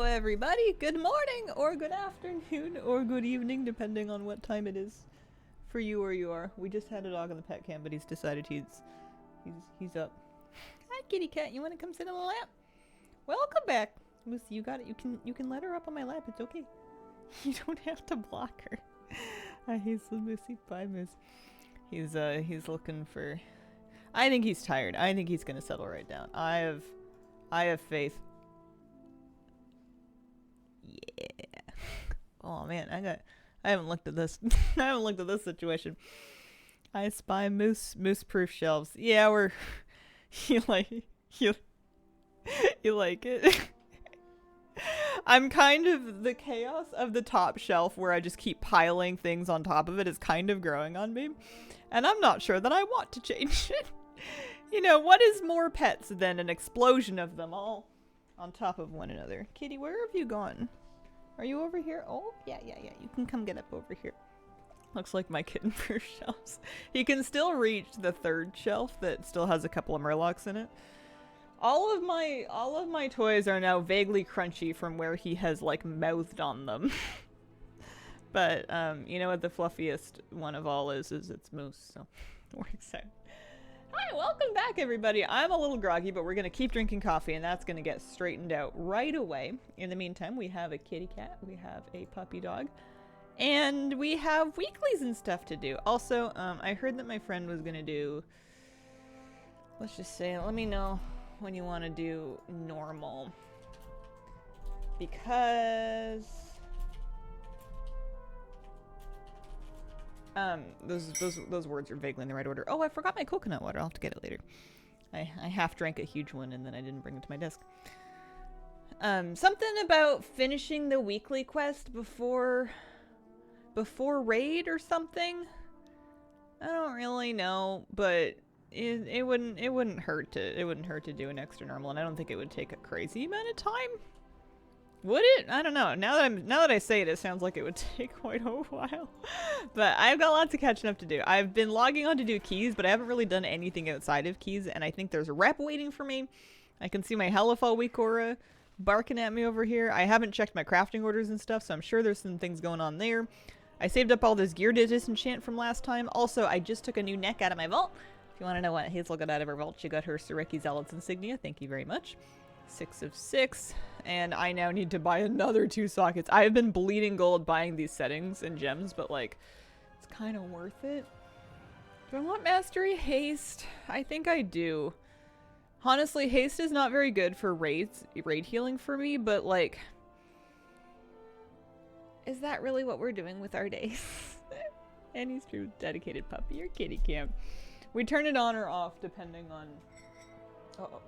everybody. Good morning, or good afternoon, or good evening, depending on what time it is for you or you are. We just had a dog on the pet cam, but he's decided he's up. Hi, kitty cat. You want to come sit on the lap? Welcome back, Lucy. You got it. You can let her up on my lap. It's okay. You don't have to block her. Hi, Lucy. Bye, Miss. He's looking for. I think he's tired. I think he's gonna settle right down. I have faith. Yeah. Oh man, I haven't looked at this. I haven't looked at this situation. I spy moose-proof shelves. Yeah, you like it. I'm kind of the chaos of the top shelf where I just keep piling things on top of it is kind of growing on me. And I'm not sure that I want to change it. You know, what is more pets than an explosion of them all on top of one another? Kitty, where have you gone? Are you over here? Oh, yeah. You can come get up over here. Looks like my kitten-proof shelves. He can still reach the third shelf that still has a couple of murlocs in it. All of my toys are now vaguely crunchy from where he has like mouthed on them. But you know what the fluffiest one of all is it's Moose, so we're excited. Hi, welcome back everybody. I'm a little groggy, but we're gonna keep drinking coffee and that's gonna get straightened out right away. In the meantime, we have a kitty cat, we have a puppy dog, and we have weeklies and stuff to do. Also, I heard that my friend was gonna do, let's just say, let me know when you want to do normal, because those words are vaguely in the right order. Oh, I forgot my coconut water. I'll have to get it later. I half drank a huge one and then I didn't bring it to my desk. Something about finishing the weekly quest before raid or something. I don't really know, but it wouldn't hurt to do an extra normal, and I don't think it would take a crazy amount of time. Would it? I don't know. Now that I say it, it sounds like it would take quite a while. But I've got lots of catching up to do. I've been logging on to do keys, but I haven't really done anything outside of keys, and I think there's a rep waiting for me. I can see my Hellafall week aura barking at me over here. I haven't checked my crafting orders and stuff, so I'm sure there's some things going on there. I saved up all this gear to disenchant from last time. Also, I just took a new neck out of my vault. If you want to know what Hazel got out of her vault, she got her Sareki Zealot's insignia. Thank you very much. 6 of 6. And I now need to buy another 2 sockets. I have been bleeding gold buying these settings and gems, but like, it's kind of worth it. Do I want Mastery Haste? I think I do. Honestly, Haste is not very good for raid healing for me, but like, is that really what we're doing with our days? Annie's true dedicated puppy, your kitty cam. We turn it on or off depending on... Oh,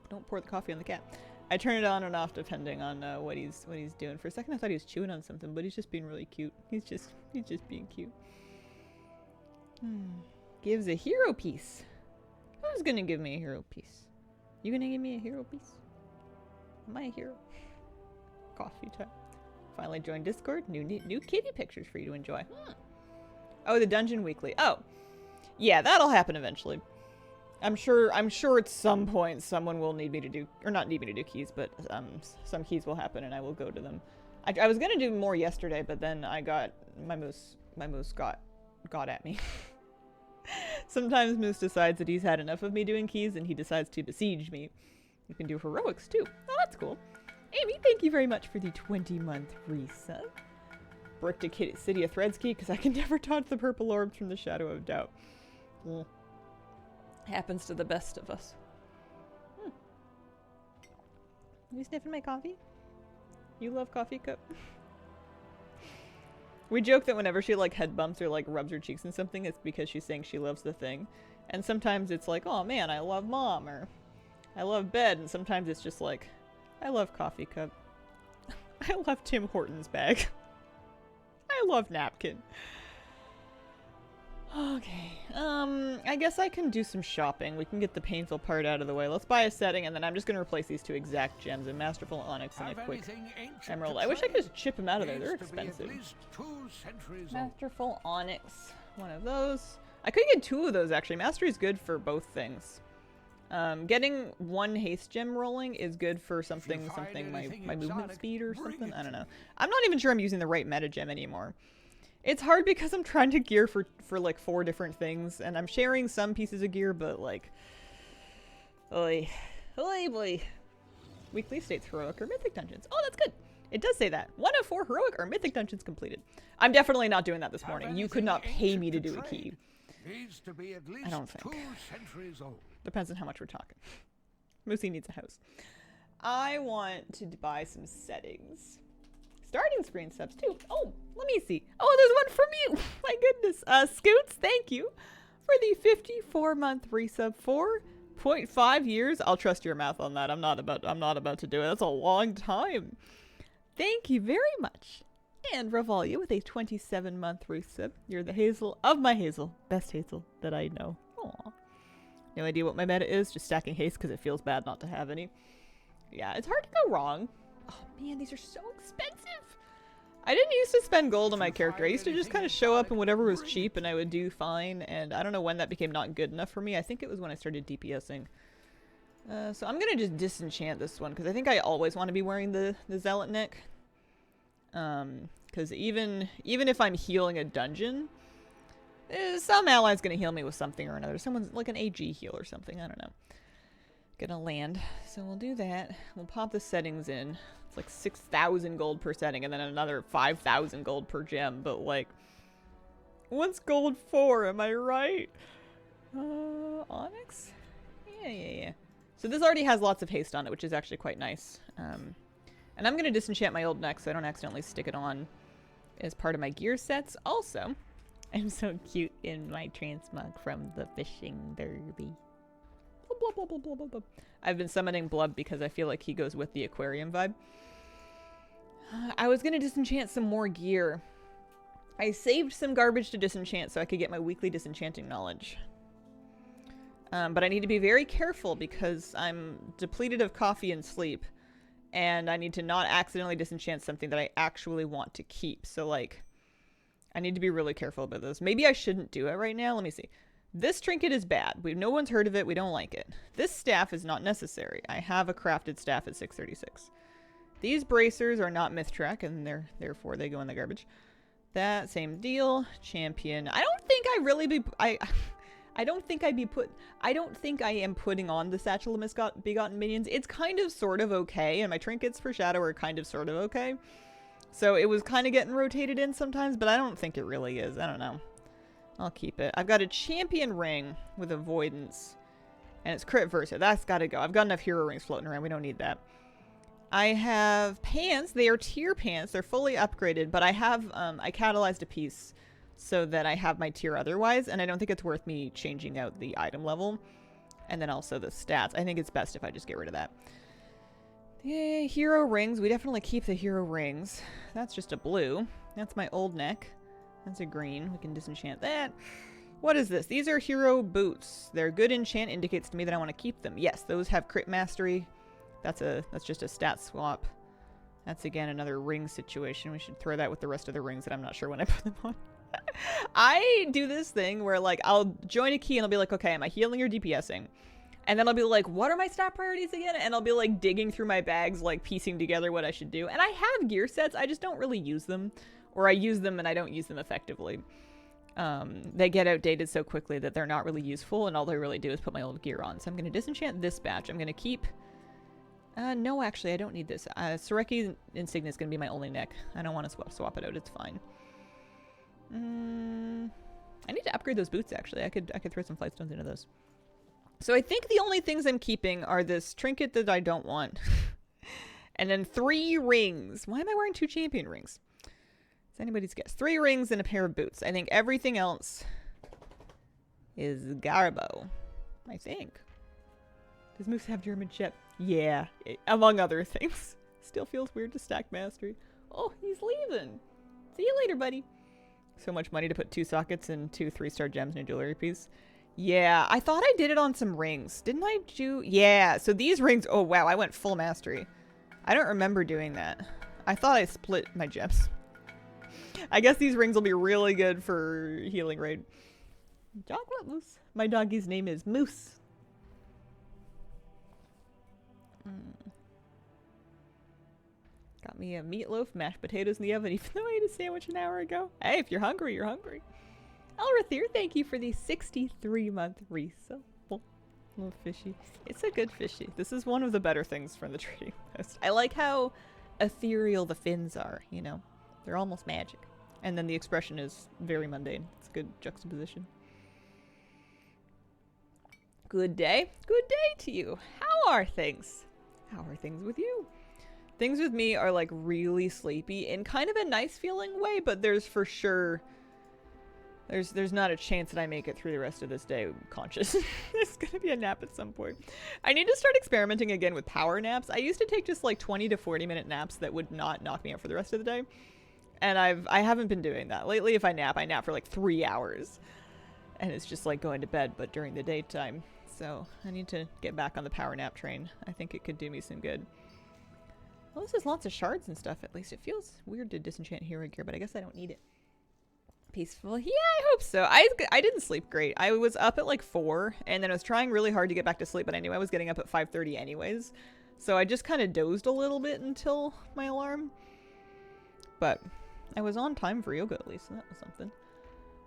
don't pour the coffee on the cat. I turn it on and off depending on what he's doing. For a second I thought he was chewing on something, but he's just being really cute. He's just being cute. Gives a hero piece. Who's gonna give me a hero piece? You gonna give me a hero piece? Am I a hero? Coffee time. Finally joined Discord. New kitty pictures for you to enjoy. Oh, the dungeon weekly. Oh, yeah, that'll happen eventually. I'm sure at some point someone will need me to do, or not need me to do keys, but some keys will happen and I will go to them. I was gonna do more yesterday, but then I got my moose got at me. Sometimes Moose decides that he's had enough of me doing keys and he decides to besiege me. You can do heroics too. Oh, that's cool. Amy, thank you very much for the 20-month resub. Bricked a City of Threads key because I can never dodge the purple orbs from the Shadow of Doubt. Happens to the best of us. You sniffing my coffee? You love coffee cup? We joke that whenever she like head bumps or like rubs her cheeks in something, it's because she's saying she loves the thing. And sometimes it's like, oh man, I love mom, or I love bed, and sometimes it's just like, I love coffee cup. I love Tim Hortons bag. I love napkin. Okay, I guess I can do some shopping. We can get the painful part out of the way. Let's buy a setting, and then I'm just going to replace these 2 exact gems, a Masterful Onyx and a quick Emerald. I wish I could just chip them out of there. They're expensive. Masterful Onyx, one of those. I could get 2 of those, actually. Mastery is good for both things. Getting one haste gem rolling is good for something, my movement speed or something. I don't know. I'm not even sure I'm using the right meta gem anymore. It's hard because I'm trying to gear for like 4 different things, and I'm sharing some pieces of gear, but like, oy, boy. Weekly states heroic or mythic dungeons. Oh, that's good. It does say that. 1 of 4 heroic or mythic dungeons completed. I'm definitely not doing that this morning. You could not pay me to do a key. I don't think. Depends on how much we're talking. Moosey needs a house. I want to buy some settings. Starting screen subs too. Oh, let me see. Oh, there's one from you. My goodness. Scoots, thank you for the 54-month resub. 4.5 years. I'll trust your math on that. I'm not about to do it. That's a long time. Thank you very much. And Revalia with a 27-month resub. You're the Hazel of my Hazel. Best Hazel that I know. Aw. No idea what my meta is. Just stacking haste because it feels bad not to have any. Yeah, it's hard to go wrong. Oh man, these are so expensive. I didn't used to spend gold on my character. I used to just kind of show up and whatever was cheap and I would do fine. And I don't know when that became not good enough for me. I think it was when I started DPSing. So I'm going to just disenchant this one because I think I always want to be wearing the Zealot neck. Because even if I'm healing a dungeon, some ally's going to heal me with something or another. Someone's like an AG heal or something. I don't know. Gonna land. So we'll do that. We'll pop the settings in. It's like 6,000 gold per setting and then another 5,000 gold per gem. But like, what's gold for? Am I right? Onyx? Yeah. So this already has lots of haste on it, which is actually quite nice. And I'm going to disenchant my old neck so I don't accidentally stick it on as part of my gear sets. Also, I'm so cute in my transmog from the fishing derby. Blub, blub, blub, blub, blub, blub. I've been summoning Blub because I feel like he goes with the aquarium vibe. I was going to disenchant some more gear. I saved some garbage to disenchant so I could get my weekly disenchanting knowledge. But I need to be very careful because I'm depleted of coffee and sleep. And I need to not accidentally disenchant something that I actually want to keep. So, like, I need to be really careful about this. Maybe I shouldn't do it right now. Let me see. This trinket is bad. No one's heard of it. We don't like it. This staff is not necessary. I have a crafted staff at 636. These bracers are not myth track, and therefore they go in the garbage. That same deal. Champion. I don't think I really be... I don't think I am putting on the Satchel of Misbegotten Minions. It's kind of sort of okay, and my trinkets for Shadow are kind of sort of okay. So it was kind of getting rotated in sometimes, but I don't think it really is. I don't know. I'll keep it. I've got a champion ring with avoidance, and it's crit versa. That's got to go. I've got enough hero rings floating around. We don't need that. I have pants. They are tier pants. They're fully upgraded, but I have, I catalyzed a piece so that I have my tier otherwise, and I don't think it's worth me changing out the item level. And then also the stats. I think it's best if I just get rid of that. The hero rings. We definitely keep the hero rings. That's just a blue. That's my old neck. That's a green. We can disenchant that. What is this? These are hero boots. Their good enchant indicates to me that I want to keep them. Yes, those have crit mastery. That's just a stat swap. That's again another ring situation. We should throw that with the rest of the rings that I'm not sure when I put them on. I do this thing where, like, I'll join a key and I'll be like, okay, am I healing or DPSing? And then I'll be like, what are my stat priorities again? And I'll be like digging through my bags, like piecing together what I should do. And I have gear sets, I just don't really use them. Or I use them and I don't use them effectively. They get outdated so quickly that they're not really useful, and all they really do is put my old gear on. So I'm going to disenchant this batch. I'm going to keep... no, actually, I don't need this. Sareki Insignia is going to be my only neck. I don't want to swap it out. It's fine. I need to upgrade those boots, actually. I could throw some flight stones into those. So I think the only things I'm keeping are this trinket that I don't want. And then 3 rings. Why am I wearing 2 champion rings? It's anybody's guess. 3 rings and a pair of boots. I think everything else is garbo. I think. Does Moose have German ship? Yeah. Among other things. Still feels weird to stack mastery. Oh, he's leaving. See you later, buddy. So much money to put 2 sockets and 2 3-star gems in a jewelry piece. Yeah, I thought I did it on some rings. Didn't I do... Yeah, so these rings... Oh, wow, I went full mastery. I don't remember doing that. I thought I split my gems. I guess these rings will be really good for healing raid. Chocolate Moose. My doggie's name is Moose. Got me a meatloaf, mashed potatoes in the oven, even though I ate a sandwich an hour ago. Hey, if you're hungry, you're hungry. Elrathir, thank you for the 63-month resale. Little fishy. It's a good fishy. This is one of the better things from the trading post. I like how ethereal the fins are, you know. They're almost magic. And then the expression is very mundane. It's a good juxtaposition. Good day. Good day to you. How are things? How are things with you? Things with me are like really sleepy in kind of a nice feeling way, but there's for sure... There's not a chance that I make it through the rest of this day conscious. There's gonna be a nap at some point. I need to start experimenting again with power naps. I used to take just like 20 to 40 minute naps that would not knock me out for the rest of the day. And I haven't been doing that. Lately if I nap for like 3 hours. And it's just like going to bed, but during the daytime. So I need to get back on the power nap train. I think it could do me some good. Well, this is lots of shards and stuff at least. It feels weird to disenchant hero gear, but I guess I don't need it. Peaceful? Yeah, I hope so. I didn't sleep great. I was up at like 4, and then I was trying really hard to get back to sleep, but I knew I was getting up at 5:30 anyways. So I just kind of dozed a little bit until my alarm. But I was on time for yoga at least, so that was something.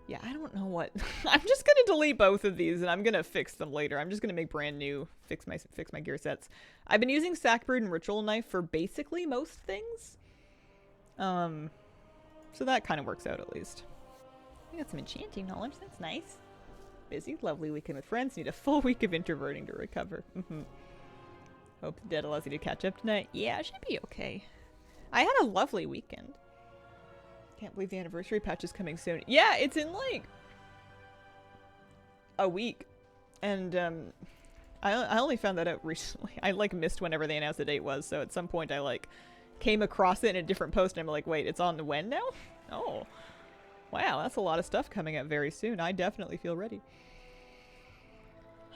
Yeah, I don't know what. I'm just going to delete both of these, and I'm going to fix them later. I'm just going to make brand new, fix my gear sets. I've been using Sackbird and Ritual Knife for basically most things. So that kind of works out at least. I got some enchanting knowledge. That's nice. Busy, lovely weekend with friends. Need a full week of introverting to recover. Hope the dead allows you to catch up tonight. Yeah, it should be okay. I had a lovely weekend. Can't believe the anniversary patch is coming soon. Yeah, it's in like a week. And I only found that out recently. I like missed whenever they announced the date was. So at some point I like came across it in a different post and I'm like, wait, it's on the when now? Oh. Wow, that's a lot of stuff coming up very soon. I definitely feel ready.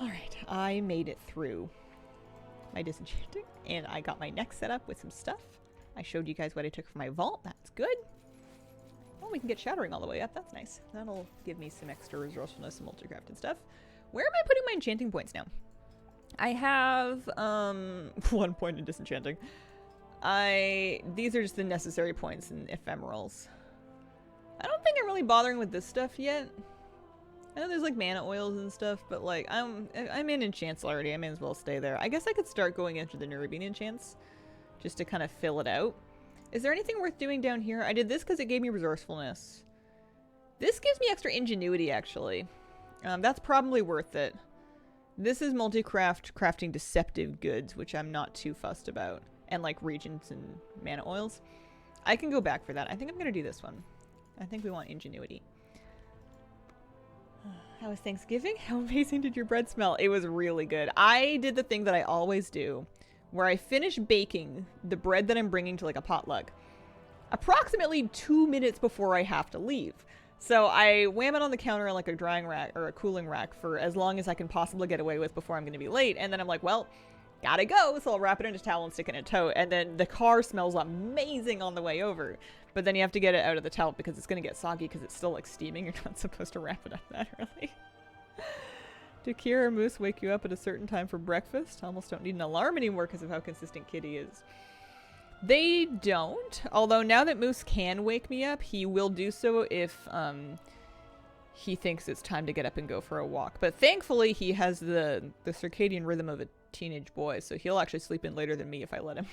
Alright, I made it through my disenchanting, and I got my neck set up with some stuff. I showed you guys what I took from my vault. That's good. Well, we can get shattering all the way up. That's nice. That'll give me some extra resourcefulness and multicraft and stuff. Where am I putting my enchanting points now? I have 1 point in disenchanting. These are just the necessary points in ephemerals. I don't think I'm really bothering with this stuff yet. I know there's like mana oils and stuff, but like I'm in enchants already. I may as well stay there. I guess I could start going into the Nerubian enchants just to kind of fill it out. Is there anything worth doing down here? I did this because it gave me resourcefulness. This gives me extra ingenuity actually. That's probably worth it. This is crafting deceptive goods, which I'm not too fussed about, and like regents and mana oils. I can go back for that. I think I'm gonna do this one. I think we want ingenuity. How was Thanksgiving? How amazing did your bread smell? It was really good. I did the thing that I always do, where I finish baking the bread that I'm bringing to like a potluck approximately 2 minutes before I have to leave. So I wham it on the counter on like a drying rack or a cooling rack for as long as I can possibly get away with before I'm going to be late. And then I'm like, well, gotta go. So I'll wrap it in a towel and stick it in a tote. And then the car smells amazing on the way over. But then you have to get it out of the tote because it's going to get soggy because it's still like steaming. You're not supposed to wrap it up that early. Do Kira or Moose wake you up at a certain time for breakfast? Almost don't need an alarm anymore because of how consistent Kitty is. They don't. Although now that Moose can wake me up, he will do so if he thinks it's time to get up and go for a walk. But thankfully he has the circadian rhythm of a teenage boy, so he'll actually sleep in later than me if I let him.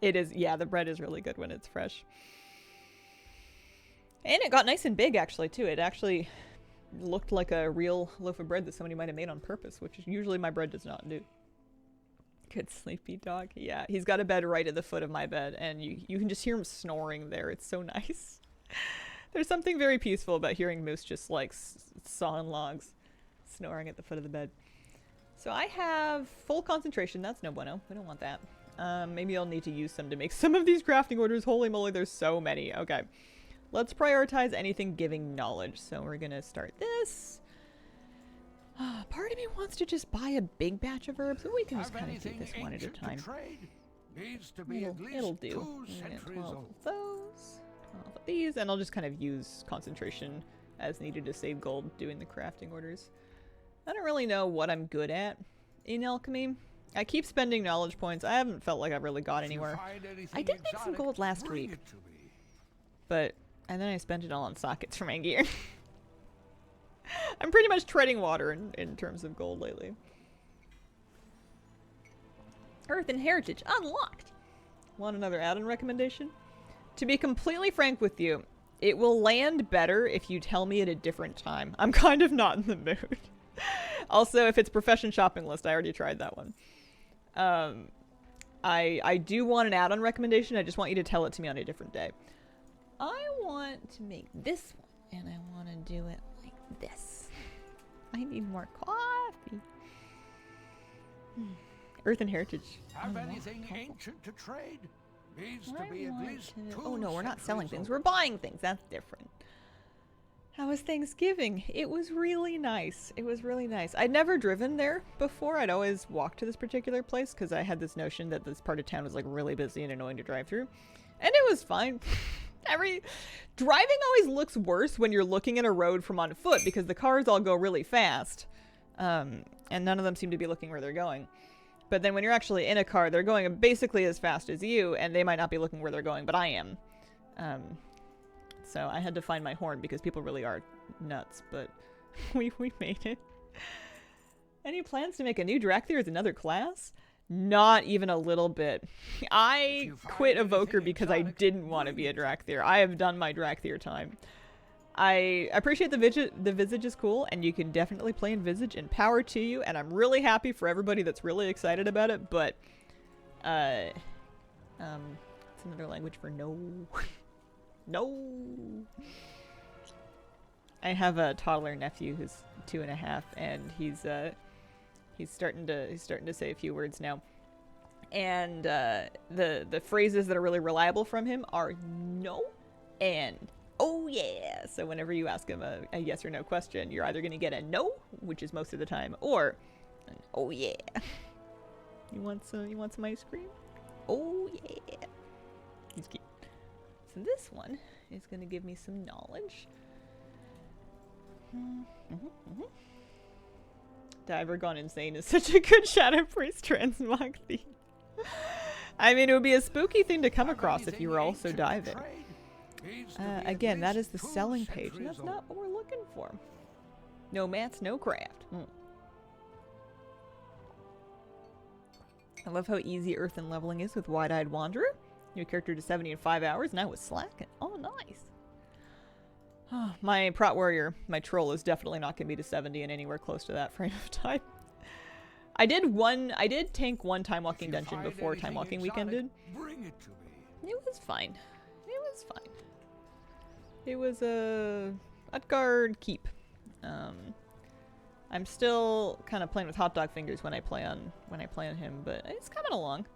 It is, yeah, the bread is really good when it's fresh. And it got nice and big, actually, too. It actually looked like a real loaf of bread that somebody might have made on purpose, which is usually my bread does not do. Good sleepy dog. Yeah, he's got a bed right at the foot of my bed, and you can just hear him snoring there. It's so nice. There's something very peaceful about hearing Moose just, like, sawing logs, snoring at the foot of the bed. So I have full concentration. That's no bueno. We don't want that. Maybe I'll need to use some to make some of these crafting orders. Holy moly, there's so many. Okay. Let's prioritize anything giving knowledge. So we're gonna start this. Part of me wants to just buy a big batch of herbs, but we can just kind of do this one at a time. It'll do. 12 of those, 12 of these, and I'll just kind of use concentration as needed to save gold doing the crafting orders. I don't really know what I'm good at in alchemy. I keep spending knowledge points. I haven't felt like I've really got anywhere. I did make some gold last week. But, and then I spent it all on sockets for my gear. I'm pretty much treading water in terms of gold lately. Earth and Heritage unlocked. Want another add-on recommendation? To be completely frank with you, it will land better if you tell me at a different time. I'm kind of not in the mood. Also, if it's profession shopping list, I already tried that one. I do want an add-on recommendation. I just want you to tell it to me on a different day. I want to make this one, and I want to do it like this. I need more coffee. Earth and Heritage. Have anything ancient to trade? Needs to be at least Oh no, we're not selling things. We're buying things. That's different. How was Thanksgiving? It was really nice. It was really nice. I'd never driven there before. I'd always walked to this particular place because I had this notion that this part of town was like really busy and annoying to drive through. And it was fine. Driving always looks worse when you're looking at a road from on foot because the cars all go really fast. And none of them seem to be looking where they're going. But then when you're actually in a car, they're going basically as fast as you, and they might not be looking where they're going, but I am. So I had to find my horn because people really are nuts, but we made it. Any plans to make a new Drakthir as another class? Not even a little bit. I quit Evoker because I didn't want to be a Drakthir. I have done my Drakthir time. I appreciate the Visage is cool, and you can definitely play in Visage, and power to you, and I'm really happy for everybody that's really excited about it, but, it's another language for no. No! I have a toddler nephew who's 2.5, and he's starting to say a few words now. And, the phrases that are really reliable from him are no and oh yeah. So whenever you ask him a yes or no question, you're either going to get a no, which is most of the time, or an oh yeah. You want some ice cream? Oh yeah. He's cute. So this one is going to give me some knowledge. Diver Gone Insane is such a good Shadow Priest transmog theme. I mean, it would be a spooky thing to come across if you were also diving. Again, that is the selling page, and that's not what we're looking for. No mats, no craft. I love how easy Earth and leveling is with Wide-Eyed Wanderer. New character to 70 in 5 hours, and I was slacking. Oh, nice. My Prot Warrior, my troll, is definitely not going to be to 70 in anywhere close to that frame of time. I did tank one Time Walking dungeon before Time Walking Weekend did. Bring it to me. It was fine. It was fine. It was a Utgard Keep. I'm still kind of playing with hot dog fingers when I play on him, but it's coming along.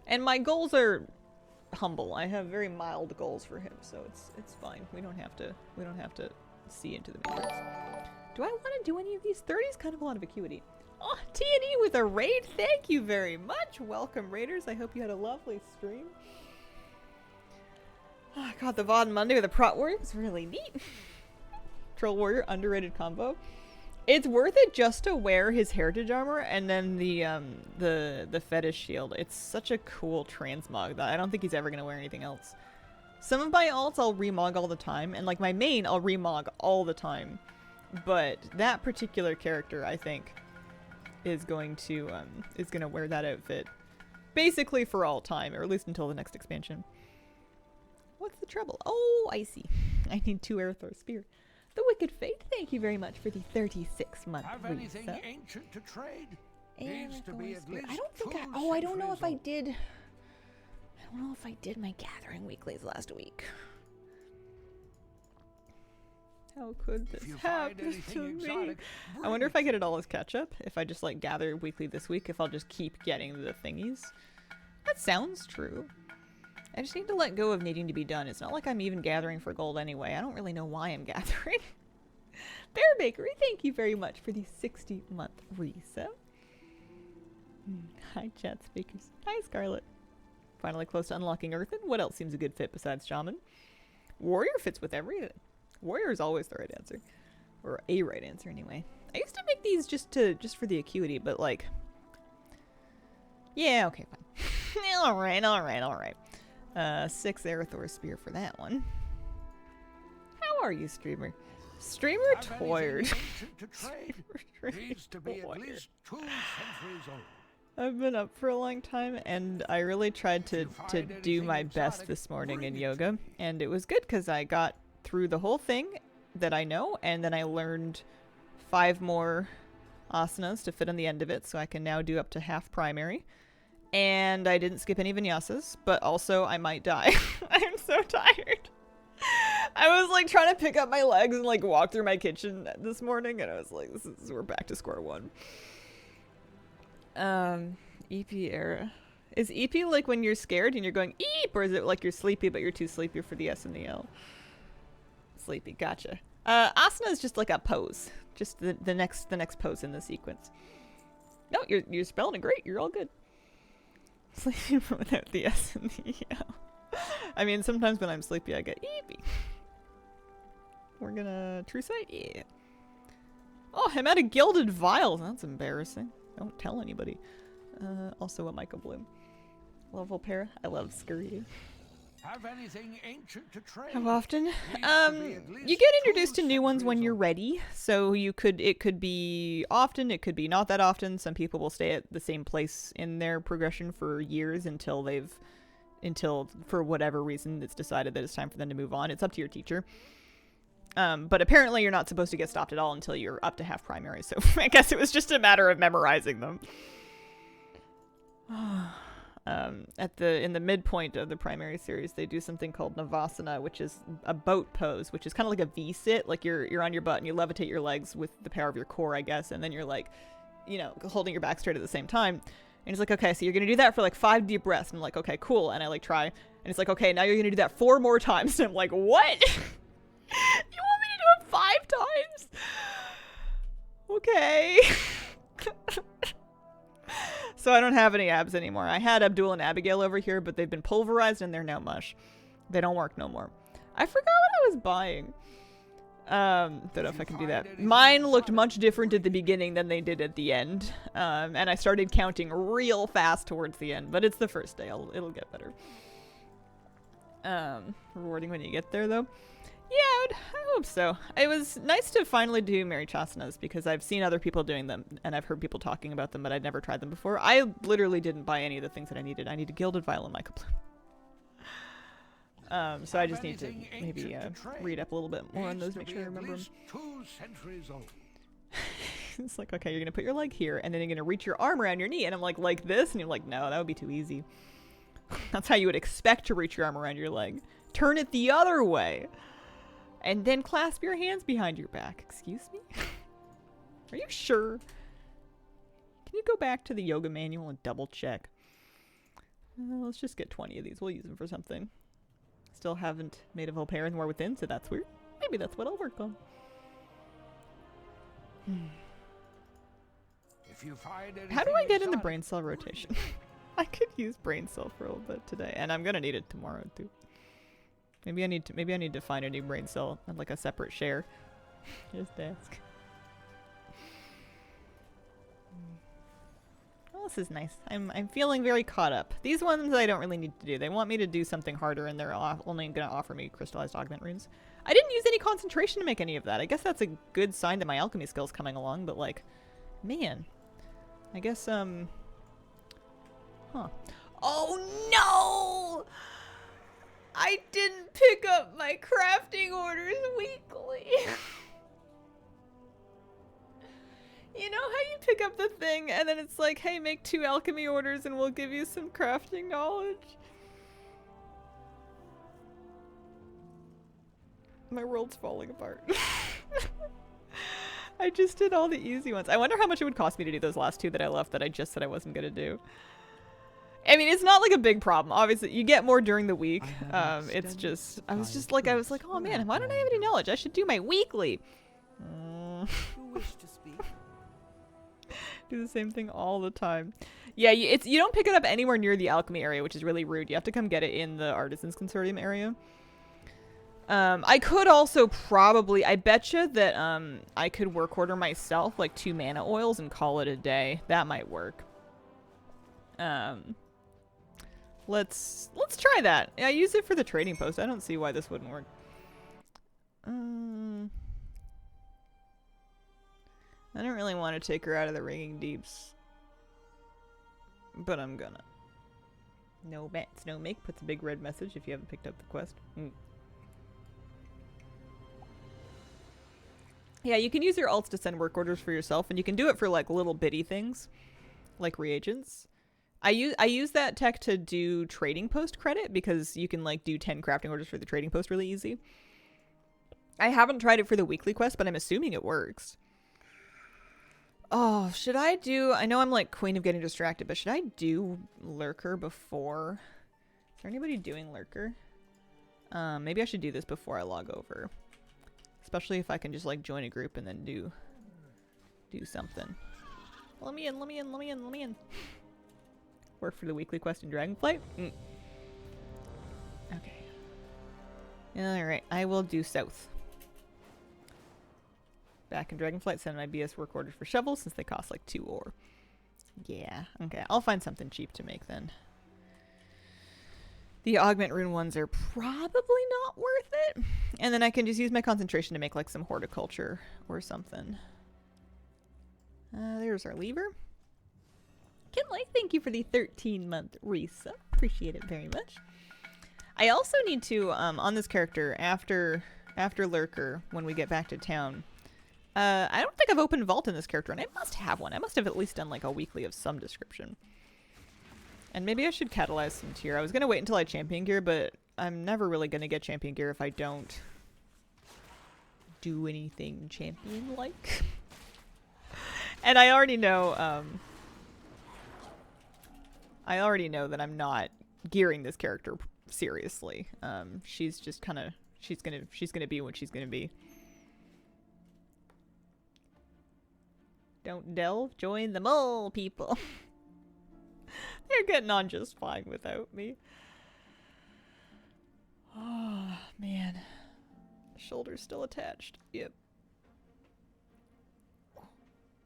And my goals are humble. I have very mild goals for him, so it's fine. We don't have to see into the meters. Do I want to do any of these? 30 is kind of a lot of acuity. Oh, T&E with a raid. Thank you very much. Welcome, raiders. I hope you had a lovely stream. Oh, I got the VOD Monday with a Prot Warrior. It's really neat. Troll Warrior, underrated combo. It's worth it just to wear his heritage armor and then the fetish shield. It's such a cool transmog that I don't think he's ever gonna wear anything else. Some of my alts I'll remog all the time, and like my main I'll remog all the time. But that particular character, I think, is going to wear that outfit basically for all time, or at least until the next expansion. What's the trouble? Oh, I see. I need 2 Aerithor Spear. The Wicked Fate, thank you very much for the 36-month Have anything ancient to trade? Needs to be at least I don't think I don't know if I did. I don't know if I did my gathering weeklies last week. How could this happen to me? I wonder if I get it all as catch-up. If I just like gather weekly this week, if I'll just keep getting the thingies. That sounds true. I just need to let go of needing to be done. It's not like I'm even gathering for gold anyway. I don't really know why I'm gathering. Bear Bakery, thank you very much for the 60-month resub. Hi, chat speakers. Hi, Scarlet. Finally close to unlocking Earthen. What else seems a good fit besides Shaman? Warrior fits with everything. Warrior is always the right answer. Or a right answer, anyway. I used to make these just for the acuity, but like... Yeah, okay, fine. Alright. 6 Arathor Spear for that one. How are you, streamer? Streamer tired. Needs to be at least 2 centuries old. I've been up for a long time, and I really tried to do my best this morning in yoga, and it was good because I got through the whole thing that I know, and then I learned 5 more asanas to fit on the end of it, so I can now do up to half primary. And I didn't skip any vinyasas, but also I might die. I'm so tired. I was like trying to pick up my legs and like walk through my kitchen this morning, and I was like, we're back to square one. EP era. Is EP like when you're scared and you're going eep, or is it like you're sleepy but you're too sleepy for the S and the L? Sleepy, gotcha. Asana is just like a pose. Just the next pose in the sequence. No, you're spelling it great. You're all good. Sleeping without the S and the L. I mean, sometimes when I'm sleepy, I get eepy. We're gonna true sight, yeah. Oh, I'm at a gilded vial. That's embarrassing. Don't tell anybody. Also a Michael Bloom. Love Volpera. I love Scurry. Have anything ancient to trade? How often? You get introduced to new ones when you're ready. So it could be often, it could be not that often. Some people will stay at the same place in their progression for years until for whatever reason it's decided that it's time for them to move on. It's up to your teacher. But apparently you're not supposed to get stopped at all until you're up to half primary. So I guess it was just a matter of memorizing them. In the midpoint of the primary series, they do something called Navasana, which is a boat pose, which is kind of like a V-sit. Like you're on your butt and you levitate your legs with the power of your core, I guess. And then you're like, holding your back straight at the same time. And he's like, okay, so you're going to do that for like 5 deep breaths. And I'm like, okay, cool. And I like try. And it's like, okay, now you're going to do that 4 more times. And I'm like, what? You want me to do it 5 times? Okay. So I don't have any abs anymore. I had Abdul and Abigail over here, but they've been pulverized and they're now mush. They don't work no more. I forgot what I was buying. Don't know if I can do that. Mine looked much different at the beginning than they did at the end. And I started counting real fast towards the end, but it's the first day. It'll get better. Rewarding when you get there, though. Yeah, I hope so. It was nice to finally do Mary Chasanas because I've seen other people doing them and I've heard people talking about them, but I'd never tried them before. I literally didn't buy any of the things that I needed. I needed Gilded Vial and Michael Bloom. So I just need to maybe read up a little bit more on those, make sure I remember them. 2 centuries old. It's like, okay, you're going to put your leg here and then you're going to reach your arm around your knee. And I'm like this? And you're like, no, that would be too easy. That's how you would expect to reach your arm around your leg. Turn it the other way. And then clasp your hands behind your back. Excuse me? Are you sure? Can you go back to the yoga manual and double check? Let's just get 20 of these. We'll use them for something. Still haven't made a Volpera and War Within, so that's weird. Maybe that's what I'll work on. If you find how do I get in the brain cell rotation? I could use brain cell for a little bit today, and I'm gonna need it tomorrow too. Maybe I need to find a new brain cell and like a separate share. Just ask. Well, this is nice. I'm feeling very caught up. These ones I don't really need to do. They want me to do something harder, and they're only going to offer me crystallized augment runes. I didn't use any concentration to make any of that. I guess that's a good sign that my alchemy skill's coming along. But like, man, I guess Huh. Oh no! I didn't pick up my crafting orders weekly. You know how you pick up the thing and then it's like, hey, make 2 alchemy orders and we'll give you some crafting knowledge? My world's falling apart. I just did all the easy ones. I wonder how much it would cost me to do those last 2 that I left that I just said I wasn't going to do. I mean, it's not like a big problem. Obviously, you get more during the week. It's just, I was like, oh man, why don't I have any knowledge? I should do my weekly. You wish to speak? Do the same thing all the time. Yeah, you don't pick it up anywhere near the alchemy area, which is really rude. You have to come get it in the Artisans Consortium area. I could also probably, I betcha that I could work order myself like 2 mana oils and call it a day. That might work. Let's try that. I use it for the trading post. I don't see why this wouldn't work. I don't really want to take her out of the ringing deeps, but I'm gonna. No bats, no make puts a big red message if you haven't picked up the quest. Yeah, you can use your alts to send work orders for yourself, and you can do it for like little bitty things, like reagents. I use that tech to do trading post credit because you can like do 10 crafting orders for the trading post really easy. I haven't tried it for the weekly quest, but I'm assuming it works. Oh, should I do... I know I'm like queen of getting distracted, but should I do Lurker before? Is there anybody doing Lurker? Maybe I should do this before I log over. Especially if I can just like join a group and then do something. Let me in, let me in, let me in, let me in. Work for the weekly quest in Dragonflight? Okay. Alright, I will do south. Back in Dragonflight, send my BS work orders for shovels since they cost like 2 ore. Yeah, okay. I'll find something cheap to make then. The augment rune ones are probably not worth it. And then I can just use my concentration to make like some horticulture or something. There's our lever. Kinley, thank you for the 13-month resub. Appreciate it very much. I also need to, on this character, after Lurker, when we get back to town, I don't think I've opened Vault in this character, and I must have one. I must have at least done like a weekly of some description. And maybe I should catalyze some tier. I was going to wait until I champion gear, but I'm never really going to get champion gear if I don't do anything champion-like. And I already know that I'm not gearing this character seriously. She's just kind of she's gonna be what she's gonna be. Don't delve, join the mole, people. They're getting on just fine without me. Oh man, the shoulder's still attached. Yep.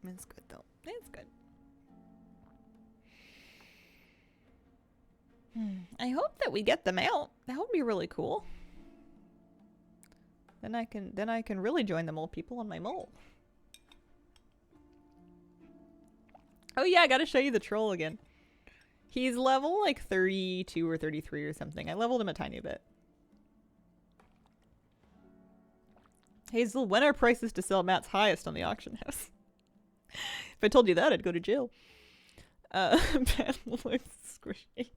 It's good though. It's good. I hope that we get them out. That would be really cool. Then I can really join the mole people on my mole. Oh yeah, I gotta show you the troll again. He's level like 32 or 33 or something. I leveled him a tiny bit. Hazel, when are prices to sell Matt's highest on the auction house? If I told you that, I'd go to jail. Ben looks squishy.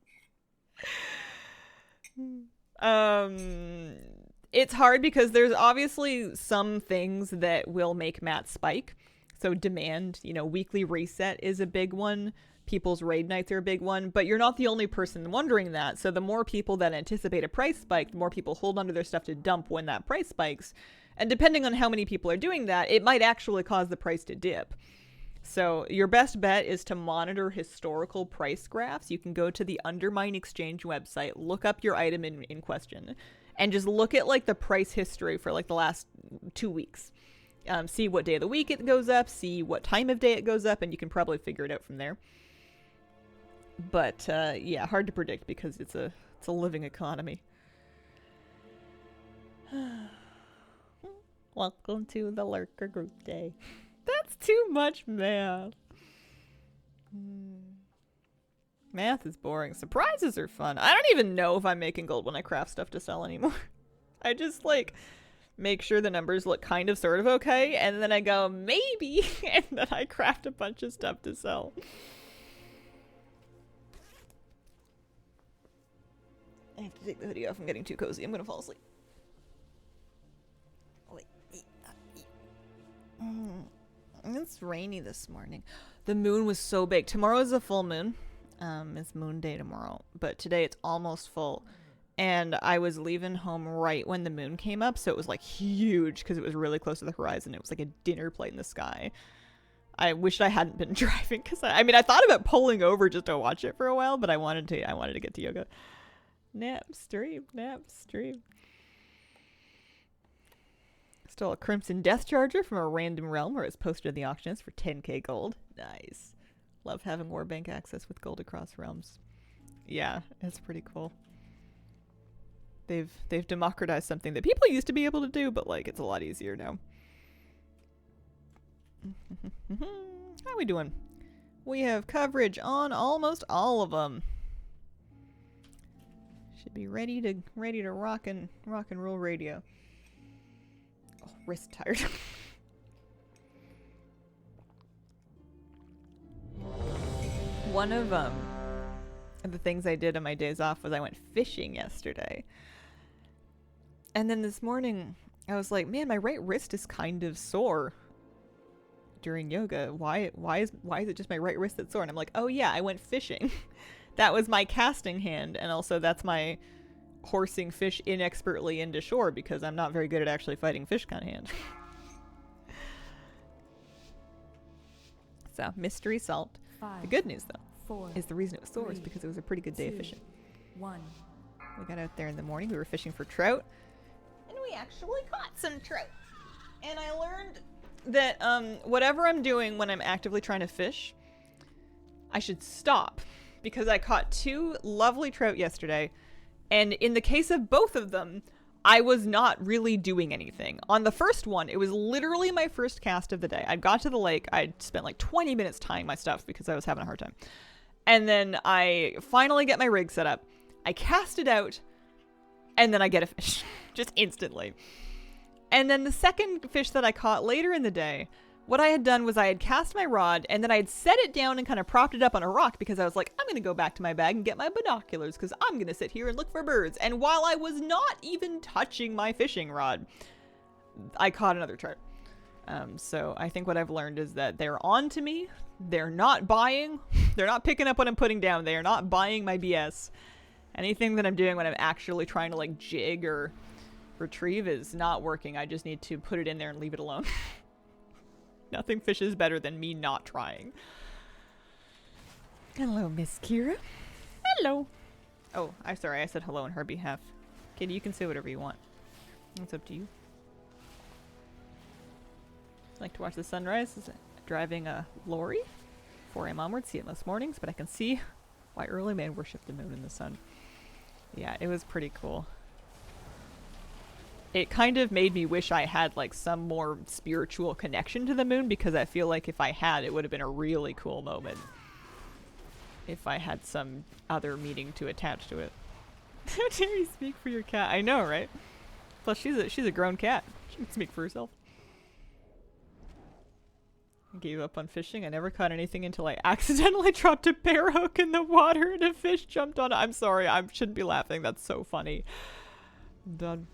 It's hard because there's obviously some things that will make Matt spike. So demand, you know, weekly reset is a big one. People's raid nights are a big one, but you're not the only person wondering that. So the more people that anticipate a price spike, the more people hold onto their stuff to dump when that price spikes. And depending on how many people are doing that, it might actually cause the price to dip. So your best bet is to monitor historical price graphs. You can go to the Undermine Exchange website, look up your item in question, and just look at like the price history for like the last 2 weeks. See what day of the week it goes up, see what time of day it goes up, and you can probably figure it out from there. But yeah, hard to predict because it's a living economy. Welcome to the Lurker Group Day. That's too much math. Math is boring. Surprises are fun. I don't even know if I'm making gold when I craft stuff to sell anymore. I just like make sure the numbers look kind of sort of okay, and then I go maybe, and then I craft a bunch of stuff to sell. I have to take the hoodie off. I'm getting too cozy. I'm gonna fall asleep. It's rainy this morning. The moon was so big. Tomorrow is a full moon. It's moon day tomorrow. But today it's almost full. And I was leaving home right when the moon came up. So it was like huge because it was really close to the horizon. It was like a dinner plate in the sky. I wished I hadn't been driving because I mean, I thought about pulling over just to watch it for a while, but I wanted to get to yoga. Nap stream. Stole a Crimson Death Charger from a random realm where it's posted in the auctions for 10k gold. Nice. Love having Warbank access with gold across realms. Yeah, it's pretty cool. They've democratized something that people used to be able to do, but like it's a lot easier now. How we doing? We have coverage on almost all of them. Should be ready to rock and roll radio. Oh, wrist tired. One of the things I did on my days off was I went fishing yesterday. And then this morning I was like, man, my right wrist is kind of sore during yoga. Why is it just my right wrist that's sore? And I'm like, oh yeah, I went fishing. That was my casting hand, and also that's my horsing fish inexpertly into shore because I'm not very good at actually fighting fish kind of hand. So, mystery salt. 5, The good news though 4, is the reason it was sore is 3, because it was a pretty good day of 2, fishing. 1. We got out there in the morning, we were fishing for trout, and we actually caught some trout. And I learned that whatever I'm doing when I'm actively trying to fish, I should stop, because I caught 2 lovely trout yesterday, and in the case of both of them, I was not really doing anything. On the first one, it was literally my first cast of the day. I got to the lake, I'd spent like 20 minutes tying my stuff because I was having a hard time. And then I finally get my rig set up. I cast it out, and then I get a fish, just instantly. And then the second fish that I caught later in the day, what I had done was I had cast my rod, and then I had set it down and kind of propped it up on a rock because I was like, I'm going to go back to my bag and get my binoculars because I'm going to sit here and look for birds. And while I was not even touching my fishing rod, I caught another trout. So I think what I've learned is that they're on to me. They're not buying. They're not picking up what I'm putting down. They are not buying my BS. Anything that I'm doing when I'm actually trying to like jig or retrieve is not working. I just need to put it in there and leave it alone. Nothing fishes better than me not trying. Hello, Miss Kira. Hello. Oh, I'm sorry. I said hello on her behalf. Kitty, you can say whatever you want. It's up to you. Like to watch the sunrise. Driving a lorry. 4 a.m. onwards. See it most mornings, but I can see why early men worship the moon and the sun. Yeah, it was pretty cool. It kind of made me wish I had like some more spiritual connection to the moon, because I feel like if I had, it would have been a really cool moment. If I had some other meaning to attach to it. How dare you speak for your cat? I know, right? Plus, she's a grown cat. She can speak for herself. I gave up on fishing. I never caught anything until I accidentally dropped a bear hook in the water and a fish jumped on it. I'm sorry. I shouldn't be laughing. That's so funny. I'm done.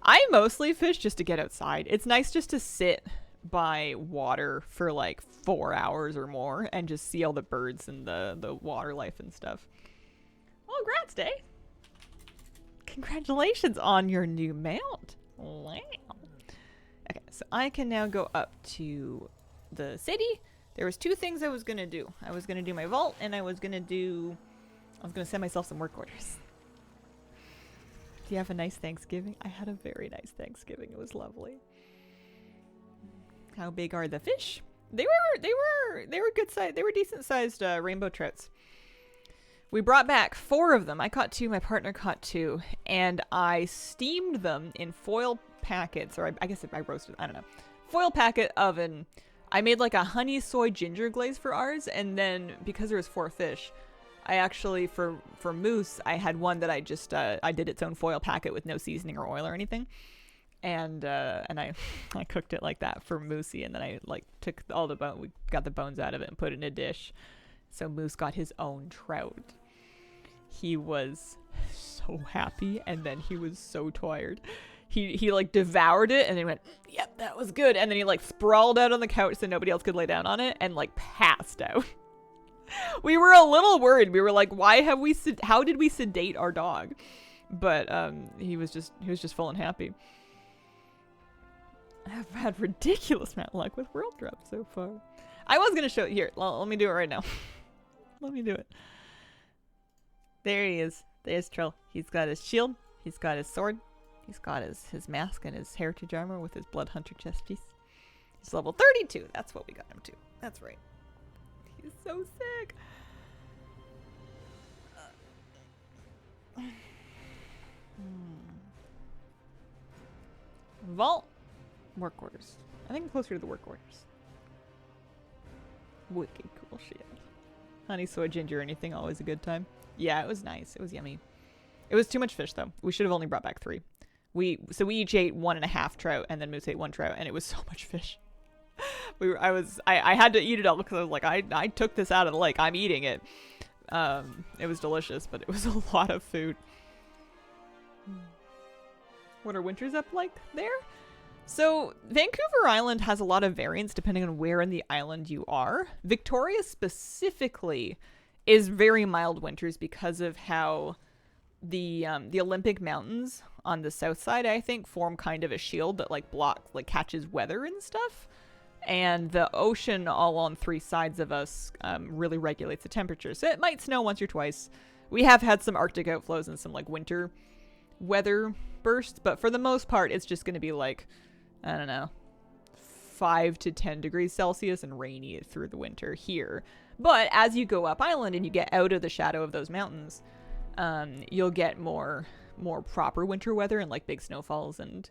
I mostly fish just to get outside. It's nice just to sit by water for like 4 hours or more and just see all the birds and the water life and stuff. Well, congrats, Day. Congratulations on your new mount. Wow. Okay, so I can now go up to the city. There was 2 things I was going to do. I was going to do my vault, and I was going to send myself some work orders. Do you have a nice Thanksgiving? I had a very nice Thanksgiving. It was lovely. How big are the fish? They were good size. They were decent sized rainbow trouts. We brought back 4 of them. I caught 2. My partner caught 2, and I steamed them in foil packets, or I guess I roasted. I don't know. Foil packet oven. I made like a honey soy ginger glaze for ours, and then because there was 4 fish, I actually, for moose, I had one that I just, I did its own foil packet with no seasoning or oil or anything. And I cooked it like that for Moosey, and then I like took all the we got the bones out of it and put it in a dish. So Moose got his own trout. He was so happy, and then he was so tired. He like devoured it and then went, yep, that was good. And then he like sprawled out on the couch so nobody else could lay down on it and like passed out. We were a little worried. We were like, how did we sedate our dog? But he was just full and happy. I've had ridiculous amount of luck with world drops so far. I was gonna show it here. Let me do it right now. Let me do it. There he is. There's Trill. He's got his shield. He's got his sword. He's got his mask and his heritage armor with his blood hunter chest piece. He's level 32. That's what we got him to. That's right. He's so sick. Vault. Work orders. I think I'm closer to the work orders. Wicked cool shit. Honey, soy, ginger, anything, always a good time. Yeah, it was nice. It was yummy. It was too much fish, though. We should have only brought back 3. So we each ate 1.5 trout, and then Moose ate 1 trout, and it was so much fish. I had to eat it all because I was like, I took this out of the lake. I'm eating it. It was delicious, but it was a lot of food. What are winters up like there? So Vancouver Island has a lot of variance depending on where in the island you are. Victoria specifically is very mild winters because of how the Olympic Mountains on the south side, I think, form kind of a shield that catches weather and stuff. And the ocean all on 3 sides of us really regulates the temperature. So it might snow once or twice. We have had some Arctic outflows and some winter weather bursts, but for the most part, it's just going to be I don't know, 5 to 10 degrees Celsius and rainy through the winter here. But as you go up island and you get out of the shadow of those mountains, you'll get more proper winter weather and big snowfalls and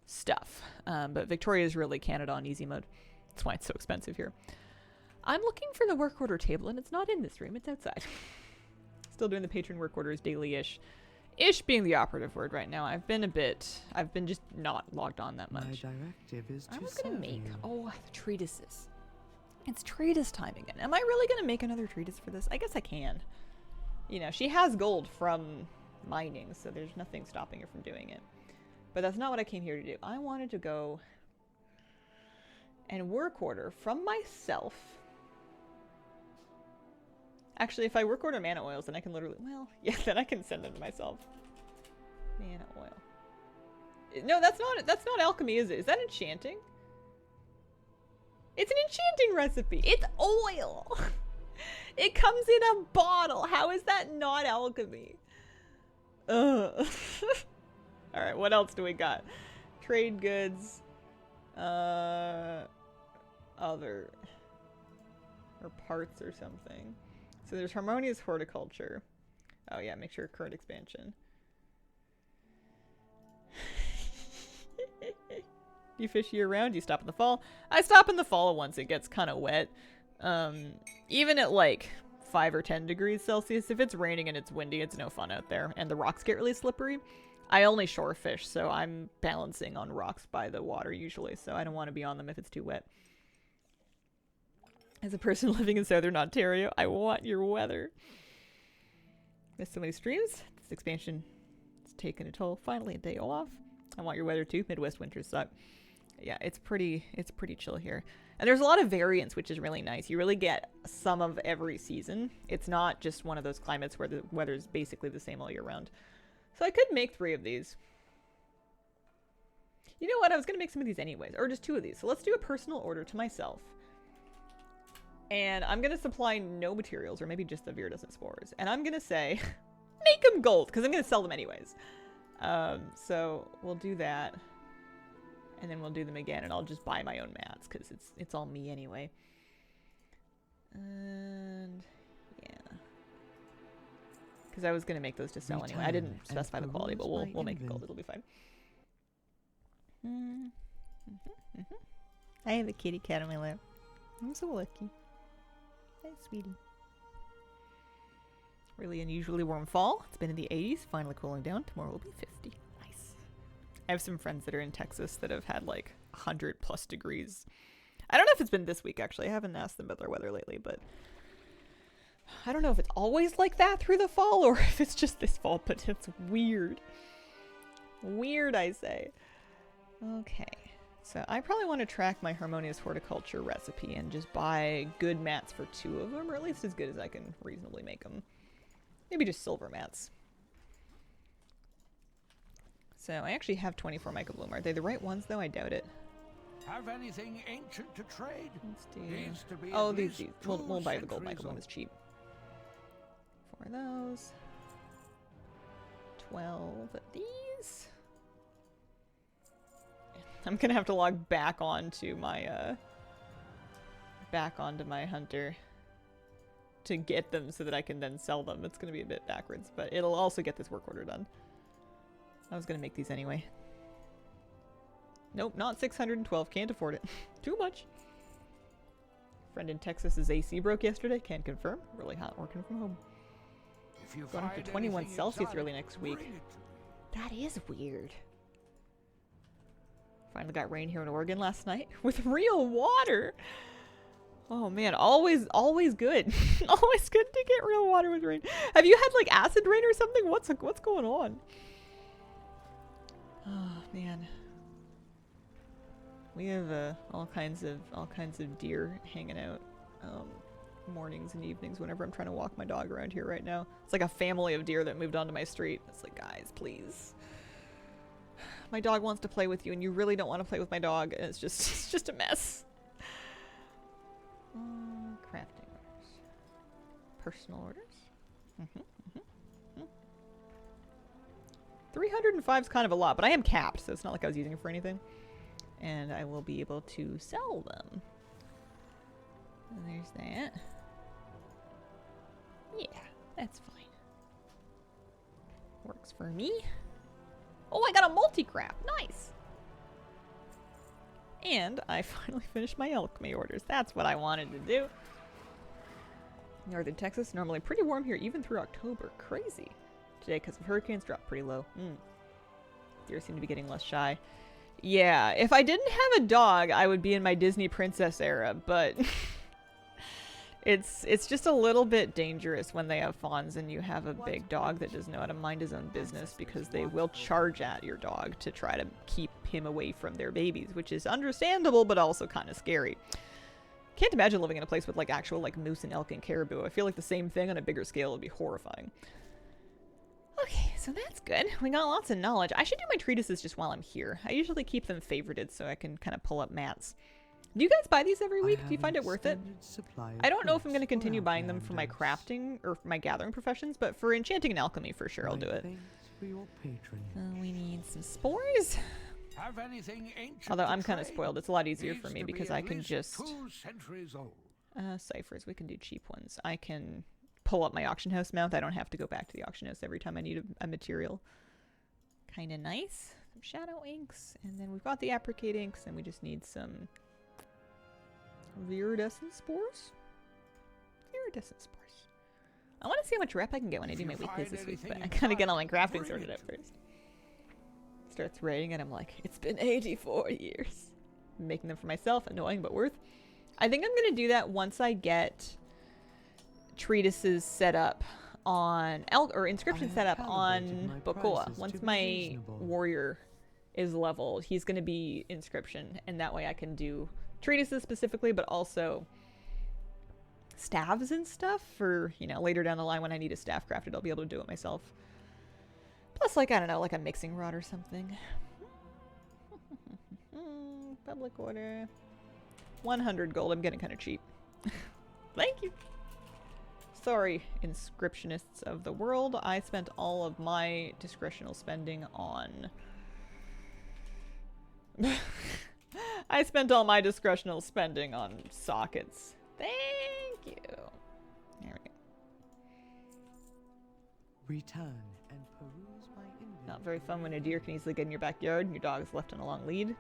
stuff. But Victoria is really Canada on easy mode. That's why it's so expensive here. I'm looking for the work order table and it's not in this room. It's outside. Still doing the patron work orders daily-ish. Ish being the operative word right now. I've been just not logged on that much. My directive is to I was gonna serve make, you. the treatises. It's treatise time again. Am I really gonna make another treatise for this? I guess I can. She has gold from mining, so there's nothing stopping her from doing it. But that's not what I came here to do. I wanted to go and work order from myself. Actually, if I work order mana oils, then I can literally, then I can send them to myself. Mana oil. No, that's not alchemy, is it? Is that enchanting? It's an enchanting recipe. It's oil. It comes in a bottle. How is that not alchemy? Ugh. All right, what else do we got? Trade goods. Other. Or parts or something. So there's harmonious horticulture. Oh yeah, make sure current expansion. You fish year round? You stop in the fall? I stop in the fall once it gets kind of wet. Even at 5 or 10 degrees Celsius, if it's raining and it's windy, it's no fun out there. And the rocks get really slippery. I only shore fish, so I'm balancing on rocks by the water usually, so I don't want to be on them if it's too wet. As a person living in Southern Ontario, I want your weather. Missed so many streams. This expansion is taking a toll. Finally, a day off. I want your weather too. Midwest winters suck. Yeah, it's pretty chill here. And there's a lot of variance, which is really nice. You really get some of every season. It's not just one of those climates where the weather is basically the same all year round. So I could make 3 of these. You know what? I was going to make some of these anyways. Or just 2 of these. So let's do a personal order to myself. And I'm going to supply no materials, or maybe just the viridescent spores. And I'm going to say, make them gold, because I'm going to sell them anyways. So we'll do that. And then we'll do them again, and I'll just buy my own mats, because it's all me anyway. And yeah. Because I was going to make those to sell anyway. I didn't specify the quality, but we'll make it gold. It'll be fine. I have a kitty cat on my lap. I'm so lucky. Hi, sweetie. Really unusually warm fall. It's been in the 80s, finally cooling down. Tomorrow will be 50. Nice. I have some friends that are in Texas that have had 100+ degrees. I don't know if it's been this week, actually. I haven't asked them about their weather lately, but I don't know if it's always like that through the fall or if it's just this fall, but it's weird. Weird, I say. Okay. So I probably want to track my harmonious horticulture recipe and just buy good mats for 2 of them, or at least as good as I can reasonably make them. Maybe just silver mats. So I actually have 24 mycobloom. Are they the right ones though? I doubt it. Have anything ancient to trade? Let's do... Needs to be Oh, at these. least We'll buy the gold centuries mycobloom. old. It's cheap. 4 of those. 12 of these. I'm gonna have to log back onto my hunter to get them so that I can then sell them. It's gonna be a bit backwards, but it'll also get this work order done. I was gonna make these anyway. Nope, not 612. Can't afford it. Too much. Friend in Texas's AC broke yesterday. Can confirm. Really hot working from home. If you Going up to find 21 anything Celsius exotic, early next week. bring it to me. That is weird. Finally got rain here in Oregon last night with real water. Oh man, always good. Always good to get real water with rain. Have you had like acid rain or something? What's going on? Oh man. We have all kinds of deer hanging out mornings and evenings whenever I'm trying to walk my dog around here right now. It's like a family of deer that moved onto my street. It's like, guys, please. My dog wants to play with you and you really don't want to play with my dog, and it's just a mess. Crafting orders. Personal orders. 305 is kind of a lot, but I am capped, so it's not like I was using it for anything. And I will be able to sell them. And there's that. Yeah, that's fine. Works for me. Oh, I got a multi-craft. Nice. And I finally finished my alchemy orders. That's what I wanted to do. Northern Texas, normally pretty warm here even through October. Crazy. Today, because of hurricanes, dropped pretty low. Deer seem to be getting less shy. Yeah, if I didn't have a dog, I would be in my Disney princess era, but it's just a little bit dangerous when they have fawns and you have a big dog that doesn't know how to mind his own business, because they will charge at your dog to try to keep him away from their babies, which is understandable but also kind of scary. Can't imagine living in a place with like actual like moose and elk and caribou. I feel like the same thing on a bigger scale would be horrifying. Okay, so that's good. We got lots of knowledge. I should do my treatises just while I'm here. I usually keep them favorited so I can kind of pull up mats. Do you guys buy these every week? Do you find it worth it? I don't know if I'm going to continue buying them for my crafting or for my gathering professions, but for enchanting and alchemy for sure I'll do it. We need some spores. Have anything ancient Although to I'm kind of trade? spoiled. It's a lot easier for Needs me to be because at I can least just... 2 centuries old. Ciphers, we can do cheap ones. I can pull up my auction house mount. I don't have to go back to the auction house every time I need a material. Kind of nice. Some shadow inks. And then we've got the apricot inks, and we just need some viridescent spores. Viridescent spores. I want to see how much rep I can get when I do my weeklies this week, but I gotta get all my crafting sorted out first. Starts raining and I'm like, it's been 84 years. I'm making them for myself, annoying but worth. I think I'm gonna do that once I get treatises set up on inscription set up on Bokoa. Once my warrior is leveled, he's gonna be inscription, and that way I can do treatises specifically, but also staves and stuff for, you know, later down the line when I need a staff crafted, I'll be able to do it myself. Plus, like, I don't know, like a mixing rod or something. Public order. 100 gold. I'm getting kind of cheap. Thank you. Sorry, inscriptionists of the world. I spent all of my discretional spending on... I spent all my discretional spending on sockets. Thank you. There we go. Return and peruse my inventory. Not very fun when a deer can easily get in your backyard and your dog is left on a long lead.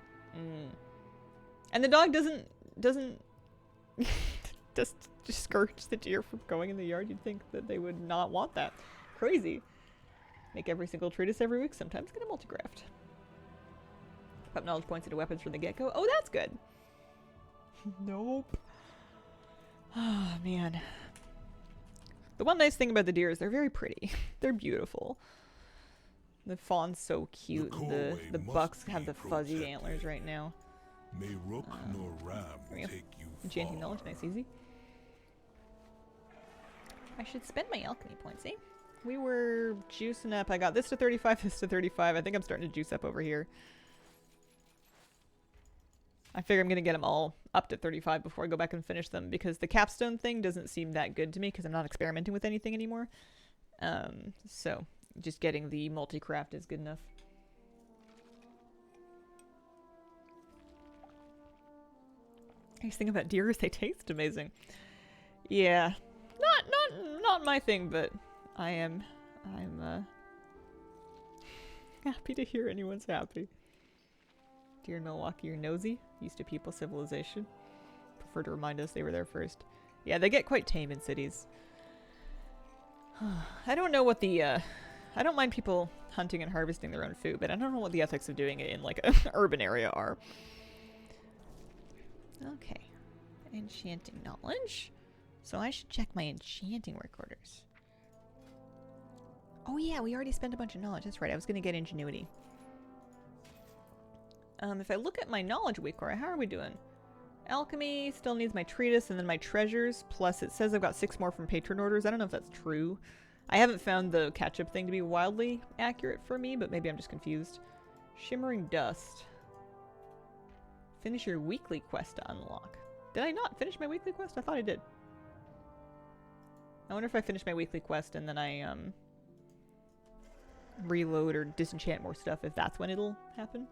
And the dog doesn't just discourage the deer from going in the yard. You'd think that they would not want that. Crazy. Make every single treatise every week. Sometimes get a multigraft. Put knowledge points into weapons from the get-go. Oh, that's good. Nope. Oh, man. The one nice thing about the deer is they're very pretty. They're beautiful. The fawn's so cute. The bucks have the fuzzy antlers right now. May rook nor ram take you Enchanting far. knowledge, nice, easy. I should spend my alchemy points, eh? We were juicing up. I got this to 35, this to 35. I think I'm starting to juice up over here. I figure I'm going to get them all up to 35 before I go back and finish them, because the capstone thing doesn't seem that good to me because I'm not experimenting with anything anymore. So just getting the multi-craft is good enough. I was thinking about deers. They taste amazing. Yeah. Not my thing, but I'm happy to hear anyone's happy. Dear Milwaukee, you're nosy. Used to people civilization. Prefer to remind us they were there first. Yeah, they get quite tame in cities. I don't know what the, I don't mind people hunting and harvesting their own food, but I don't know what the ethics of doing it in, like, an urban area are. Okay. Enchanting knowledge. So I should check my enchanting work orders. Oh yeah, we already spent a bunch of knowledge. That's right, I was gonna get ingenuity. If I look at my knowledge week order, how are we doing? Alchemy still needs my treatise and then my treasures, plus it says I've got 6 more from patron orders. I don't know if that's true. I haven't found the catch-up thing to be wildly accurate for me, but maybe I'm just confused. Shimmering Dust. Finish your weekly quest to unlock. Did I not finish my weekly quest? I thought I did. I wonder if I finish my weekly quest and then I reload or disenchant more stuff, if that's when it'll happen.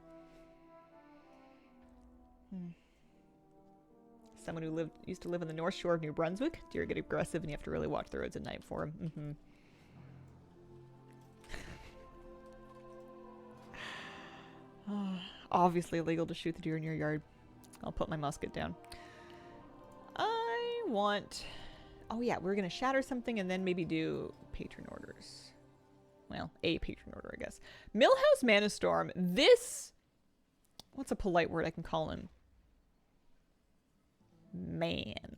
Someone who used to live on the North Shore of New Brunswick. Deer get aggressive and you have to really watch the roads at night for them. Obviously illegal to shoot the deer in your yard. I'll put my musket down. I want... Oh yeah, we're gonna shatter something and then maybe do patron orders. Well, a patron order, I guess. Millhouse Manastorm. This... What's a polite word I can call him? Man.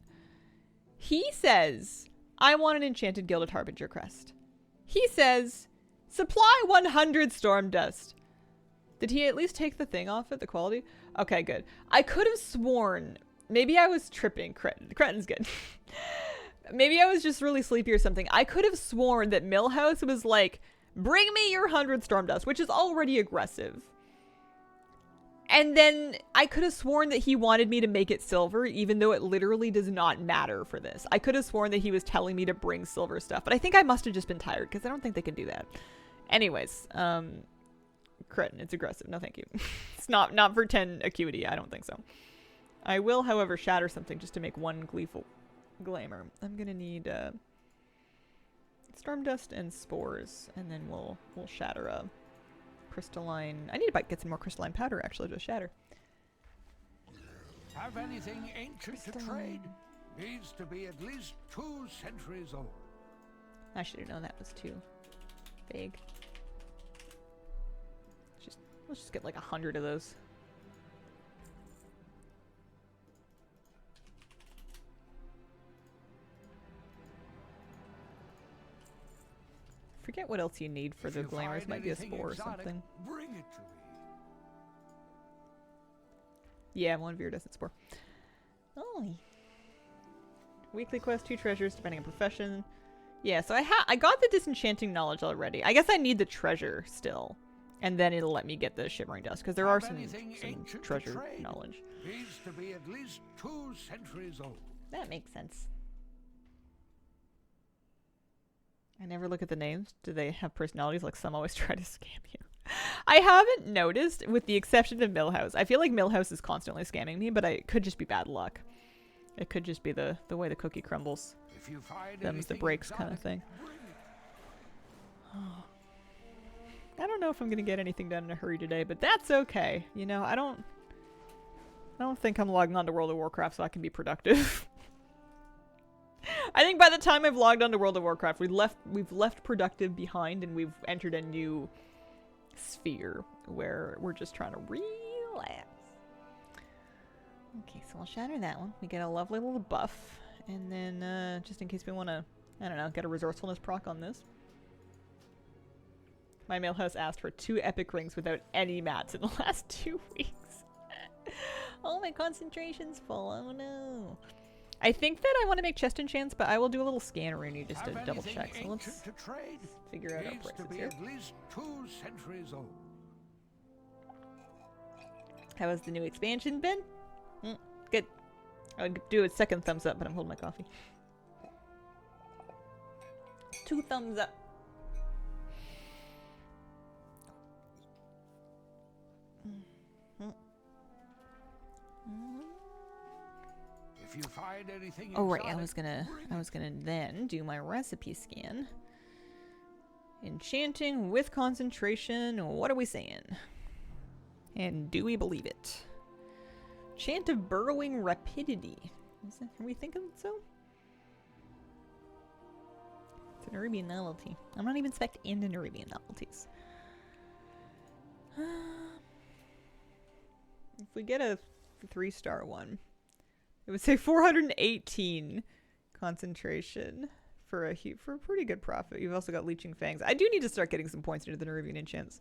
He says, I want an enchanted gilded harbinger crest. He says, supply 100 storm dust. Did he at least take the thing off it, the quality? Okay, good. I could have sworn, maybe I was tripping. Cretin's good. Maybe I was just really sleepy or something. I could have sworn that Millhouse was like, bring me your 100 storm dust, which is already aggressive. And then I could have sworn that he wanted me to make it silver, even though it literally does not matter for this. I could have sworn that he was telling me to bring silver stuff, but I think I must have just been tired, because I don't think they can do that. Anyways, Cretin, it's aggressive. No, thank you. It's not for 10 acuity. I don't think so. I will, however, shatter something just to make one gleeful glamour. I'm gonna need storm dust and spores, and then we'll shatter a crystalline. I need to get some more crystalline powder actually to shatter. Have anything ancient to trade? Needs to be at least 2 centuries old. I should have known that was too vague. Let's just get like 100 of those. Forget what else you need for the glamours. Might be a spore or something. Bring it to me. Yeah, one of your doesn't spore. Oh. Weekly quest, 2 treasures depending on profession. Yeah, so I got the disenchanting knowledge already. I guess I need the treasure still. And then it'll let me get the shimmering dust, because there are some treasure knowledge. Needs to be at least 2 centuries old. That makes sense. I never look at the names. Do they have personalities? Like some always try to scam you. I haven't noticed, with the exception of Millhouse. I feel like Millhouse is constantly scamming me, but it could just be bad luck. It could just be the way the cookie crumbles. If you find Them's the breaks kind of thing. Oh. I don't know if I'm gonna get anything done in a hurry today, but that's okay. You know, I don't think I'm logging on to World of Warcraft so I can be productive. I think by the time I've logged on to World of Warcraft, we've left productive behind and we've entered a new sphere where we're just trying to relax. Okay, so I'll shatter that one. We get a lovely little buff. And then, just in case we want to, I don't know, get a resourcefulness proc on this. My mailhouse asked for 2 epic rings without any mats in the last 2 weeks. Oh, my concentration's full. Oh no. I think that I want to make chest enchants, but I will do a little scan Rooney just to double check. So let's figure out our prices here. At least 2 centuries old. How has the new expansion been? Good. I would do a second thumbs up, but I'm holding my coffee. 2 thumbs up. If you find anything Oh right, I exotic, was gonna then do my recipe scan. Enchanting with concentration. What are we saying? And do we believe it? Chant of burrowing rapidity. Are we thinking so? It's an Nerubian novelty. I'm not even spec into Nerubian novelties. If we get a 3-star one, it would say 418 concentration for a pretty good profit. You've also got Leeching Fangs. I do need to start getting some points into the Nerubian enchants.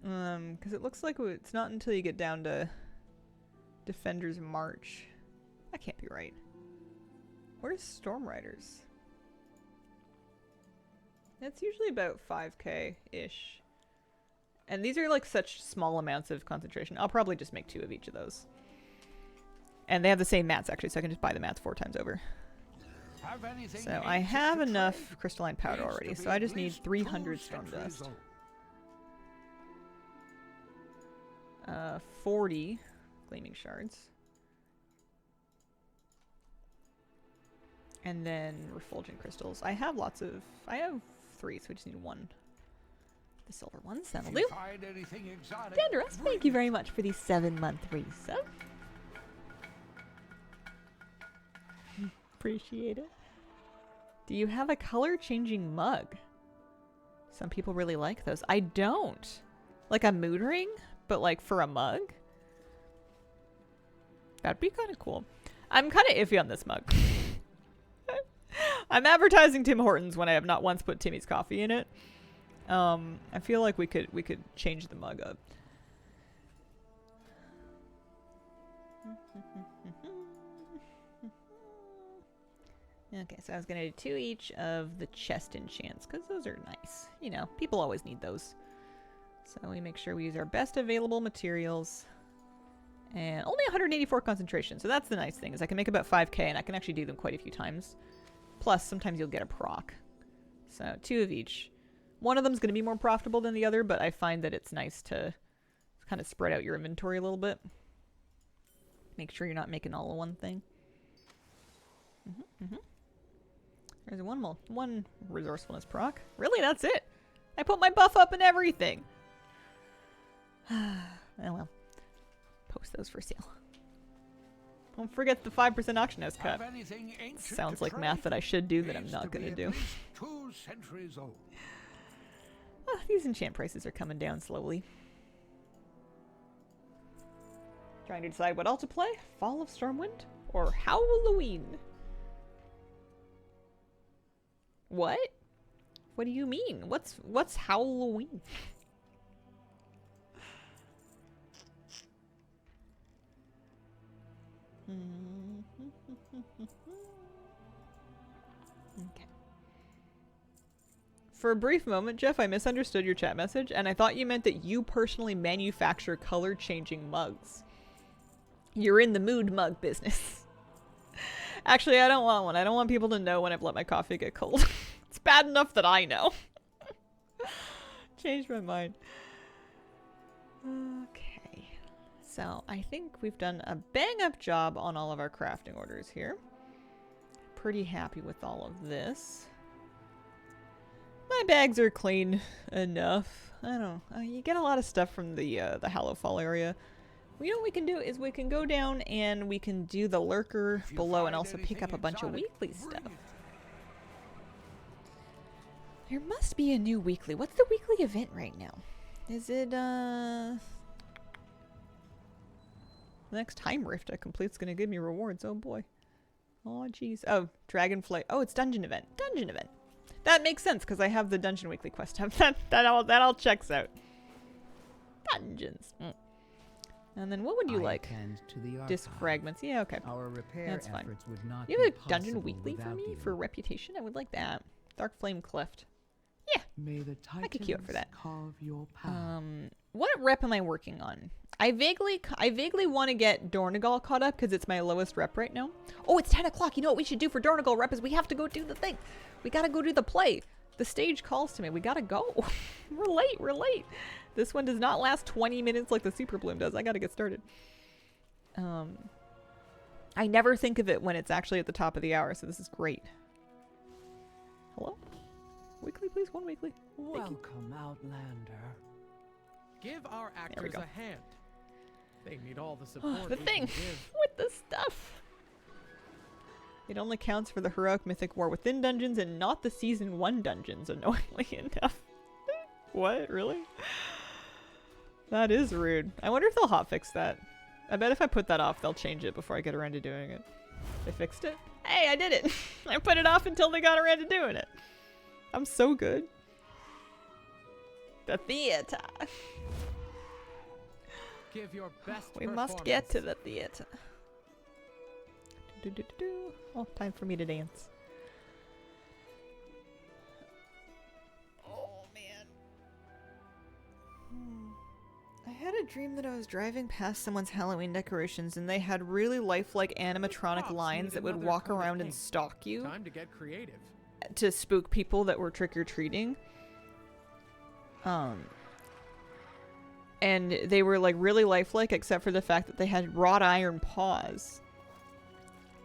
Because it looks like it's not until you get down to Defender's March. That can't be right. Where's Storm Riders? It's usually about 5k-ish. And these are like such small amounts of concentration. I'll probably just make 2 of each of those. And they have the same mats actually, so I can just buy the mats 4 times over. So I have enough crystalline powder already, so I just need 300 storm dust. 40 gleaming shards. And then refulgent crystals. I have 3, so we just need 1. The silver ones, that'll do. Generous, thank you very much for the 7-month resub. Appreciate it. Do you have a color changing mug? Some people really like those. I don't. Like a mood ring, but like for a mug? That'd be kind of cool. I'm kind of iffy on this mug. I'm advertising Tim Hortons when I have not once put Timmy's coffee in it. I feel like we could change the mug up. Okay, so I was gonna do 2 each of the chest enchants because those are nice. You know, people always need those. So we make sure we use our best available materials. And only 184 concentration, so that's the nice thing, is I can make about 5k and I can actually do them quite a few times. Plus, sometimes you'll get a proc. So 2 of each. One of them's going to be more profitable than the other, but I find that it's nice to kind of spread out your inventory a little bit. Make sure you're not making all of one thing. There's one resourcefulness proc. Really, that's it? I put my buff up and everything. Oh well. Post those for sale. Don't forget the 5% auction house cut. Sounds like math that I should do that I'm not going to do. 2 centuries old. These enchant prices are coming down slowly. Trying to decide what else to play? Fall of Stormwind or Halloween? What? What do you mean? What's Halloween? Okay. For a brief moment, Jeff, I misunderstood your chat message, and I thought you meant that you personally manufacture color-changing mugs. You're in the mood mug business. Actually, I don't want one. I don't want people to know when I've let my coffee get cold. It's bad enough that I know. Changed my mind. Okay. So, I think we've done a bang-up job on all of our crafting orders here. Pretty happy with all of this. My bags are clean enough. I don't know. You get a lot of stuff from the Hallowfall area. You know what we can do is we can go down and we can do the lurker below and also pick up a bunch of weekly stuff. There must be a new weekly. What's the weekly event right now? Is it, next time rift I complete is going to give me rewards. Oh boy. Oh jeez. Oh, Dragonflight. Oh, it's dungeon event. Dungeon event. That makes sense because I have the dungeon weekly quest tab. that all checks out. Dungeons. And then what would you like? Disc fragments. Yeah, okay. Our repair That's fine. efforts would not You have be a dungeon possible weekly for without me you. for reputation? I would like that. Dark Flame Cleft. Yeah. May the I could queue up for that. carve your path. What rep am I working on? I vaguely want to get Dornagal caught up because it's my lowest rep right now. Oh, it's 10 o'clock. You know what we should do for Dornagal rep is we have to go do the thing. We gotta go do the play. The stage calls to me. We gotta go. We're late. This one does not last 20 minutes like the Super Bloom does. I gotta get started. I never think of it when it's actually at the top of the hour, so this is great. Hello? Weekly, please? One weekly. Thank you. Welcome, Outlander. Give our actors go. a hand. They need all the support The we thing can give. with the stuff. It only counts for the heroic mythic war within dungeons and not the season 1 dungeons, annoyingly enough. What? Really? That is rude. I wonder if they'll hotfix that. I bet if I put that off, they'll change it before I get around to doing it. They fixed it? Hey, I did it! I put it off until they got around to doing it. I'm so good. The theater. Give your best We must get to the theater. Oh, time for me to dance. Oh, man. I had a dream that I was driving past someone's Halloween decorations and they had really lifelike animatronic Props lions need that would another walk coat of around and paint. stalk you Time to get creative. to spook people that were trick-or-treating. And they were like really lifelike except for the fact that they had wrought iron paws.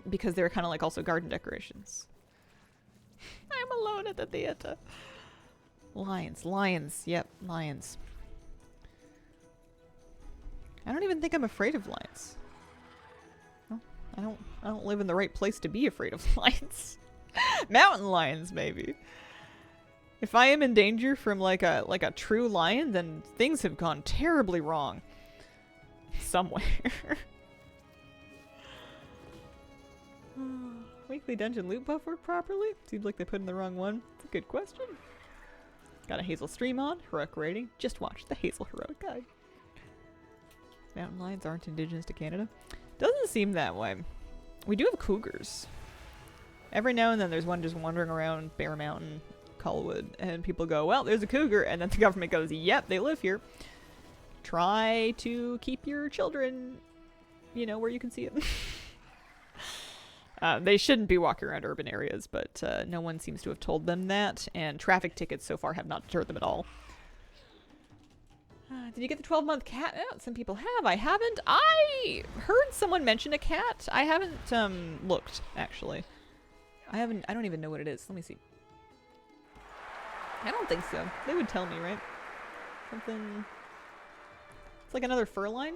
Because they were kind of like also garden decorations. I'm alone at the theater. Lions, lions, yep, lions. I don't even think I'm afraid of lions. No, I don't live in the right place to be afraid of lions. Mountain lions, maybe. If I am in danger from like a true lion, then things have gone terribly wrong. Somewhere. Weekly dungeon loot buff work properly? Seems like they put in the wrong one. It's a good question. Got a Hazel stream on. Heroic rating. Just watch the Hazel Heroic Guide. Mountain lions aren't indigenous to Canada. Doesn't seem that way. We do have cougars. Every now and then there's one just wandering around Bear Mountain, Colwood, and people go, well, there's a cougar, and then the government goes, yep, they live here. Try to keep your children, you know, where you can see them. They shouldn't be walking around urban areas, but no one seems to have told them that, and traffic tickets so far have not deterred them at all. Did you get the 12-month cat? Oh, some people have. I haven't. I heard someone mention a cat. I haven't looked, actually. I don't even know what it is. Let me see. I don't think so. They would tell me, right? Something... It's like another fur line?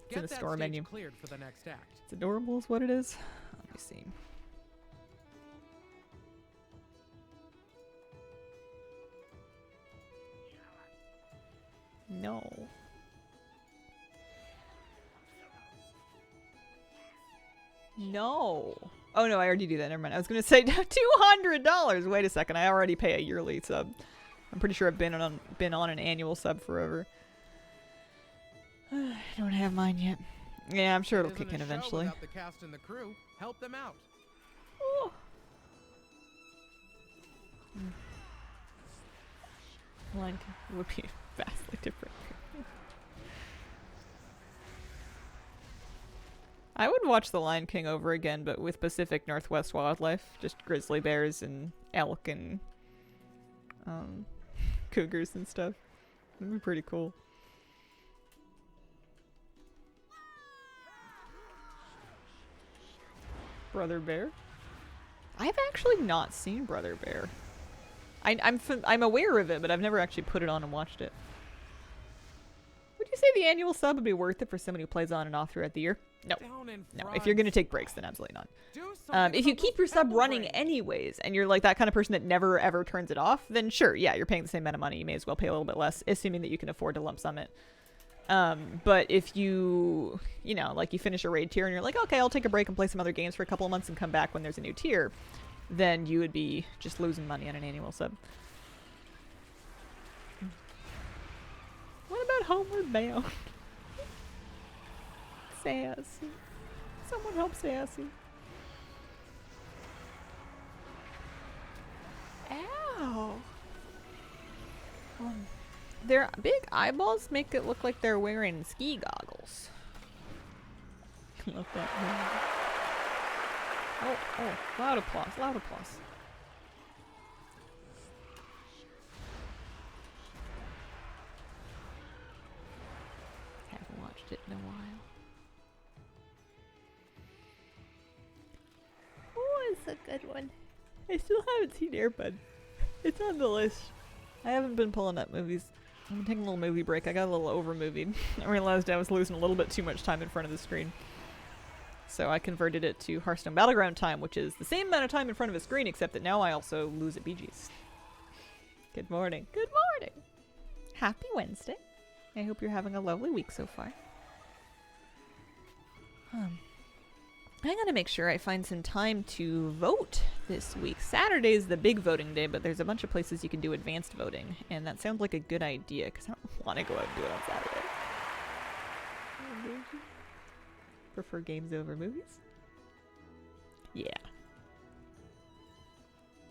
It's in the store menu. Cleared for the next act. It's adorable is what it is. Let me see. No. No. Oh no, I already do that. Never mind. I was gonna say $200. Wait a second. I already pay a yearly sub. I'm pretty sure I've been on an annual sub forever. I don't have mine yet. Yeah, I'm sure it'll kick in eventually. Without the cast and the crew, help them out. Oh. Line would be vastly different. I would watch The Lion King over again, but with Pacific Northwest wildlife. Just grizzly bears and elk and cougars and stuff. That'd be pretty cool. Brother Bear? I've actually not seen Brother Bear. I'm aware of it, but I've never actually put it on and watched it. Would you say the annual sub would be worth it for someone who plays on and off throughout the year? No. No. If you're going to take breaks, then absolutely not. If you keep your sub running anyways, and you're like that kind of person that never ever turns it off, then sure, yeah, you're paying the same amount of money. You may as well pay a little bit less, assuming that you can afford to lump sum it. But if you know, like you finish a raid tier and you're like, okay, I'll take a break and play some other games for a couple of months and come back when there's a new tier, then you would be just losing money on an annual sub. What about Homeward Bound? Sassy. Someone help Sassy. Ow. Their big eyeballs make it look like they're wearing ski goggles. Love that. Oh, loud applause, loud applause. Haven't watched it in a while. a good one. I still haven't seen Airbud. It's on the list. I haven't been pulling up movies. I've been taking a little movie break. I got a little over-movied. I realized I was losing a little bit too much time in front of the screen. So I converted it to Hearthstone Battleground time, which is the same amount of time in front of a screen, except that now I also lose at BG's. Good morning. Good morning! Happy Wednesday. I hope you're having a lovely week so far. I gotta make sure I find some time to vote this week. Saturday's the big voting day, but there's a bunch of places you can do advanced voting, and that sounds like a good idea, because I don't want to go out and do it on Saturday. Prefer games over movies? Yeah.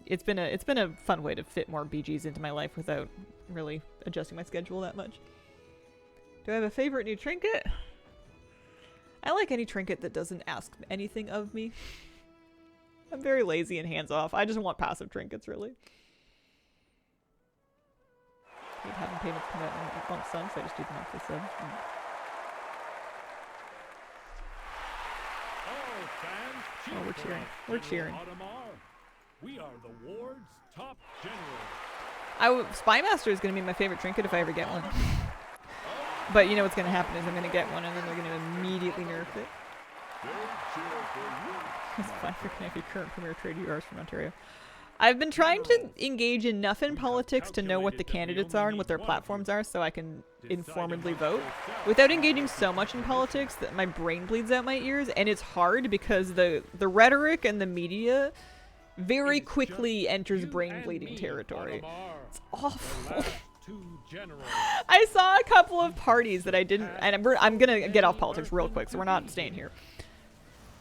It's been a fun way to fit more BGs into my life without really adjusting my schedule that much. Do I have a favorite new trinket? I like any trinket that doesn't ask anything of me. I'm very lazy and hands-off. I just want passive trinkets, really. I hate having payments come out in lump sum, so I just do the monthly sub. Oh, we're cheering. We're cheering. We are the ward's top general. Spymaster is going to be my favorite trinket if I ever get one. But you know what's going to happen is I'm going to get one and then they're going to immediately nerf it. It's fine for your current premier trade URs from Ontario. I've been trying to engage enough in politics to know what the candidates are and what their platforms are so I can informedly vote without engaging so much in politics that my brain bleeds out my ears, and it's hard because the rhetoric and the media very quickly enters brain bleeding territory. It's awful. I saw a couple of parties that I didn't, and I'm gonna get off politics real quick, so we're not staying here.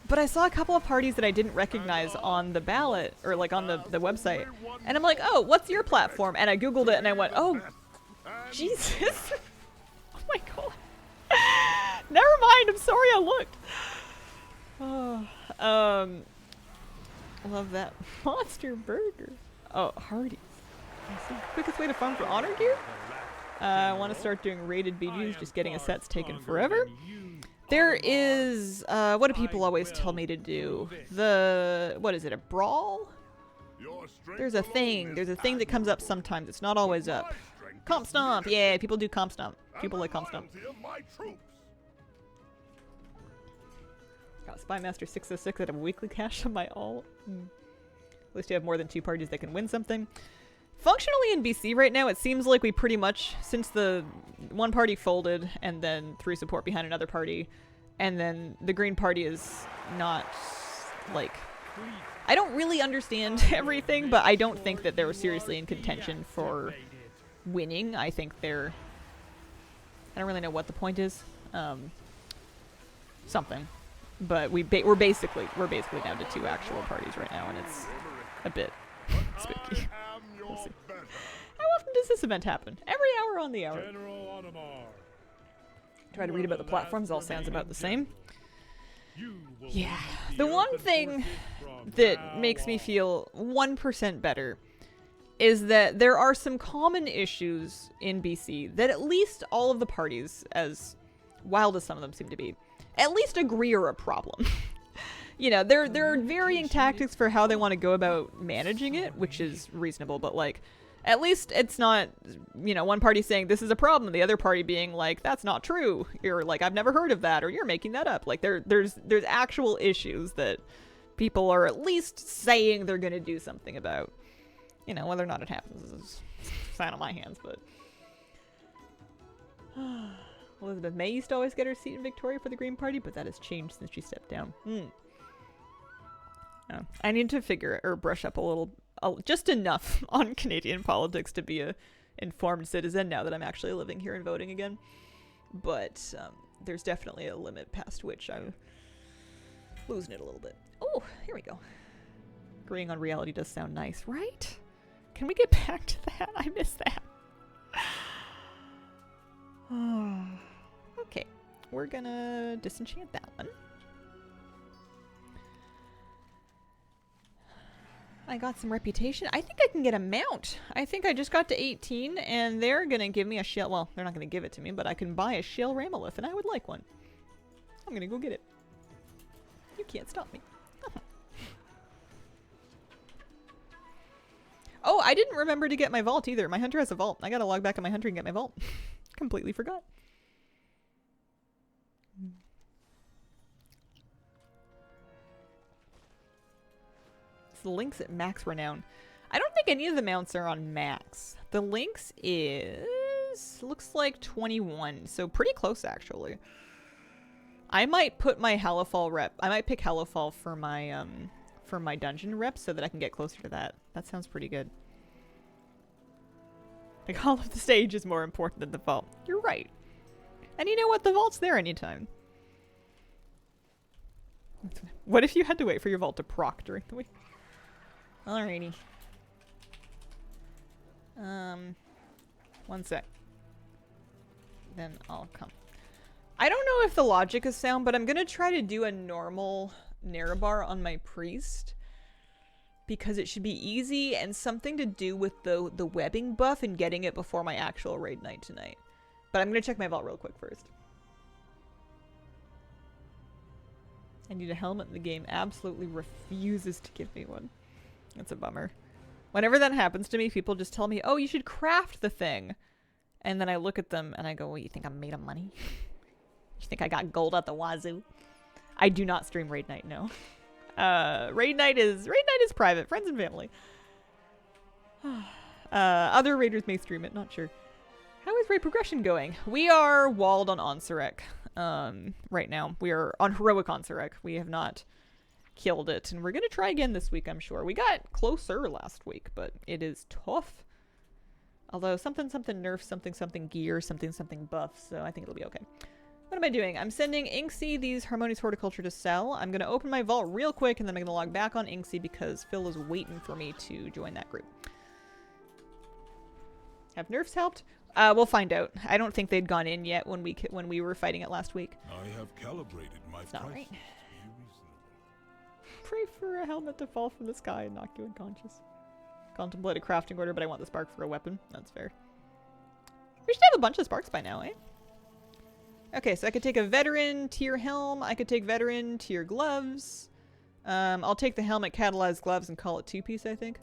But I saw a couple of parties that I didn't recognize on the ballot, or like on the website, and I'm like, oh, what's your platform? And I googled it, and I went, oh, Jesus. Oh my god. Never mind, I'm sorry I looked. Oh, love that. Monster Burger. Oh, Hardee's. I see. Quickest way to farm for honor gear? I want to start doing rated BGs, just getting a set's taken forever. There is, what do people always tell me to do? What is it, a brawl? There's a thing that comes up sometimes, it's not always up. Comp Stomp, yeah, people do Comp Stomp. People like Comp Stomp. Got Spymaster 606 at a weekly cash on my all. At least you have more than 2 parties that can win something. Functionally in BC right now, it seems like we pretty much, since the one party folded and then threw support behind another party, and then the Green Party is not, like, I don't really understand everything, but I don't think that they're seriously in contention for winning. I think they're, I don't really know what the point is. Something. But we're basically down to 2 actual parties right now, and it's a bit spooky. We'll see. How often does this event happen? Every hour on the hour. Try to read about the platforms, all sounds about the same. Yeah. The one thing that makes me feel 1% better is that there are some common issues in BC that at least all of the parties, as wild as some of them seem to be, at least agree are a problem. You know, there are varying tactics for how they want to go about managing it, which is reasonable, but like, at least it's not, you know, one party saying this is a problem, the other party being like, that's not true, or like, I've never heard of that, or you're making that up. Like, there's actual issues that people are at least saying they're gonna do something about. You know, whether or not it happens is out of my hands, but... Elizabeth May used to always get her seat in Victoria for the Green Party, but that has changed since she stepped down. I need to figure or brush up a little, just enough on Canadian politics to be a informed citizen now that I'm actually living here and voting again. But there's definitely a limit past which I'm losing it a little bit. Oh, here we go. Agreeing on reality does sound nice, right? Can we get back to that? I miss that. Okay, we're gonna disenchant that one. I got some reputation. I think I can get a mount. I think I just got to 18 and they're gonna give me a shell. Well, they're not gonna give it to me, but I can buy a shell Ramolith and I would like one. I'm gonna go get it. You can't stop me. Oh, I didn't remember to get my vault either. My hunter has a vault. I gotta log back on my hunter and get my vault. Completely forgot. It's the Lynx at max renown. I don't think any of the mounts are on max. The Lynx is... looks like 21, so pretty close actually. I might put my Halifal rep. I might pick Halifal for my dungeon rep so that I can get closer to that. That sounds pretty good. Like, all of the stage is more important than the vault. You're right. And you know what? The vault's there anytime. What if you had to wait for your vault to proc during the week? Alrighty. 1 sec. Then I'll come. I don't know if the logic is sound, but I'm gonna try to do a normal Narabar on my priest. Because it should be easy and something to do with the webbing buff and getting it before my actual raid night tonight. But I'm gonna check my vault real quick first. I need a helmet. The game absolutely refuses to give me one. That's a bummer. Whenever that happens to me, people just tell me, oh, you should craft the thing. And then I look at them and I go, well, you think I'm made of money? You think I got gold at the wazoo? I do not stream raid night, no. Raid night is private, friends and family. Other raiders may stream it, not sure. How is raid progression going? We are walled on Onsurek right now. We are on heroic Onsurek. We have not killed it, and we're gonna try again this week, I'm sure. We got closer last week, but it is tough. Although something nerf, something gear, something buff, so I think it'll be okay. What am I doing? I'm sending Inksy these Harmonious Horticulture to sell. I'm going to open my vault real quick, and then I'm going to log back on Inksy because Phil is waiting for me to join that group. Have nerfs helped? We'll find out. I don't think they'd gone in yet when we were fighting it last week. I have calibrated my It's not prices right. to be reasonable. Pray for a helmet to fall from the sky and knock you unconscious. Contemplate a crafting order, but I want the spark for a weapon. That's fair. We should have a bunch of sparks by now, eh? Okay, so I could take a veteran tier helm. I could take veteran tier gloves. I'll take the helmet catalyzed gloves and call it 2-piece, I think.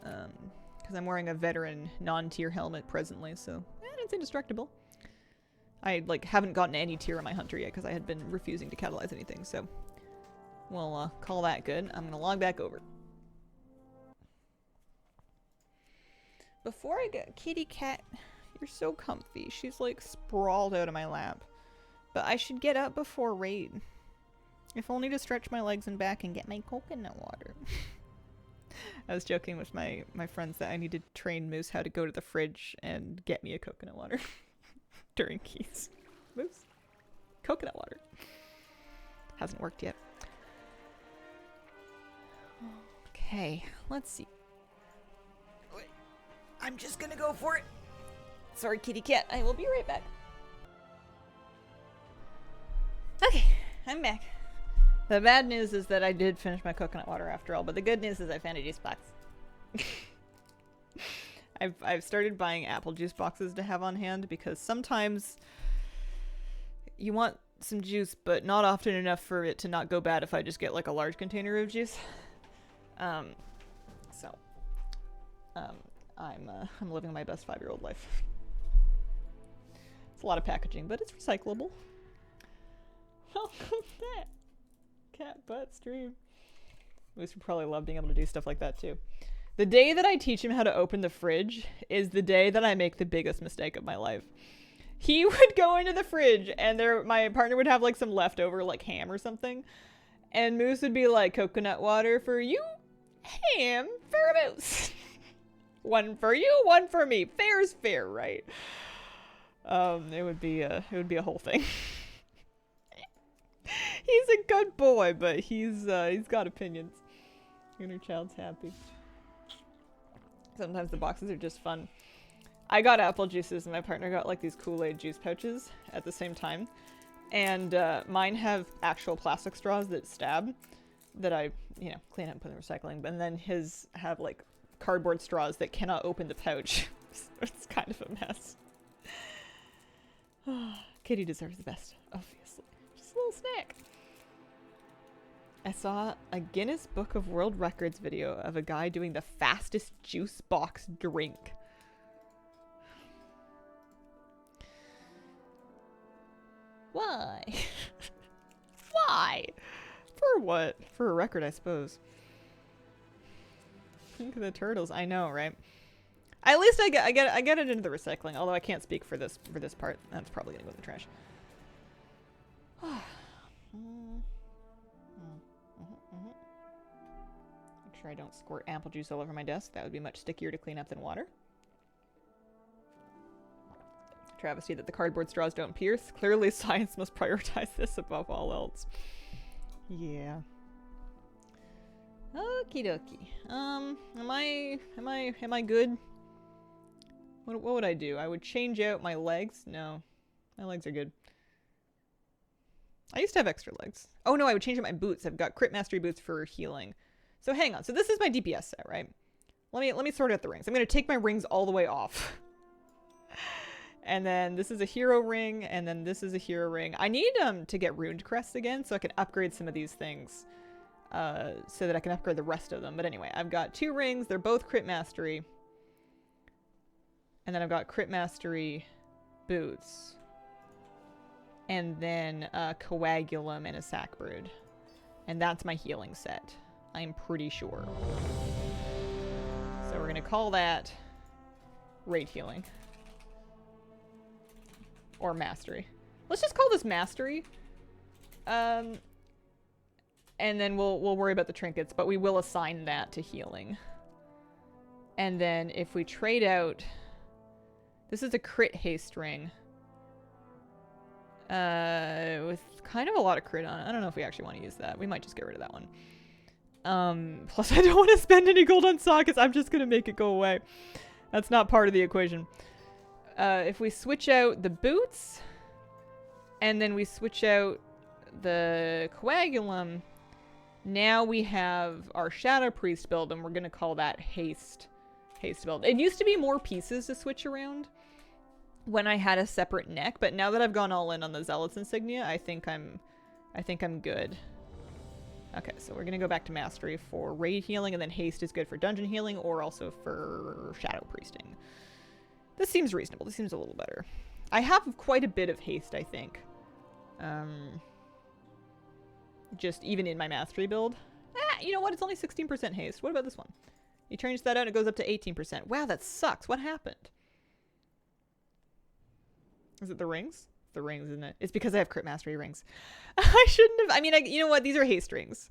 Because I'm wearing a veteran non-tier helmet presently, so it's indestructible. I haven't gotten any tier on my hunter yet because I had been refusing to catalyze anything, so we'll call that good. I'm gonna log back over. Before I go, kitty cat. You're so comfy. She's like sprawled out of my lap. But I should get up before raid. If only to stretch my legs and back and get my coconut water. I was joking with my friends that I need to train Moose how to go to the fridge and get me a coconut water. During keys. Moose. Coconut water. Hasn't worked yet. Okay, let's see. Wait, I'm just gonna go for it. Sorry, kitty cat. I will be right back. Okay, I'm back. The bad news is that I did finish my coconut water after all, but the good news is I found a juice box. I've started buying apple juice boxes to have on hand because sometimes you want some juice, but not often enough for it to not go bad if I just get like a large container of juice. I'm living my best 5-year-old life. It's a lot of packaging, but it's recyclable. Welcome back. Cat butt stream. Moose would probably love being able to do stuff like that too. The day that I teach him how to open the fridge is the day that I make the biggest mistake of my life. He would go into the fridge and my partner would have like some leftover like ham or something. And Moose would be like, coconut water for you, ham for Moose. One for you, one for me. Fair's fair, right? It would be a whole thing. He's a good boy, but he's got opinions. Inner child's happy. Sometimes the boxes are just fun. I got apple juices and my partner got like these Kool-Aid juice pouches at the same time. And mine have actual plastic straws that stab that I, clean up and put in the recycling. But then his have like cardboard straws that cannot open the pouch. So it's kind of a mess. Kitty deserves the best, obviously. Just a little snack. I saw a Guinness Book of World Records video of a guy doing the fastest juice box drink. Why? Why? For what? For a record, I suppose. Think of the turtles. I know, right? At least I get it into the recycling. Although I can't speak for this part. That's probably gonna go in the trash. Make sure I don't squirt apple juice all over my desk. That would be much stickier to clean up than water. Travesty that the cardboard straws don't pierce. Clearly science must prioritize this above all else. Yeah. Okie dokie. Am I good? What would I do? I would change out my legs. No. My legs are good. I used to have extra legs. Oh no, I would change out my boots. I've got crit mastery boots for healing. So hang on. So this is my DPS set, right? Let me sort out the rings. I'm gonna take my rings all the way off. And then this is a hero ring, and then this is a hero ring. I need to get ruined crests again so I can upgrade some of these things. So that I can upgrade the rest of them. But anyway, I've got 2 rings. They're both crit mastery. And then I've got crit mastery boots. And then a coagulum and a sac brood. And that's my healing set. I'm pretty sure. So we're going to call that raid healing. Or mastery. Let's just call this mastery. And then we'll worry about the trinkets, but we will assign that to healing. And then if we trade out... This is a crit haste ring. With kind of a lot of crit on it. I don't know if we actually want to use that. We might just get rid of that one. Plus I don't want to spend any gold on sockets. I'm just going to make it go away. That's not part of the equation. If we switch out the boots, and then we switch out the coagulum, now we have our Shadow Priest build, and we're going to call that haste build. It used to be more pieces to switch around when I had a separate neck, but now that I've gone all in on the Zealot's insignia, I think I'm good. Okay, so we're going to go back to mastery for raid healing, and then haste is good for dungeon healing or also for Shadow Priesting. This seems reasonable. This seems a little better. I have quite a bit of haste, I think. Just even in my mastery build. You know what? It's only 16% haste. What about this one? You change that out, it goes up to 18%. Wow, that sucks. What happened? Is it the rings? The rings, isn't it? It's because I have crit mastery rings. I shouldn't have. I mean, you know what? These are haste rings.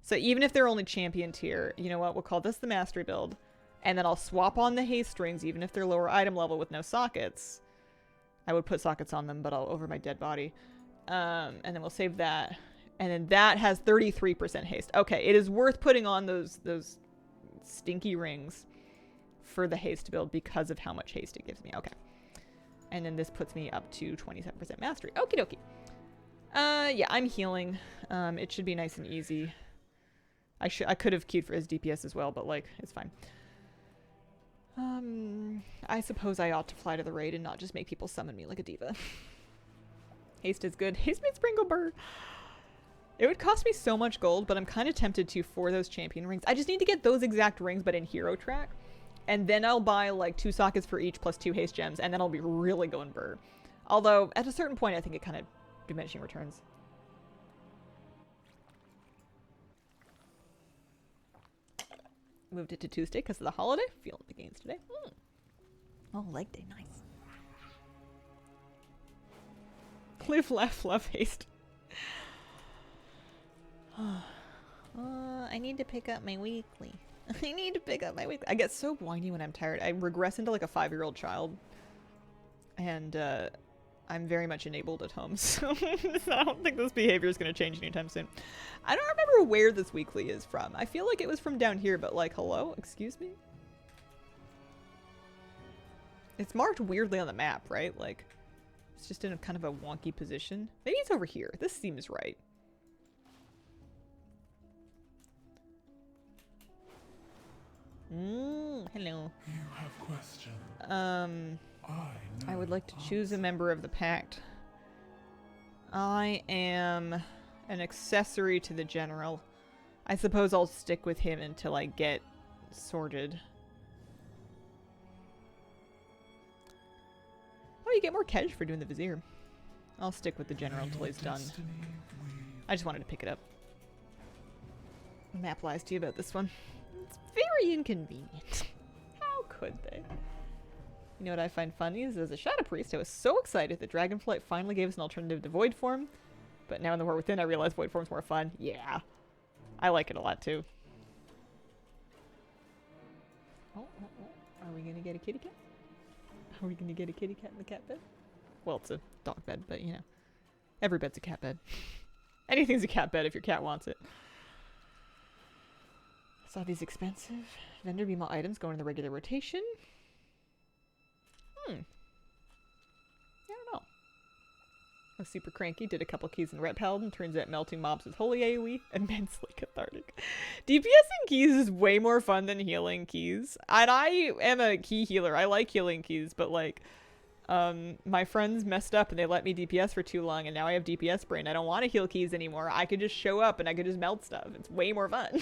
So even if they're only champion tier, you know what? We'll call this the mastery build. And then I'll swap on the haste rings, even if they're lower item level with no sockets. I would put sockets on them, but I'll over my dead body. And then we'll save that. And then that has 33% haste. Okay, it is worth putting on those stinky rings for the haste build because of how much haste it gives me. Okay. And then this puts me up to 27% mastery. Okie dokie. Yeah, I'm healing. It should be nice and easy. I could have queued for his DPS as well, but like, it's fine. I suppose I ought to fly to the raid and not just make people summon me like a diva. Haste is good. Haste means Springle Burr. It would cost me so much gold, but I'm kind of tempted to for those champion rings. I just need to get those exact rings, but in hero track. And then I'll buy like 2 sockets for each plus 2 haste gems, and then I'll be really going Burr. Although, at a certain point, I think it kind of diminishing returns. Moved it to Tuesday because of the holiday. Feeling the gains today. Oh, leg day. Nice. Live, laugh, love, haste. I need to pick up my weekly. I need to pick up my weekly. I get so whiny when I'm tired. I regress into like a 5-year-old child. And I'm very much enabled at home. So I don't think this behavior is going to change anytime soon. I don't remember where this weekly is from. I feel like it was from down here, but like, hello? Excuse me? It's marked weirdly on the map, right? Like, it's just in a kind of a wonky position. Maybe it's over here. This seems right. Hello. You have questions. I would like to choose a member of the pact. I am an accessory to the general. I suppose I'll stick with him until I get sorted. Oh, you get more cash for doing the vizier. I'll stick with the general until he's done. I just wanted to pick it up. Map lies to you about this one. It's very inconvenient. How could they? You know what I find funny is as a Shadow Priest, I was so excited that Dragonflight finally gave us an alternative to Void Form. But now in the War Within, I realize Void Form's more fun. Yeah. I like it a lot too. Oh. Are we gonna get a kitty cat? Are we gonna get a kitty cat in the cat bed? Well, it's a dog bed, but you know. Every bed's a cat bed. Anything's a cat bed if your cat wants it. Saw these expensive vendor beam items going in the regular rotation. I don't know. I was super cranky, did a couple keys in Ret Paladin, turns out melting mobs with holy AoE, immensely cathartic. DPSing keys is way more fun than healing keys. And I am a key healer. I like healing keys, but like, my friends messed up and they let me DPS for too long and now I have DPS brain. I don't want to heal keys anymore. I could just show up and I could just melt stuff. It's way more fun.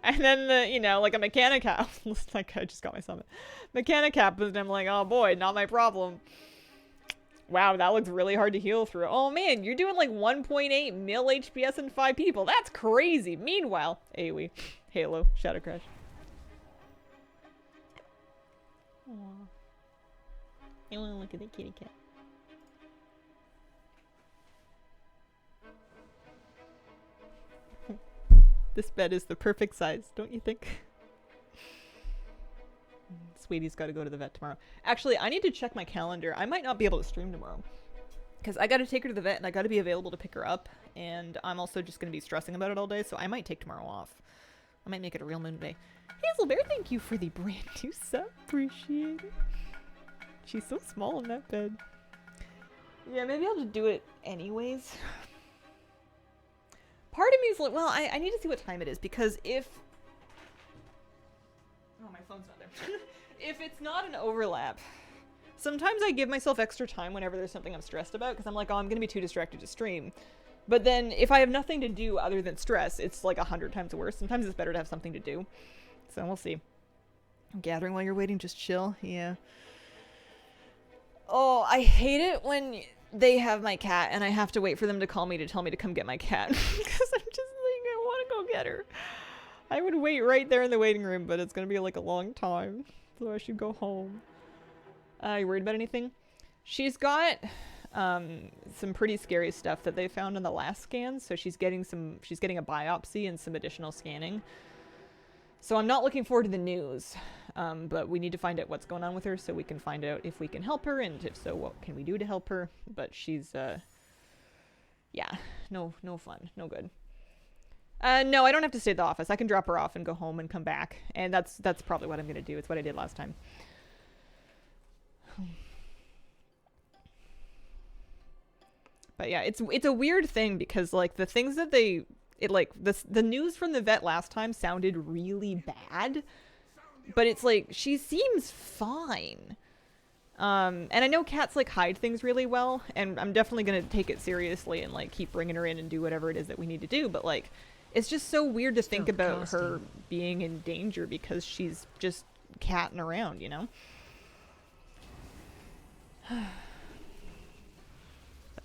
And then the, you know, like a mechanic happens, like I just got my summon. Mechanic happens and I'm like, oh boy, not my problem. Wow, that looks really hard to heal through. Oh man, you're doing like 1.8 mil HPS in 5 people. That's crazy. Meanwhile, AoE, Halo, Shadow Crash. Aww. I want to look at the kitty cat. This bed is the perfect size, don't you think? Sweetie's got to go to the vet tomorrow. Actually, I need to check my calendar. I might not be able to stream tomorrow. Because I got to take her to the vet and I got to be available to pick her up. And I'm also just going to be stressing about it all day, so I might take tomorrow off. I might make it a real moon day. Hazel Bear, thank you for the brand new sub. Appreciate it. She's so small in that bed. Yeah, maybe I'll just do it anyways. Part of me is like, well, I need to see what time it is, because if... Oh, my phone's not there. If it's not an overlap, sometimes I give myself extra time whenever there's something I'm stressed about, because I'm like, oh, I'm going to be too distracted to stream. But then, if I have nothing to do other than stress, it's like 100 times worse. Sometimes it's better to have something to do. So, we'll see. Gathering while you're waiting, just chill. Yeah. Oh, I hate it when they have my cat and I have to wait for them to call me to tell me to come get my cat. Because I'm just like, I want to go get her. I would wait right there in the waiting room, but it's going to be like a long time. So I should go home. You worried about anything? She's got some pretty scary stuff that they found in the last scan. So she's getting a biopsy and some additional scanning. So I'm not looking forward to the news. But we need to find out what's going on with her so we can find out if we can help her, and if so, what can we do to help her. But she's, yeah, no fun, no good. No, I don't have to stay at the office. I can drop her off and go home and come back. And that's probably what I'm going to do. It's what I did last time. But yeah, it's a weird thing because, like, the things that the news from the vet last time sounded really bad. But it's like, she seems fine. And I know cats, like, hide things really well, and I'm definitely gonna take it seriously and, like, keep bringing her in and do whatever it is that we need to do, but, like, it's just so weird to think about her being in danger because she's just catting around, you know? But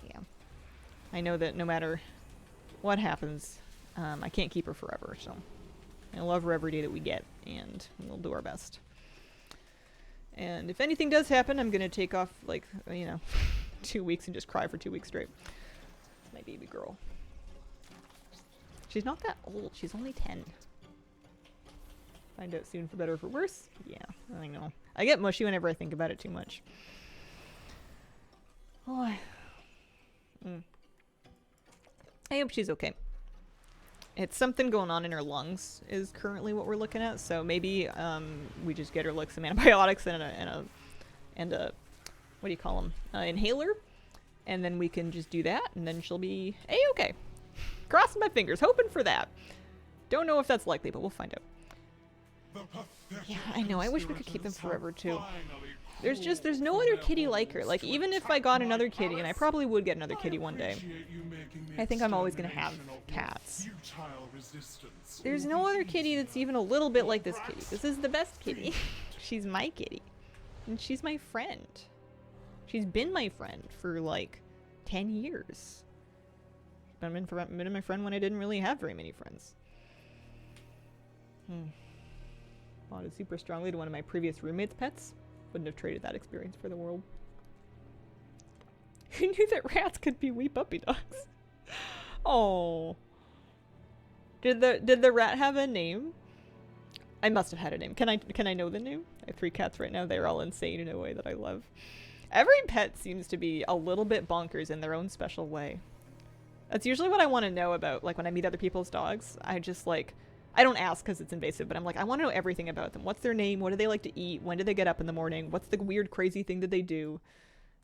yeah. I know that no matter what happens, I can't keep her forever, so... I love her every day that we get, and we'll do our best. And if anything does happen, I'm gonna take off, like, you know, 2 weeks and just cry for 2 weeks straight. It's my baby girl. She's not that old. She's only 10. Find out soon for better or for worse. Yeah, I know. I get mushy whenever I think about it too much. Oh, I hope she's okay. It's something going on in her lungs is currently what we're looking at. So maybe we just get her like some antibiotics and a what do you call them? Inhaler, and then we can just do that, and then she'll be a-okay. Crossing my fingers, hoping for that. Don't know if that's likely, but we'll find out. Yeah, I know. I wish we could keep them forever too. There's no other kitty like her. Like, even if I got another kitty, and I probably would get another kitty one day, I think I'm always gonna have cats. There's no other kitty that's even a little bit like this kitty. This is the best kitty. She's my kitty. And she's my friend. She's been my friend for like 10 years. I've been my friend when I didn't really have very many friends. Bonded super strongly to one of my previous roommate's pets. Wouldn't have traded that experience for the world. Who knew that rats could be wee puppy dogs? Oh. Did the rat have a name? I must have had a name. Can I know the name? I have 3 cats right now. They're all insane in a way that I love. Every pet seems to be a little bit bonkers in their own special way. That's usually what I want to know about, like, when I meet other people's dogs. I just, like, I don't ask because it's invasive, but I'm like, I want to know everything about them. What's their name? What do they like to eat? When do they get up in the morning? What's the weird, crazy thing that they do?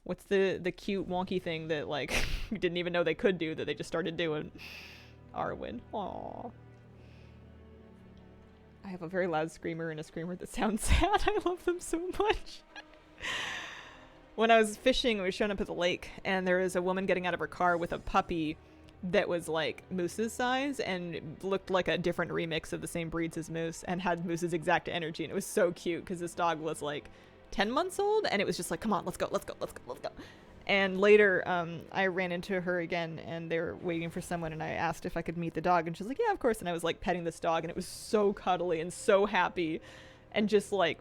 What's the cute, wonky thing that, like, you didn't even know they could do that they just started doing? Arwen. Aww. I have a very loud screamer and a screamer that sounds sad. I love them so much. When I was fishing, we were showing up at the lake, and there was a woman getting out of her car with a puppy that was like Moose's size and looked like a different remix of the same breeds as Moose and had Moose's exact energy, and it was so cute because this dog was like 10 months old, and it was just like, come on, let's go. And later I ran into her again, and they were waiting for someone, and I asked if I could meet the dog, and she's like, yeah, of course. And I was like petting this dog, and it was so cuddly and so happy and just like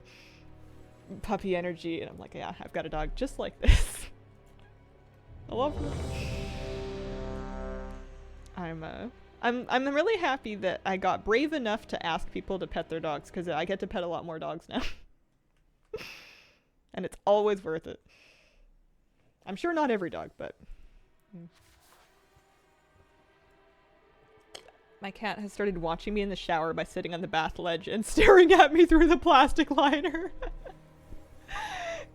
puppy energy, and I'm like, yeah, I've got a dog just like this. I love her. I'm really happy that I got brave enough to ask people to pet their dogs, because I get to pet a lot more dogs now. And it's always worth it. I'm sure not every dog, but... My cat has started watching me in the shower by sitting on the bath ledge and staring at me through the plastic liner.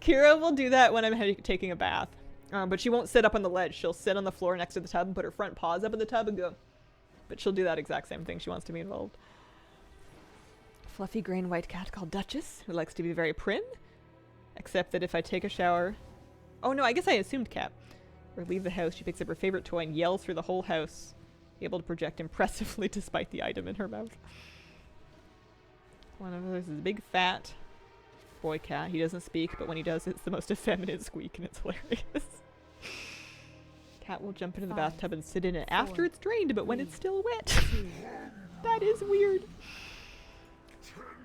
Kira will do that when I'm taking a bath. But she won't sit up on the ledge. She'll sit on the floor next to the tub and put her front paws up in the tub and go. But she'll do that exact same thing. She wants to be involved. Fluffy grey and white cat called Duchess, who likes to be very prim. Except that if I take a shower... Oh no, I guess I assumed cat. Or leave the house, she picks up her favorite toy and yells through the whole house. Able to project impressively despite the item in her mouth. One of those is a big fat boy cat. He doesn't speak, but when he does, it's the most effeminate squeak, and it's hilarious. Cat will jump into the bathtub and sit in it after it's drained, but when it's still wet. That is weird.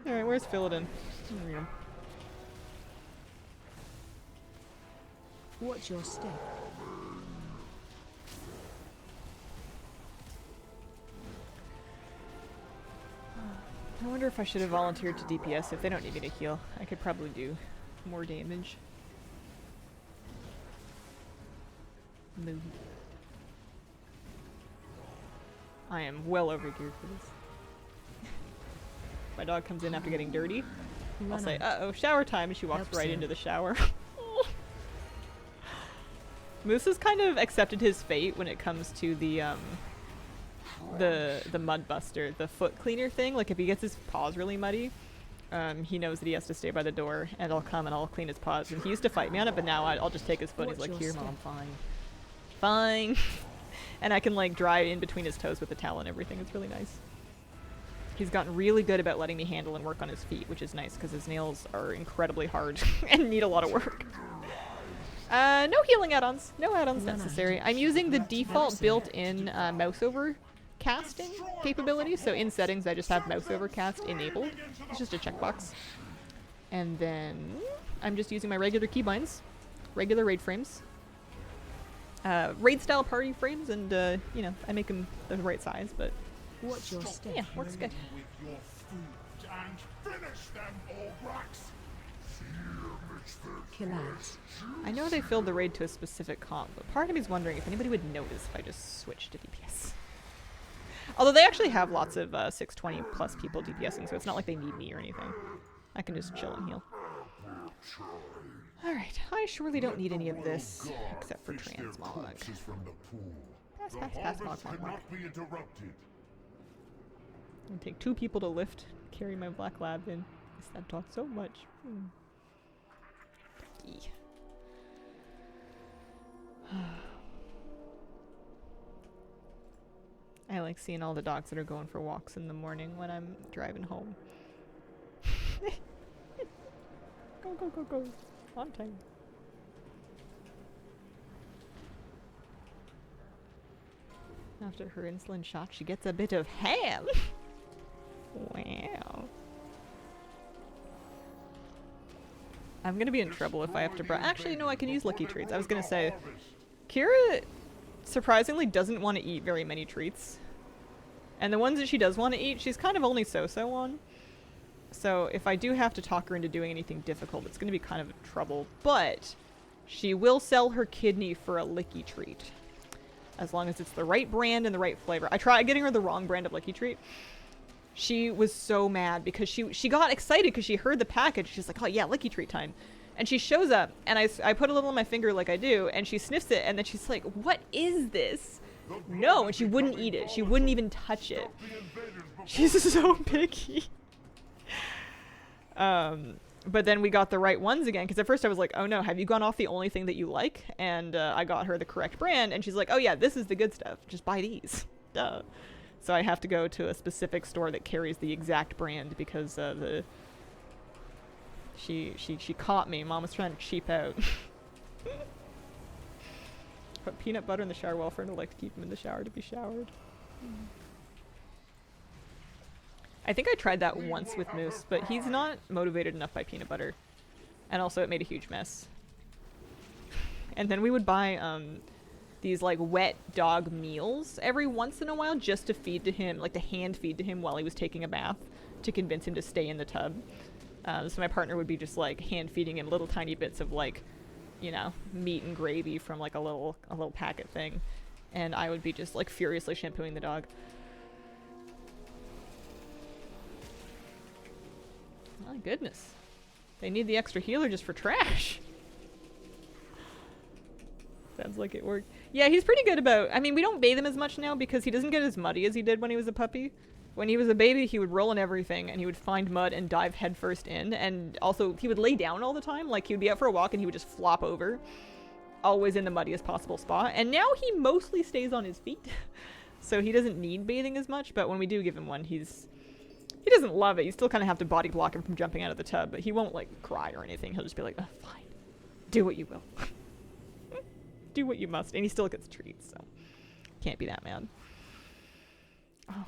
Alright, where's Philodin? There we go. Watch your step. I wonder if I should have volunteered to DPS. If they don't need me to heal, I could probably do more damage. Move. I am well overgeared for this. My dog comes in after getting dirty. I'll say, uh-oh, shower time, and she walks right into the shower. Moose has kind of accepted his fate when it comes to the mud buster, the foot cleaner thing. Like, if he gets his paws really muddy, he knows that he has to stay by the door, and I'll come and I'll clean his paws. And he used to fight me on it, but now I'll just take his foot. And he's like, here, Mom, fine. Fine. And I can, like, dry in between his toes with the towel and everything. It's really nice. He's gotten really good about letting me handle and work on his feet, which is nice, because his nails are incredibly hard and need a lot of work. No healing add-ons. No add-ons necessary. I'm using the default built-in mouse over casting capability, so in settings I just have mouse over cast enabled. It's just a checkbox. And then I'm just using my regular keybinds, regular raid frames, raid style party frames, and you know, I make them the right size, but Watch your step. yeah, works good. With your food and finish them, Orbrax. Kill ads. I know they filled the raid to a specific comp, but part of me is wondering if anybody would notice if I just switched to DPS. Although they actually have lots of 620 plus people DPSing, so it's not like they need me or anything. I can just chill and heal. Alright, I surely don't need any of this, except for transmog. Pass, mog. It'll take 2 people to lift, carry my black lab in. Miss that dog so much. lucky. I like seeing all the dogs that are going for walks in the morning when I'm driving home. Go, go, go, go. On time. After her insulin shot, she gets a bit of ham. Wow. I'm gonna be in trouble if I have to actually, no, I can use lucky treats. I was gonna say, Kira surprisingly doesn't want to eat very many treats. And the ones that she does want to eat, she's kind of only so-so on. So if I do have to talk her into doing anything difficult, it's gonna be kind of trouble. But she will sell her kidney for a licky treat. As long as it's the right brand and the right flavor. I tried getting her the wrong brand of licky treat. She was so mad because she got excited because she heard the package. She's like, oh yeah, licky treat time. And she shows up, and I put a little on my finger like I do, and she sniffs it, and then she's like, what is this? No, and she wouldn't eat it. She wouldn't even touch it. She's so picky. But then we got the right ones again, because at first I was like, oh no, have you gone off the only thing that you like? And I got her the correct brand, and she's like, oh yeah, this is the good stuff. Just buy these. Duh. So I have to go to a specific store that carries the exact brand because she caught me. Mom was trying to cheap out. Put peanut butter in the shower well for her to like to keep him in the shower to be showered. I think I tried that once with Moose, but he's not motivated enough by peanut butter. And also it made a huge mess. And then we would buy these like wet dog meals every once in a while just to feed to him, like to hand feed to him while he was taking a bath to convince him to stay in the tub. So my partner would be just like hand feeding him little tiny bits of like, you know, meat and gravy from like a little packet thing. And I would be just like furiously shampooing the dog. My goodness. They need the extra healer just for trash. Sounds like it worked. Yeah, he's pretty good about... I mean, we don't bathe him as much now because he doesn't get as muddy as he did when he was a puppy. When he was a baby, he would roll in everything and he would find mud and dive headfirst in. And also, he would lay down all the time. Like, he would be out for a walk and he would just flop over. Always in the muddiest possible spot. And now he mostly stays on his feet. So he doesn't need bathing as much. But when we do give him one, he doesn't love it. You still kind of have to body block him from jumping out of the tub. But he won't, like, cry or anything. He'll just be like, oh, fine. Do what you will. Do what you must. And he still gets treats, so can't be that mad. Oh.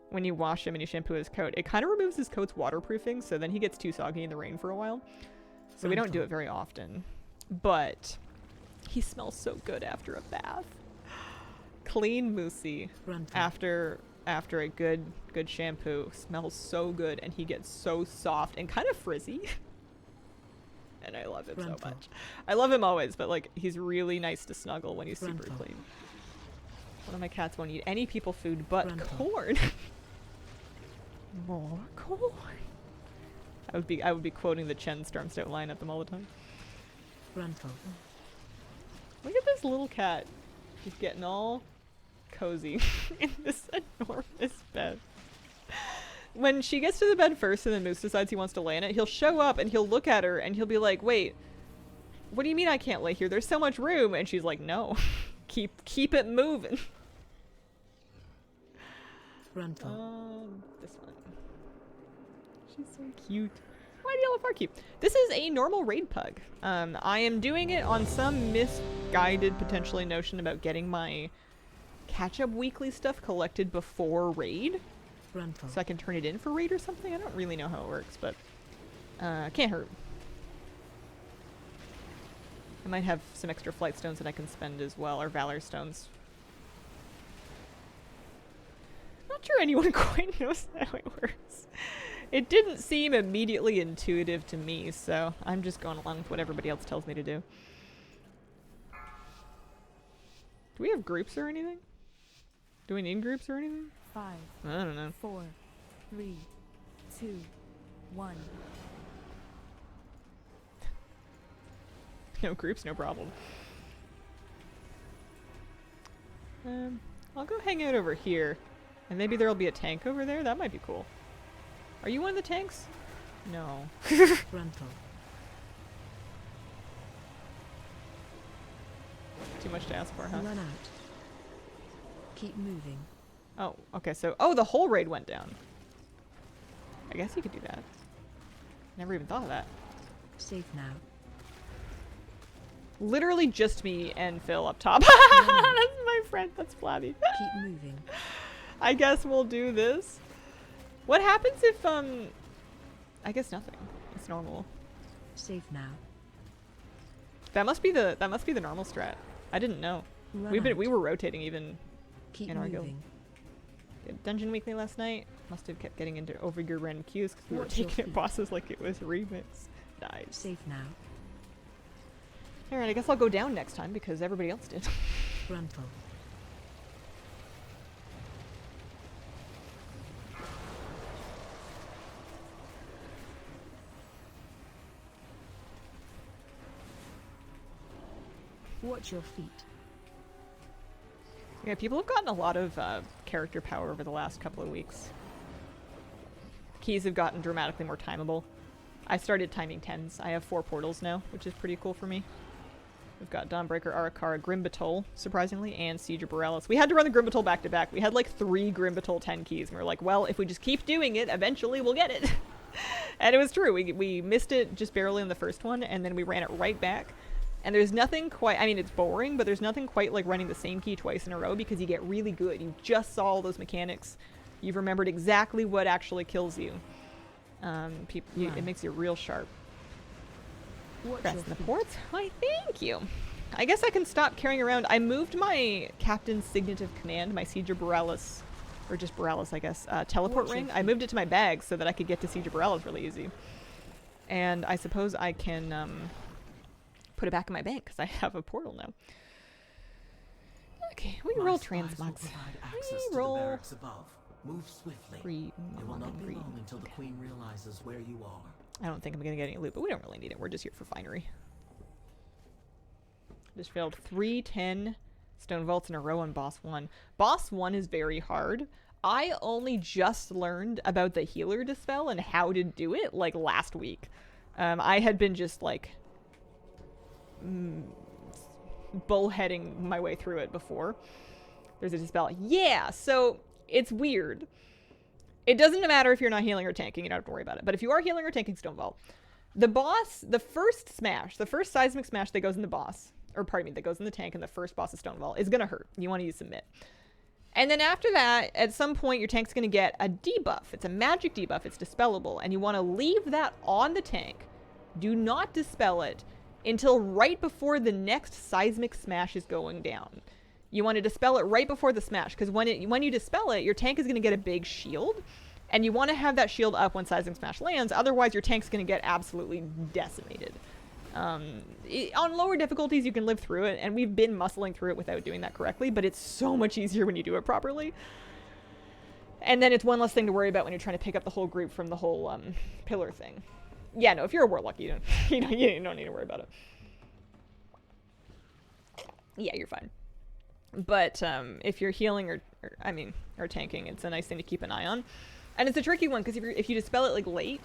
When you wash him and you shampoo his coat, it kind of removes his coat's waterproofing, so then he gets too soggy in the rain for a while. So we don't do it very often. But he smells so good after a bath. Clean Moosey after a good shampoo smells so good, and he gets so soft and kind of frizzy. And I love him so much. I love him always, but like he's really nice to snuggle when he's super clean. One of my cats won't eat any people food but corn. More corn. I would be quoting the Chen Stormstout line at them all the time. Look at this little cat. She's getting all cozy in this enormous bed. When she gets to the bed first and then Moose decides he wants to lay in it, he'll show up and he'll look at her and he'll be like, wait, what do you mean I can't lay here? There's so much room. And she's like, no, keep it moving. This one. She's so cute. Why do you love Farkeep? This is a normal raid pug. I am doing it on some misguided, potentially, notion about getting my catch-up weekly stuff collected before raid. So I can turn it in for raid or something? I don't really know how it works, but can't hurt. I might have some extra flight stones that I can spend as well, or valor stones. Not sure anyone quite knows how it works. It didn't seem immediately intuitive to me, so I'm just going along with what everybody else tells me to do. Do we have groups or anything? Do we need groups or anything? 5. I don't know. 4, 3, 2, 1. No groups, no problem. I'll go hang out over here. And maybe there'll be a tank over there? That might be cool. Are you one of the tanks? No. Too much to ask for, huh? Run out. Keep moving. Oh, okay, so... Oh, the whole raid went down. I guess you could do that. Never even thought of that. Safe now. Literally just me and Phil up top. That's my friend. That's Flabby. Keep moving. I guess we'll do this. What happens if, I guess nothing. It's normal. Safe now. That must be the normal strat. I didn't know. Run We out. were rotating even Keep in our guild. moving. Did Dungeon Weekly last night. Must have kept getting into overgear random queues because we were Watch your taking it feet. bosses like it was remix. Nice. Safe now. Alright, I guess I'll go down next time because everybody else did. Frontal. Watch your feet. Yeah, people have gotten a lot of character power over the last couple of weeks. Keys have gotten dramatically more timeable. I started timing 10s. I have 4 portals now, which is pretty cool for me. We've got Dawnbreaker, Arakara, Grimbatol, surprisingly, and Siege of Borealis. We had to run the Grimbatol back to back. We had like 3 Grimbatol 10 keys, and we were like, well, if we just keep doing it, eventually we'll get it. And it was true. We missed it just barely in the first one, and then we ran it right back. And there's nothing quite, I mean, it's boring, but there's nothing quite like running the same key twice in a row because you get really good. You just saw all those mechanics. You've remembered exactly what actually kills you. It makes you real sharp. Watch Press your the feet. ports. Why, thank you. I guess I can stop carrying around. I moved my Captain's Signet of Command, my Siege of Borealis, or just Borealis, I guess, teleport Watch your ring. I moved it to my bag so that I could get to Siege of Borealis really easy. And I suppose I can put it back in my bank because I have a portal now. Okay, we My roll spies will transmogs. provide access We to the roll barracks above. Move swiftly. free. It will not be free. long until the Okay. queen realizes where you are. I don't think I'm gonna get any loot, but we don't really need it. We're just here for finery. Just failed 3 10 stone vaults in a row on boss 1. Boss 1 is very hard. I only just learned about the healer dispel and how to do it like last week. I had been just like bullheading my way through it before. There's a dispel. Yeah, so it's weird. It doesn't matter if you're not healing or tanking, you don't have to worry about it. But if you are healing or tanking Stone Vault, the boss, the first smash, the first seismic smash that goes in the boss, or pardon me, that goes in the tank and the first boss of Stone Vault is gonna hurt. You want to use Submit. And then after that, at some point, your tank's gonna get a debuff. It's a magic debuff, it's dispellable, and you want to leave that on the tank. Do not dispel it until right before the next seismic smash is going down. You want to dispel it right before the smash, because when you dispel it, your tank is going to get a big shield, and you want to have that shield up when seismic smash lands, otherwise your tank's going to get absolutely decimated. On lower difficulties, you can live through it, and we've been muscling through it without doing that correctly, but it's so much easier when you do it properly. And then it's one less thing to worry about when you're trying to pick up the whole group from the whole pillar thing. Yeah, no, if you're a warlock, you don't, you don't need to worry about it. Yeah, you're fine. But if you're healing or tanking, it's a nice thing to keep an eye on. And it's a tricky one because if you dispel it like late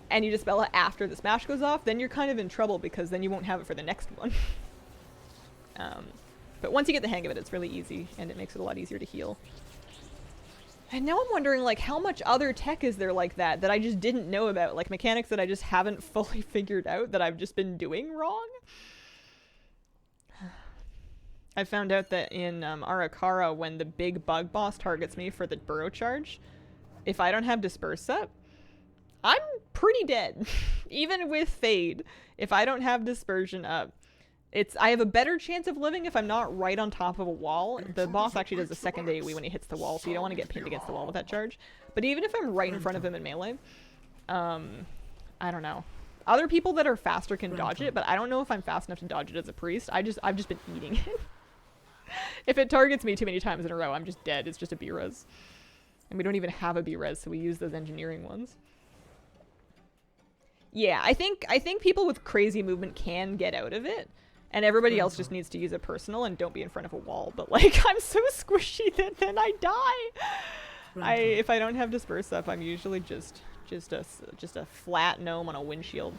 and you dispel it after the smash goes off, then you're kind of in trouble because then you won't have it for the next one. But once you get the hang of it, it's really easy and it makes it a lot easier to heal. And now I'm wondering, like, how much other tech is there like that I just didn't know about? Like, mechanics that I just haven't fully figured out that I've just been doing wrong? I found out that in Arakara, when the big bug boss targets me for the burrow charge, if I don't have Disperse up, I'm pretty dead. Even with Fade, if I don't have Dispersion up, I have a better chance of living if I'm not right on top of a wall. The boss actually does a second AoE when he hits the wall, so you don't want to get pinned against the wall with that charge. But even if I'm right in front of him in melee, I don't know. Other people that are faster can dodge it, but I don't know if I'm fast enough to dodge it as a priest. I've just been eating it. If it targets me too many times in a row, I'm just dead. It's just a B-res. And we don't even have a B-res, so we use those engineering ones. Yeah, I think people with crazy movement can get out of it. And everybody else just needs to use a personal and don't be in front of a wall. But, like, I'm so squishy that then I die. If I don't have Disperse up, I'm usually just a flat gnome on a windshield.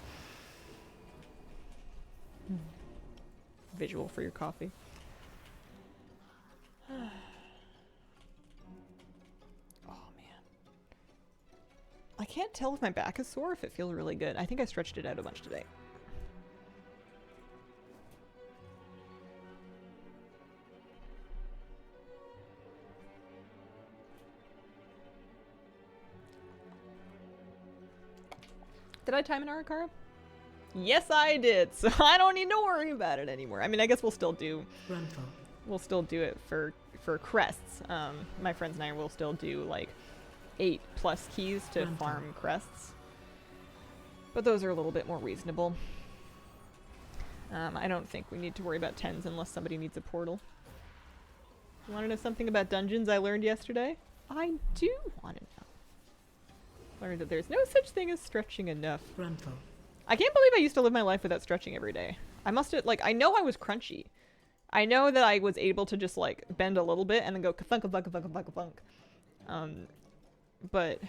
Visual for your coffee. Oh man. I can't tell if my back is sore or if it feels really good. I think I stretched it out a bunch today. Did I time an Arakara? Yes, I did. So I don't need to worry about it anymore. I mean, I guess we'll still do it for crests. My friends and I will still do like 8+ keys to farm crests, but those are a little bit more reasonable. I don't think we need to worry about 10s unless somebody needs a portal. You want to know something about dungeons I learned yesterday? I do want to know. Learned that there's no such thing as stretching enough. I can't believe I used to live my life without stretching every day. I must have, like, I know I was crunchy. I know that I was able to just, like, bend a little bit and then go ka-thunk. But,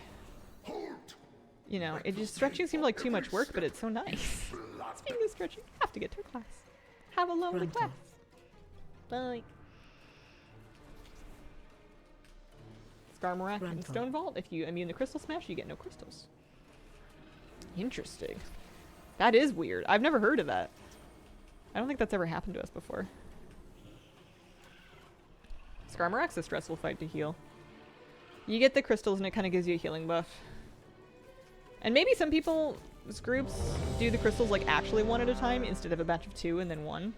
you know, it just, stretching seemed like too much work, but it's so nice. Speaking of stretching, you have to get to class. Have a lovely class. Bye. Skarmorak and Stone Vault. If you immune the Crystal Smash, you get no crystals. Interesting. That is weird. I've never heard of that. I don't think that's ever happened to us before. Skarmorak's a stressful fight to heal. You get the crystals and it kind of gives you a healing buff. And maybe some people's groups do the crystals like actually one at a time instead of a batch of 2 and then 1.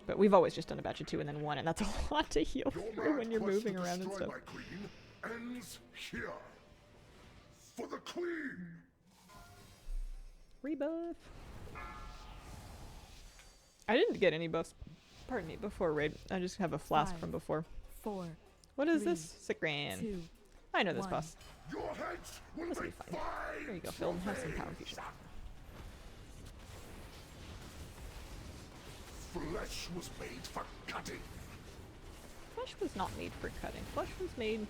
But we've always just done a batch of 2 and then 1, and that's a lot to heal through when you're moving around and stuff. Ends here. For the Queen. Rebuff. I didn't get any buffs, pardon me, before raid. I just have a flask from before. 4. What is this? Sickran. 2. I know this 1. boss. Your heads will This will be fine. There you go, Phil. Have some power fusion. Flesh was made for cutting. Flesh was not made for cutting. Flesh was made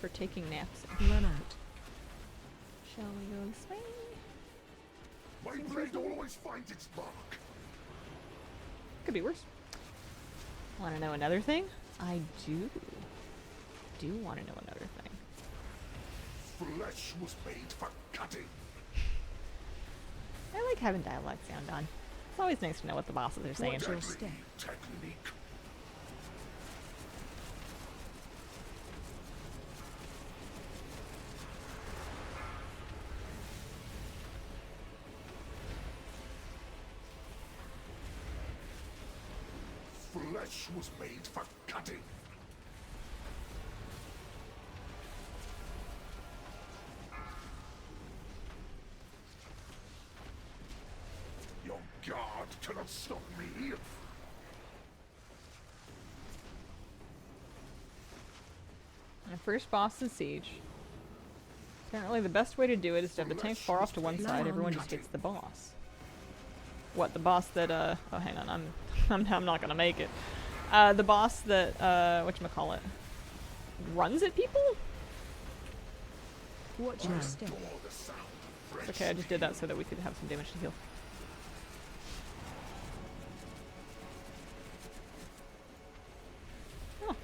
for taking naps. Run out. Shall we go this way? My blade always finds its mark. Could be worse. Want to know another thing? I do want to know another thing. Flesh was made for cutting. I like having dialogue sound on. It's always nice to know what the bosses are saying. Watch your step. Technique. Flesh was made for cutting. Your guard cannot stop me. The first boss is Siege. Apparently the best way to do it is to have the tank far off to one side, everyone just hits the boss. What, the boss that, oh hang on, I'm not gonna make it. The boss that, whatchamacallit, runs at people? Watch your step. It's okay, I just did that so that we could have some damage to heal. Oh.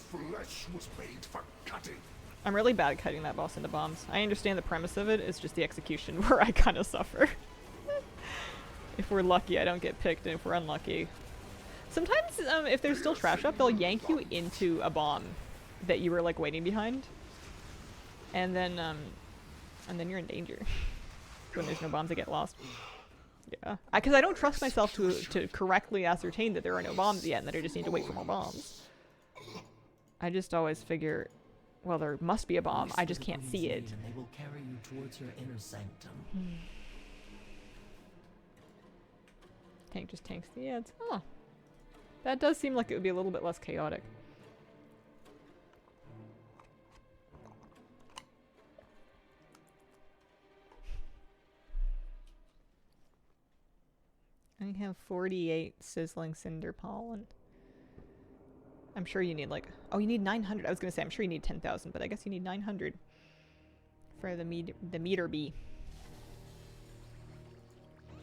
Flesh was made for cutting. I'm really bad at cutting that boss into bombs. I understand the premise of it, it's just the execution where I kind of suffer. If we're lucky, I don't get picked, and if we're unlucky... Sometimes, if there's still trash up, they'll yank you into a bomb that you were, like, waiting behind. And then you're in danger. When there's no bombs, they get lost. Yeah. Because I don't trust myself to correctly ascertain that there are no bombs yet, and that I just need to wait for more bombs. I just always figure, well, there must be a bomb, I just can't see it. And they will carry you towards your inner sanctum. Tank just tanks the ads. Oh. That does seem like it would be a little bit less chaotic. I have 48 sizzling cinder pollen. I'm sure you need like, oh, you need 900. I was gonna say I'm sure you need 10,000, but I guess you need 900 for the meter bee.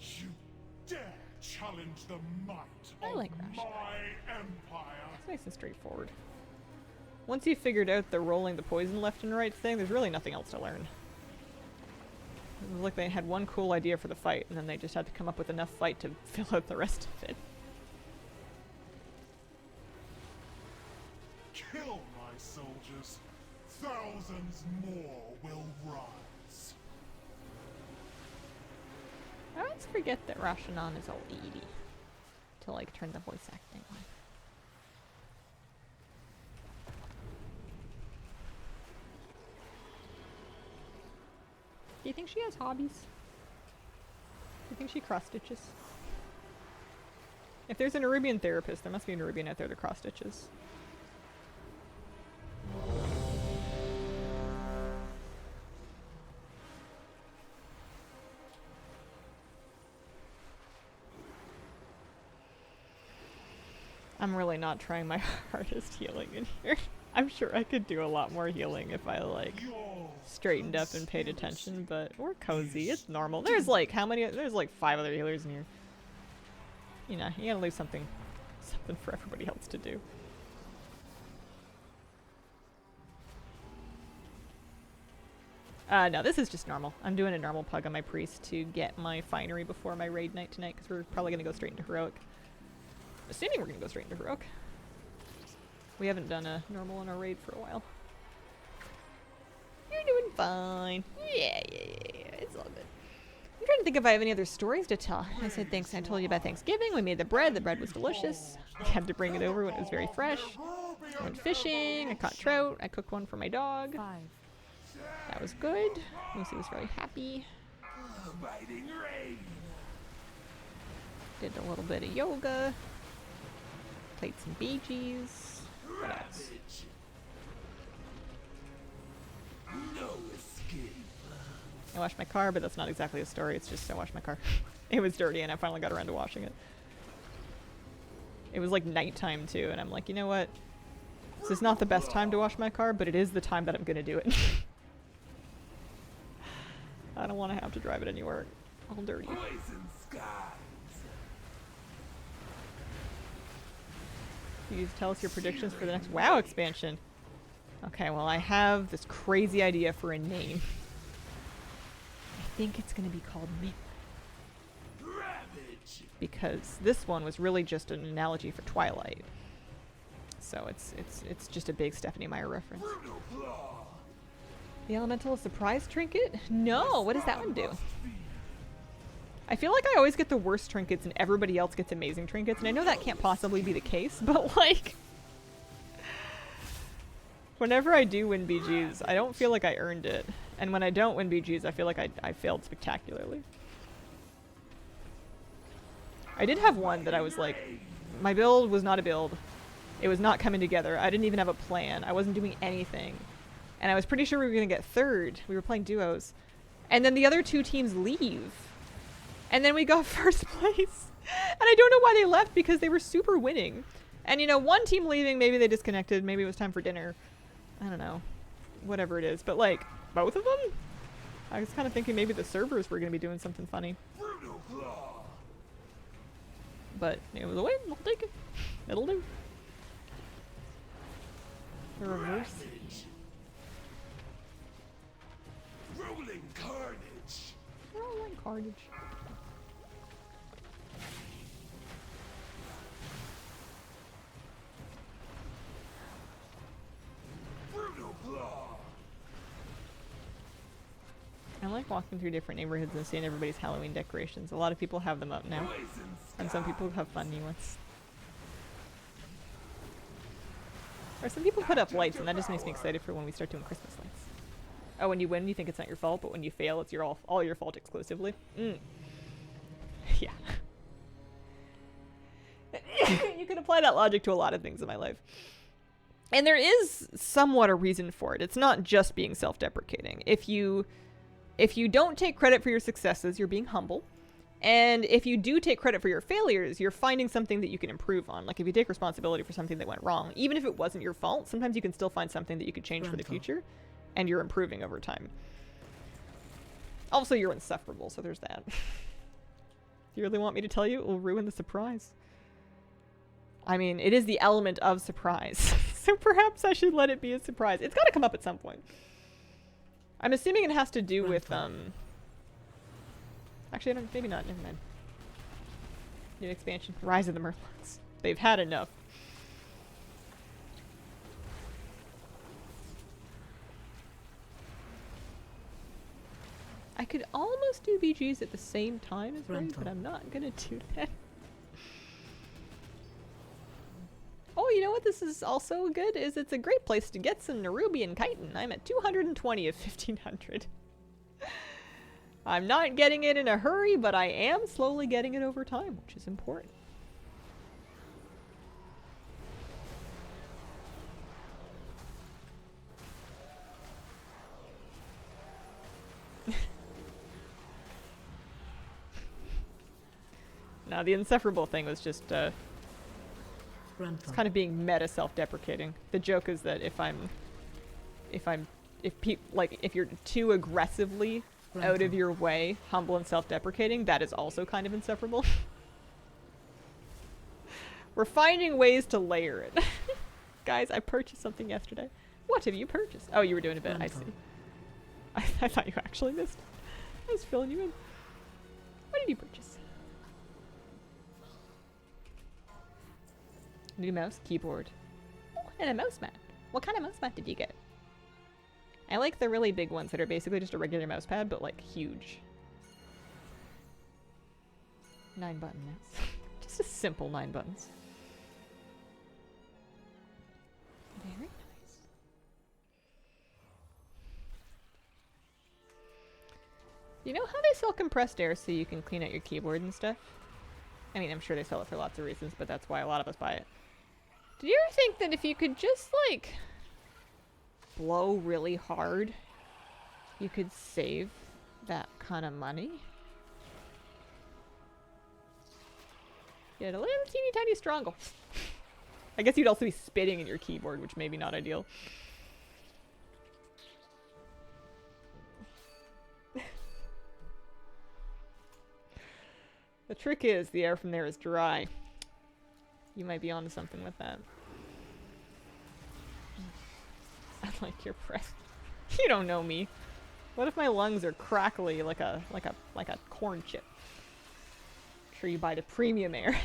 You dare challenge the might I of like Rash. my empire? It's nice and straightforward. Once you've figured out the rolling the poison left and right thing, there's really nothing else to learn. It was like they had one cool idea for the fight, and then they just had to come up with enough fight to fill out the rest of it. Kill my soldiers. Thousands more will rise. I always forget that Rashanan is all 80 to like turn the voice acting on. Do you think she has hobbies? Do you think she cross stitches? If there's an Nerubian therapist, there must be a Nerubian out there that cross stitches. I'm really not trying my hardest healing in here. I'm sure I could do a lot more healing if I like straightened up and paid attention, but we're cozy. It's normal. There's like how many? There's like 5 other healers in here. You know, you gotta leave something for everybody else to do. No, this is just normal. I'm doing a normal pug on my priest to get my finery before my raid night tonight, because we're probably gonna go straight into heroic. Assuming we're gonna go straight into heroic. We haven't done a normal on our raid for a while. You're doing fine. Yeah. It's all good. I'm trying to think if I have any other stories to tell. I said thanks. I told you about Thanksgiving. We made the bread. The bread was delicious. I had to bring it over when it was very fresh. I went fishing. I caught trout. I cooked one for my dog. 5. That was good. Lucy was very happy. Did a little bit of yoga. Played some Bee Gees. What else? I washed my car, but that's not exactly a story. It's just I washed my car. It was dirty, and I finally got around to washing it. It was like nighttime too, and I'm like, you know what? This is not the best time to wash my car, but it is the time that I'm gonna do it. I don't want to have to drive it anywhere all dirty. You tell us your predictions for the next WoW expansion. Okay, well I have this crazy idea for a name. I think it's gonna be called Mint. Because this one was really just an analogy for Twilight. So it's just a big Stephanie Meyer reference. The elemental surprise trinket? No, what does that one do? I feel like I always get the worst trinkets and everybody else gets amazing trinkets, and I know that can't possibly be the case, but like whenever I do win BGs, I don't feel like I earned it. And when I don't win BGs, I feel like I failed spectacularly. I did have one that I was like, my build was not a build. It was not coming together. I didn't even have a plan. I wasn't doing anything. And I was pretty sure we were going to get third. We were playing duos. And then the other 2 teams leave. And then we got first place. And I don't know why they left, because they were super winning. And you know, one team leaving, maybe they disconnected. Maybe it was time for dinner. I don't know. Whatever it is. But like, both of them? I was kind of thinking maybe the servers were going to be doing something funny. But it was a win. I'll take it. It'll do. The reverse. Rolling carnage. Rolling carnage. I like walking through different neighborhoods and seeing everybody's Halloween decorations. A lot of people have them up now, and some people have fun new ones. Or some people put up lights, and that just makes me excited for when we start doing Christmas lights. Oh, when you win, you think it's not your fault, but when you fail, it's all your fault exclusively. Yeah. You can apply that logic to a lot of things in my life. And there is somewhat a reason for it. It's not just being self-deprecating. If you don't take credit for your successes, you're being humble. And if you do take credit for your failures, you're finding something that you can improve on. Like if you take responsibility for something that went wrong, even if it wasn't your fault, sometimes you can still find something that you could change for the future, and you're improving over time. Also, you're insufferable, so there's that. If you really want me to tell you, it will ruin the surprise. I mean, it is the element of surprise. So perhaps I should let it be a surprise. It's gotta come up at some point. I'm assuming it has to do with, actually, I don't, maybe not. Never mind. New expansion. Rise of the Murlocs. They've had enough. I could almost do BGs at the same time as Raid, but I'm not gonna do that. Oh, you know what this is also good? Is it's a great place to get some Nerubian chitin. I'm at 220 of 1500. I'm not getting it in a hurry, but I am slowly getting it over time, which is important. Now, the insufferable thing was just, it's kind of being meta self-deprecating. The joke is that if you're too aggressively out of your way, humble and self-deprecating, that is also kind of insufferable. We're finding ways to layer it. Guys, I purchased something yesterday. What have you purchased? Oh, you were doing a bit. I see. I thought you actually missed. I was filling you in. What did you purchase? New mouse, keyboard. Oh, and a mouse mat. What kind of mouse mat did you get? I like the really big ones that are basically just a regular mouse pad, but like huge. 9-button mouse. Just a simple 9 buttons. Very nice. You know how they sell compressed air so you can clean out your keyboard and stuff? I mean, I'm sure they sell it for lots of reasons, but that's why a lot of us buy it. Did you ever think that if you could just, like, blow really hard, you could save that kind of money? Get a little teeny tiny strangle. I guess you'd also be spitting in your keyboard, which may be not ideal. The trick is, the air from there is dry. You might be onto something with that. I like your breath. You don't know me. What if my lungs are crackly like a corn chip? I'm sure you buy the premium air.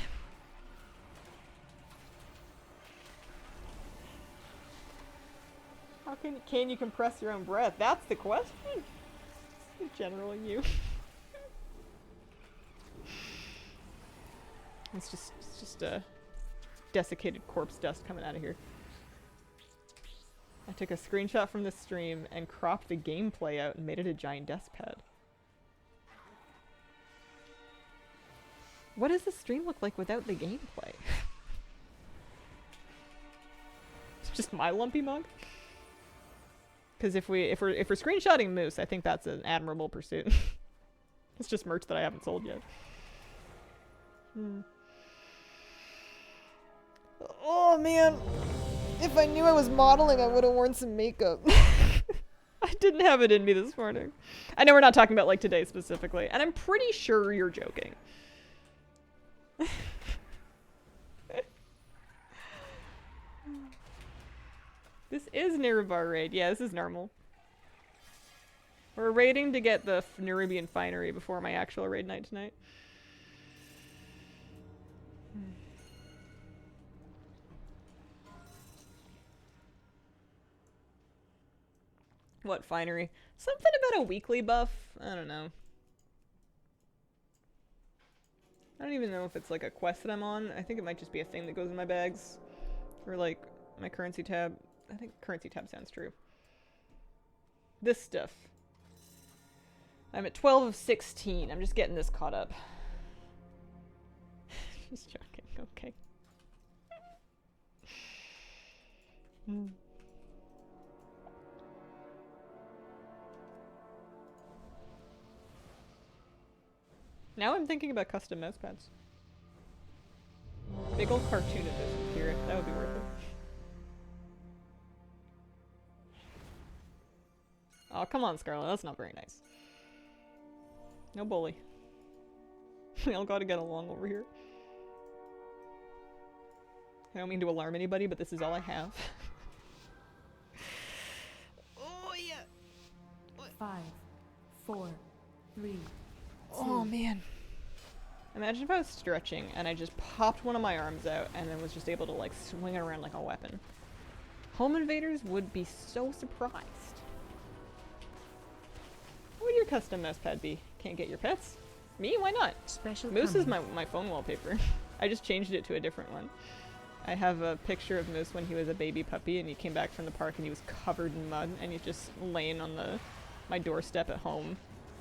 How can you compress your own breath? That's the question. Generally, you. It's just a desiccated corpse dust coming out of here. I took a screenshot from the stream and cropped the gameplay out and made it a giant desk pad. What does the stream look like without the gameplay? It's just my lumpy mug? Because if we're screenshotting Moose, I think that's an admirable pursuit. It's just merch that I haven't sold yet. Oh man, if I knew I was modeling, I would have worn some makeup. I didn't have it in me this morning. I know we're not talking about like today specifically, and I'm pretty sure you're joking. This is Nerubar raid. Yeah, this is normal. We're raiding to get the Nerubian finery before my actual raid night tonight. What finery? Something about a weekly buff? I don't know. I don't even know if it's like a quest that I'm on. I think it might just be a thing that goes in my bags. Or like my currency tab. I think currency tab sounds true. This stuff. I'm at 12 of 16. I'm just getting this caught up. Just joking. Okay. Now I'm thinking about custom mouse pads. Big old cartoon of this would appear. That would be worth it. Oh, come on, Scarlet. That's not very nice. No bully. We all gotta get along over here. I don't mean to alarm anybody, but this is all I have. Oh, yeah. 5, 4, 3. Oh, man. Imagine if I was stretching and I just popped one of my arms out and then was just able to, like, swing it around like a weapon. Home invaders would be so surprised. What would your custom mouse pad be? Can't get your pets? Me? Why not? Special Moose is coming. my phone wallpaper. I just changed it to a different one. I have a picture of Moose when he was a baby puppy and he came back from the park and he was covered in mud and he's just laying on my doorstep at home,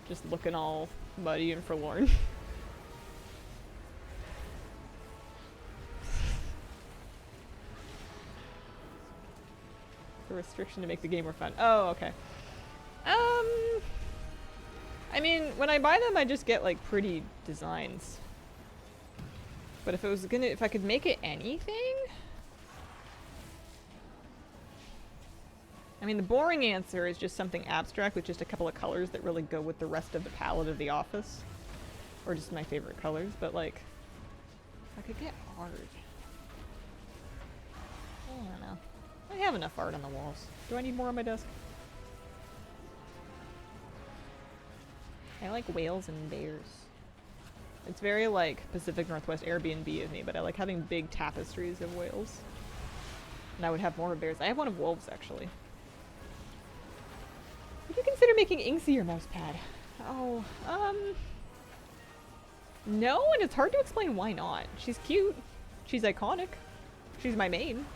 just looking all muddy and forlorn. The restriction to make the game more fun. Oh, okay. I mean, when I buy them, I just get like pretty designs. But if I could make it anything? I mean, the boring answer is just something abstract with just a couple of colors that really go with the rest of the palette of the office. Or just my favorite colors, but like, I could get art. I don't know. I have enough art on the walls. Do I need more on my desk? I like whales and bears. It's very like Pacific Northwest Airbnb of me, but I like having big tapestries of whales. And I would have more of bears. I have one of wolves, actually. Would you consider making Inksy your mouse pad? Oh, no, and it's hard to explain why not. She's cute. She's iconic. She's my main.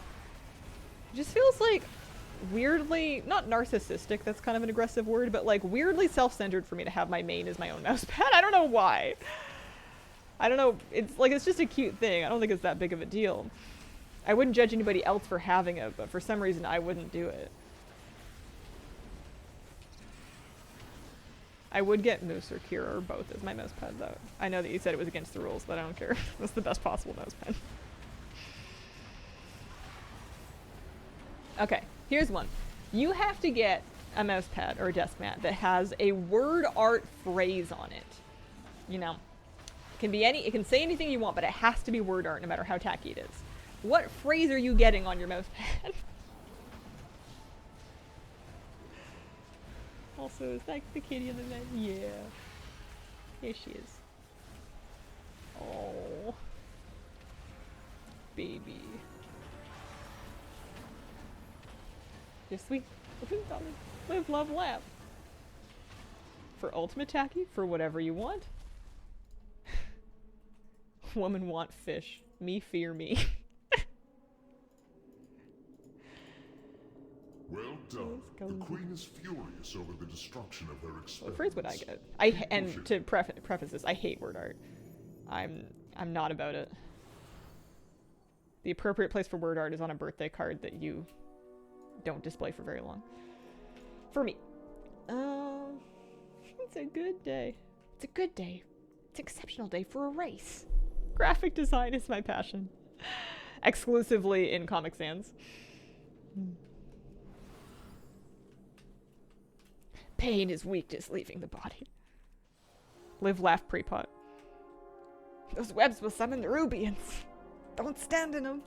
It just feels like weirdly, not narcissistic, that's kind of an aggressive word, but like weirdly self-centered for me to have my main as my own mouse pad. I don't know why. I don't know, it's like, it's just a cute thing. I don't think it's that big of a deal. I wouldn't judge anybody else for having it, but for some reason I wouldn't do it. I would get Moose or Kira or both as my mouse pad though. I know that you said it was against the rules, but I don't care. That's the best possible mouse pad. Okay, here's one. You have to get a mouse pad or a desk mat that has a word art phrase on it. You know, it can say anything you want, but it has to be word art no matter how tacky it is. What phrase are you getting on your mouse pad? Also, is that the kitty in the bed? Yeah. Here she is. Oh. Baby. You're sweet. Live, love, laugh. For ultimate tacky, for whatever you want. Woman want fish. Me fear me. Well done. The queen is furious over the destruction of her experiments. What phrase would I get? And to preface this, I hate word art. I'm not about it. The appropriate place for word art is on a birthday card that you don't display for very long. For me. It's a good day. It's a good day. It's an exceptional day for a race. Graphic design is my passion. Exclusively in Comic Sans. Pain is weakness leaving the body. Live, laugh, pre-pot. Those webs will summon the Rubians. Don't stand in them.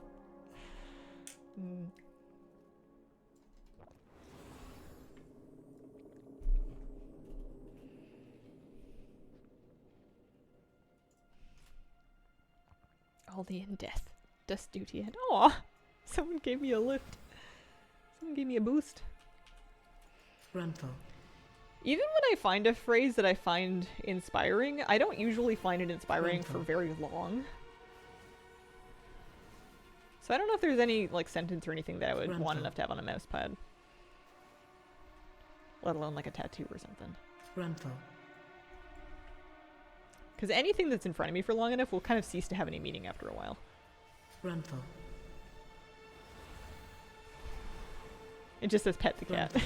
Only in death. Dust duty and aw! Someone gave me a lift. Someone gave me a boost. Frontal. Even when I find a phrase that I find inspiring, I don't usually find it inspiring for very long. So I don't know if there's any like sentence or anything that I would want enough to have on a mouse pad. Let alone like a tattoo or something. Frontal. Because anything that's in front of me for long enough will kind of cease to have any meaning after a while. Frontal. It just says pet the cat. It's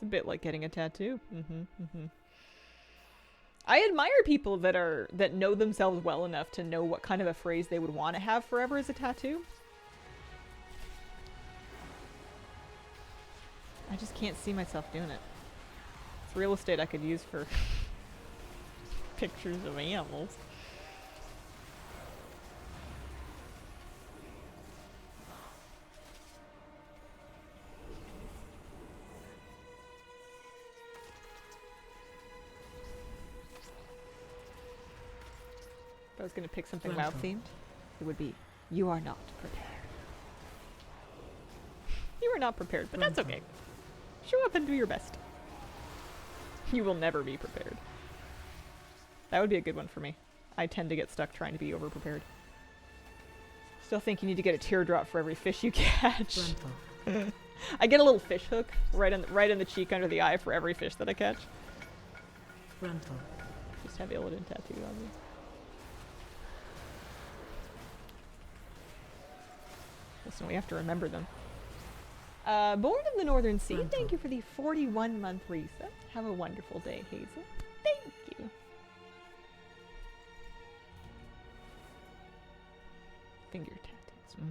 a bit like getting a tattoo. I admire people that know themselves well enough to know what kind of a phrase they would want to have forever as a tattoo. I just can't see myself doing it. It's real estate I could use for pictures of animals. If I was going to pick something WoW Wonderful. themed, it would be "You are not prepared." You are not prepared, but that's Wonderful. okay. Show up and do your best. You will never be prepared. That would be a good one for me. I tend to get stuck trying to be over-prepared. Still think you need to get a teardrop for every fish you catch. Wonderful. I get a little fish hook right in the cheek under the eye for every fish that I catch. Wonderful. Just have Illidan tattooed on me. Listen, we have to remember them. Born in the Northern Sea, Wonderful. thank you for the 41-month reset. Have a wonderful day, Hazel. Thank you. Finger tattoos.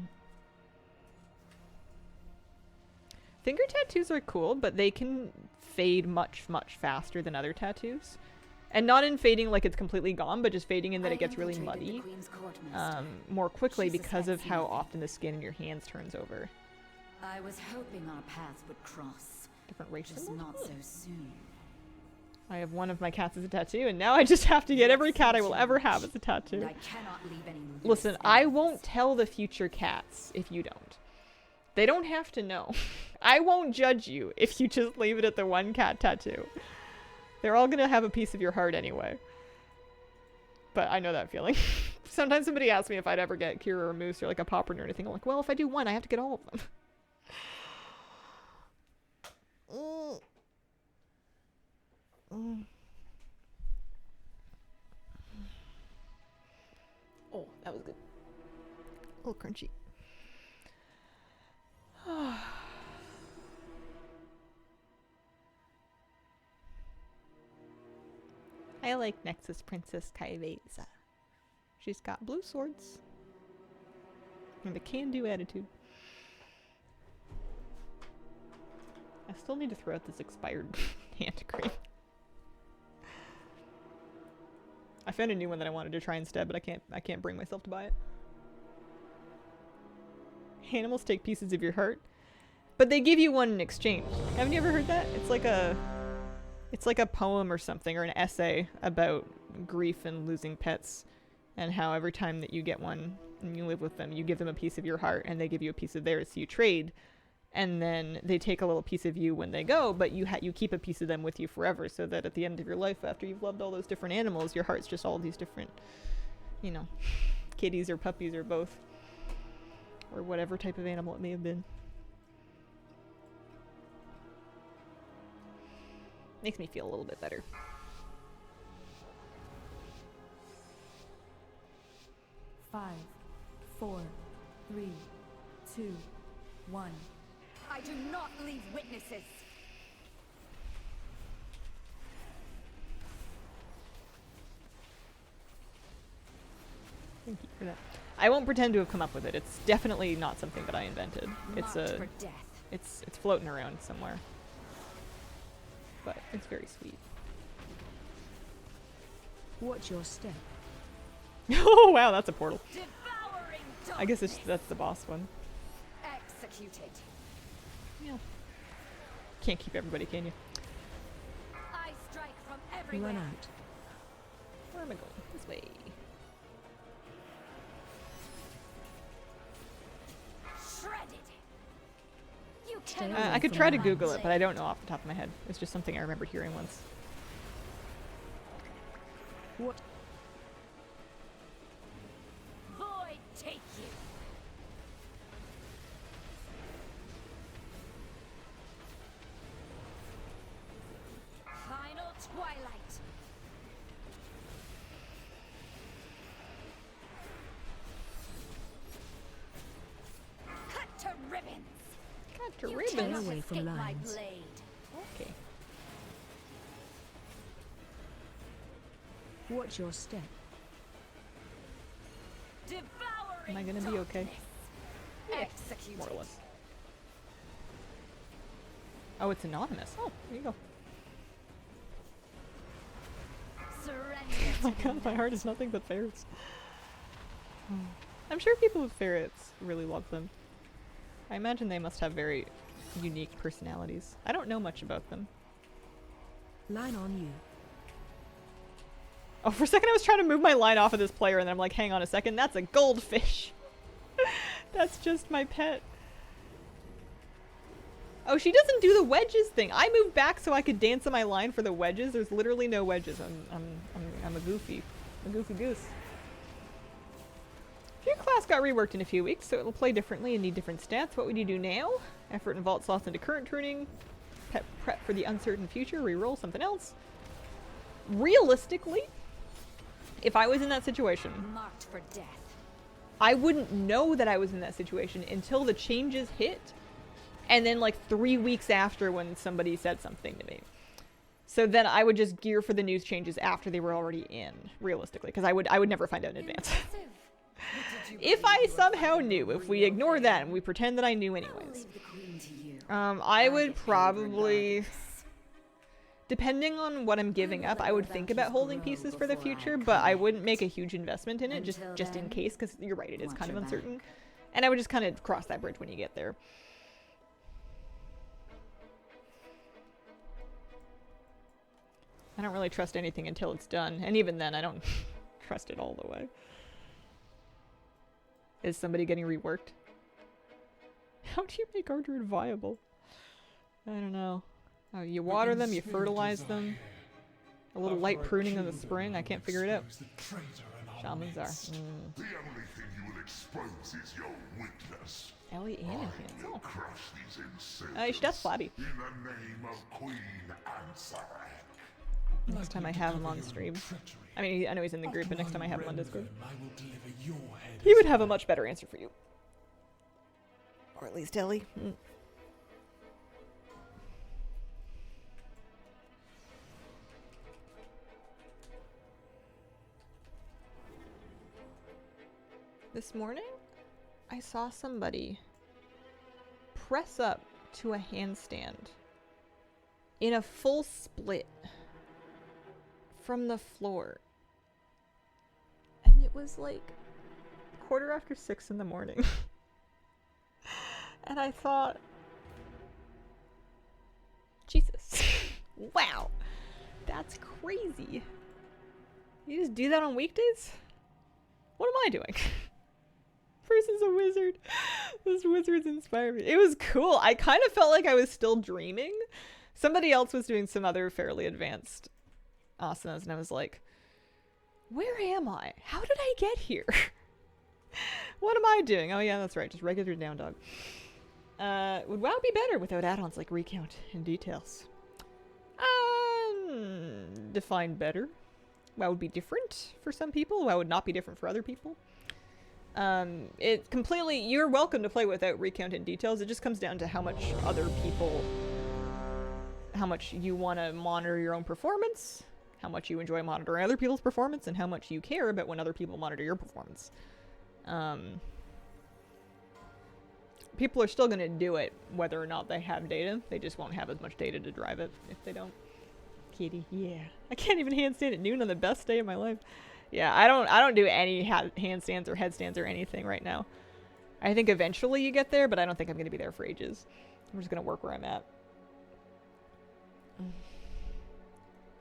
Finger tattoos are cool, but they can fade much, much faster than other tattoos. And not in fading like it's completely gone, but just fading in that it gets really muddy more quickly She because of suspects how nothing. often the skin in your hands turns over. I was hoping our paths would cross, Different race just symbols? not so soon. I have one of my cats as a tattoo, and now I just have to get every cat I will ever have as a And tattoo. I cannot leave any loose Listen, I ends. won't tell the future cats if you don't. They don't have to know. I won't judge you if you just leave it at the one cat tattoo. They're all gonna have a piece of your heart anyway. But I know that feeling. Sometimes somebody asks me if I'd ever get Kira or Moose or like a Popper or anything. I'm like, well, if I do one, I have to get all of them. Oh, that was good. A little crunchy. I like Nexus Princess Kaiveza. She's got blue swords and a can-do attitude. I still need to throw out this expired hand cream. I found a new one that I wanted to try instead, but I can't bring myself to buy it. Animals take pieces of your heart, but they give you one in exchange. Haven't you ever heard that? It's like a poem or something, or an essay about grief and losing pets, and how every time that you get one and you live with them, you give them a piece of your heart and they give you a piece of theirs, so you trade. And then they take a little piece of you when they go, but you keep a piece of them with you forever, so that at the end of your life, after you've loved all those different animals, your heart's just all these different, you know, kitties or puppies or both. Or whatever type of animal it may have been. Makes me feel a little bit better. Five, 4, 3, 2, 1. I do not leave witnesses. Thank you for that. I won't pretend to have come up with it. It's definitely not something that I invented. It's Marked for death. it's floating around somewhere. But it's very sweet. Watch your step. Oh wow, that's a portal. Devouring I guess darkness. that's the boss one. Executed. Yeah. Can't keep everybody, can you? I strike from everywhere. Run out. Where am I going? This way. Shredded. You Stay cannot. away I could from try to my Google it, blade. but I don't know off the top of my head. It's just something I remembered hearing once. What? Void take you. Final twilight. Cut to ribbons. Got to You ribbons. cannot away from escape my lines. blade. Okay. Watch your step. Devouring Am I gonna be okay? darkness. Executed. More or less. Oh, it's anonymous. Oh, there you go. my god, my heart is nothing but ferrets. I'm sure people with ferrets really love them. I imagine they must have very unique personalities. I don't know much about them. Line on you. Oh, for a second I was trying to move my line off of this player and then I'm like, hang on a second, that's a goldfish. That's just my pet. Oh, she doesn't do the wedges thing. I moved back so I could dance on my line for the wedges. There's literally no wedges. I'm a goofy goose. If your class got reworked in a few weeks, so it'll play differently and need different stats, what would you do now? Effort and vault slots into current tuning. Prep for the uncertain future. Reroll something else. Realistically, if I was in that situation, Marked for death. I wouldn't know that I was in that situation until the changes hit. And then like 3 weeks after when somebody said something to me. So then I would just gear for the news changes after they were already in, realistically, because I would never find out in advance. If I somehow knew, if we ignore that and we pretend that I knew anyways, I would probably, depending on what I'm giving up, I would think about holding pieces for the future, but I wouldn't make a huge investment in it just in case, because you're right, it is kind of uncertain. And I would just kind of cross that bridge when you get there. I don't really trust anything until it's done, and even then I don't trust it all the way. Is somebody getting reworked? How do you make Ardruid viable? I don't know. Oh, you water them, you fertilize them. A little light pruning in the spring, I can't figure it out. Shamans are. The only thing you will expose is your weakness. Ellie and Enhance. Oh. Crush these insults She does flabby. in the name of Queen Answer. Next time I have him on stream. I mean, I know he's in the group, but next time I have him on Discord. He would have a much better answer for you. Or at least Ellie. This morning, I saw somebody press up to a handstand in a full split from the floor. And it was like 6:15 in the morning. And I thought, Jesus, wow, that's crazy. You just do that on weekdays? What am I doing? Person's a wizard. Those wizards inspire me. It was cool. I kind of felt like I was still dreaming. Somebody else was doing some other fairly advanced asanas, and I was like, where am I? How did I get here? What am I doing? Oh yeah, that's right, just regular down dog. Would WoW be better without add-ons like recount and details? Define better. WoW would be different for some people. WoW would not be different for other people. It completely, you're welcome to play without recount and details. It just comes down to how much other people, how much you want to monitor your own performance, how much you enjoy monitoring other people's performance, and how much you care about when other people monitor your performance. People are still going to do it whether or not they have data. They just won't have as much data to drive it if they don't. Kitty, yeah. I can't even handstand at noon on the best day of my life. Yeah, I don't do any handstands or headstands or anything right now. I think eventually you get there, but I don't think I'm going to be there for ages. I'm just going to work where I'm at.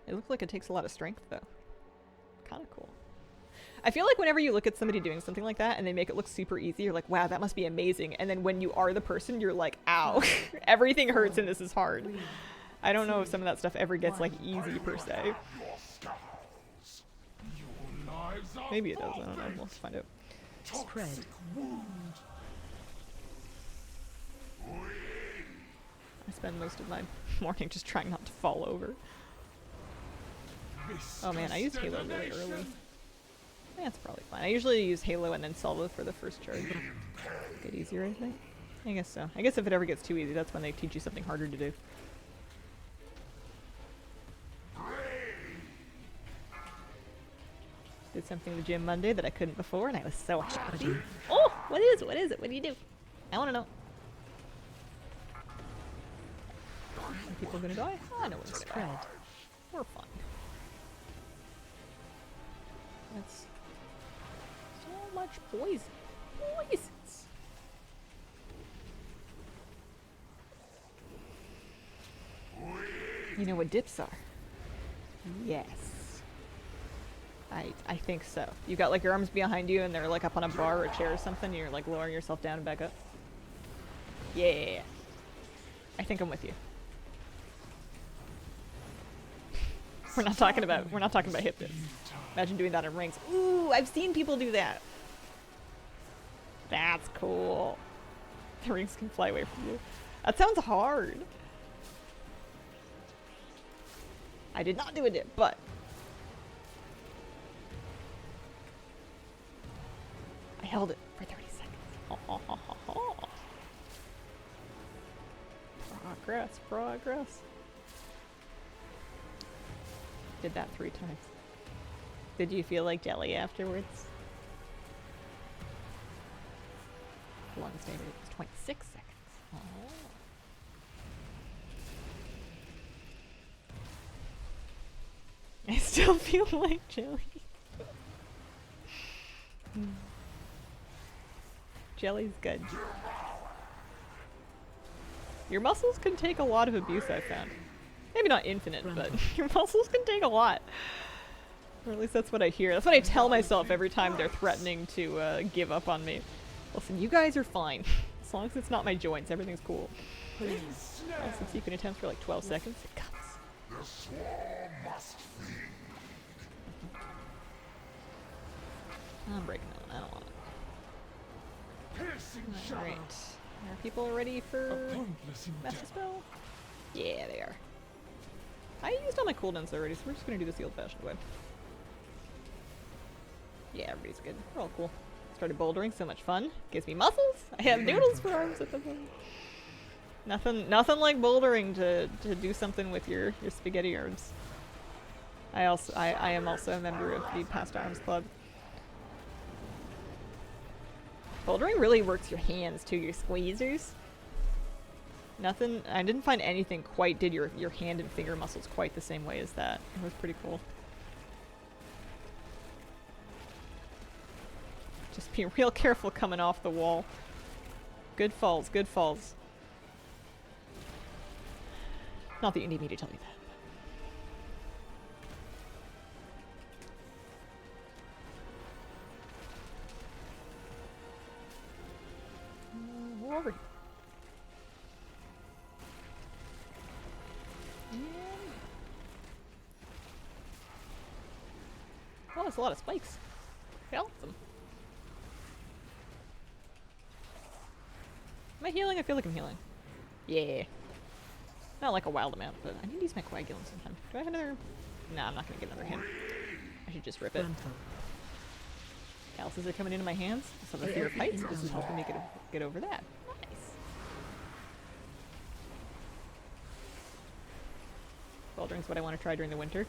It looks like it takes a lot of strength, though. Kind of cool. I feel like whenever you look at somebody doing something like that and they make it look super easy, you're like, wow, that must be amazing. And then when you are the person, you're like, ow, everything hurts and this is hard. I don't know if some of that stuff ever gets, like, easy per se. Maybe it does, I don't know. We'll find out. Spread. I spend most of my morning just trying not to fall over. Oh man, I used Halo really early. Yeah, it's probably fine. I usually use Halo and then Salvo for the first charge. Get easier, I think. I guess so. I guess if it ever gets too easy, that's when they teach you something harder to do. Did something in the gym Monday that I couldn't before, and I was so happy. Oh, what is it? What is it? What do you do? I want to know. Are people gonna die? I know what's gonna die. We're fine. That's so much poison. Poisons. You know what dips are? Yes. I think so. You got like your arms behind you and they're like up on a bar or a chair or something, and you're like lowering yourself down and back up. Yeah. I think I'm with you. We're not talking about hip dips. Imagine doing that in rings. Ooh, I've seen people do that. That's cool. The rings can fly away from you. That sounds hard. I did not do a dip, but I held it for 30 seconds. Progress, progress. Did that 3 times. Did you feel like jelly afterwards? The longest I did was 26 seconds. Oh. I still feel like jelly. Jelly's good. Your muscles can take a lot of abuse, I found. Maybe not infinite, but your muscles can take a lot. Or at least that's what I hear. That's what I tell myself every time they're threatening to give up on me. Listen, you guys are fine. As long as it's not my joints, everything's cool. Well, since you can attempt for like 12 seconds, it comes. The swarm must feed. I'm breaking that one. I don't want it. Piercing Alright. shadow. Are people ready for Pointless Master endeavor. Spell? Yeah, they are. I used all my cooldowns already, so we're just gonna do this the old-fashioned way. Yeah, everybody's good. We're all cool. Started bouldering, so much fun. Gives me muscles. I have noodles for arms at the moment. Nothing like bouldering to do something with your spaghetti arms. I am also a member of the Past Arms Club. Bouldering really works your hands too, your squeezers. Nothing, I didn't find anything quite did your hand and finger muscles quite the same way as that. It was pretty cool. Just be real careful coming off the wall. Good falls, good falls. Not that you need me to tell you that. Over here. Oh, there's a lot of spikes. Help them. Am I healing? I feel like I'm healing. Yeah. Not like a wild amount, but I need to use my coagulant sometime. Do I have another? Nah, I'm not gonna get another hand. I should just rip it. Calluses are coming into my hands. So the fear of heights. This is helping me get over that. Nice. Bouldering's what I want to try during the winter.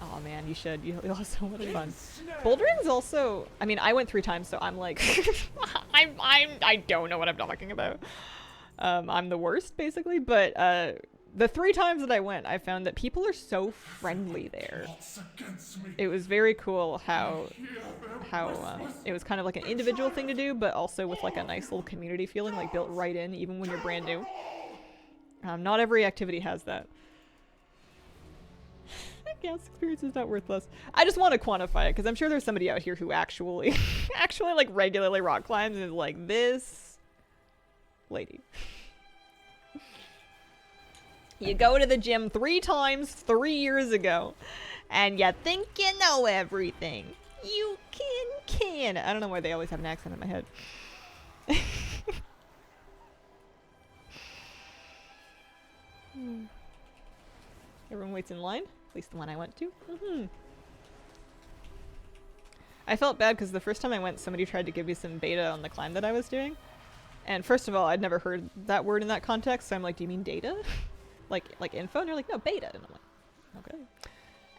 Oh man, you should. You'll have so much fun. Bouldering's also. I mean, I went 3 times, so I'm like, I don't know what I'm talking about. I'm the worst, basically. But the 3 times that I went, I found that people are so friendly there. It was very cool how it was kind of like an individual thing to do, but also with like a nice little community feeling, like built right in, even when you're brand new. Not every activity has that. Yes, experience is not worth less. I just want to quantify it because I'm sure there's somebody out here who actually like regularly rock climbs and is like this lady. You go to the gym 3 times 3 years ago and you think you know everything. You can. I don't know why they always have an accent in my head. Everyone waits in line. At least the one I went to. I felt bad because the first time I went, somebody tried to give me some beta on the climb that I was doing. And first of all, I'd never heard that word in that context, so I'm like, do you mean data? like info? And they're like, no, beta. And I'm like, okay.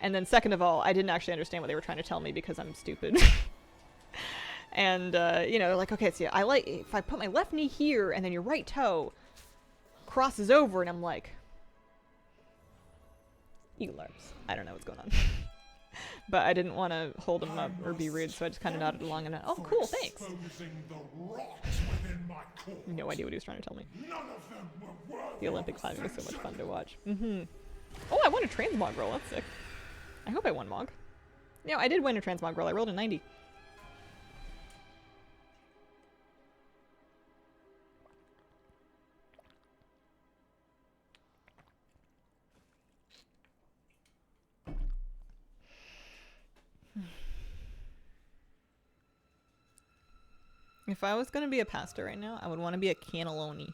And then second of all, I didn't actually understand what they were trying to tell me because I'm stupid. And, you know, like, okay, so I like, if I put my left knee here and then your right toe crosses over, and I'm like, you larps. I don't know what's going on. But I didn't want to hold him up or be rude, so I just kind of nodded along and went, oh, cool, thanks. No idea what he was trying to tell me. The Olympic climbing was so much fun to watch. Oh, I won a transmog roll. That's sick. I hope I won Mog. No, I did win a transmog roll. I rolled a 90. If I was going to be a pastor right now, I would want to be a cannelloni.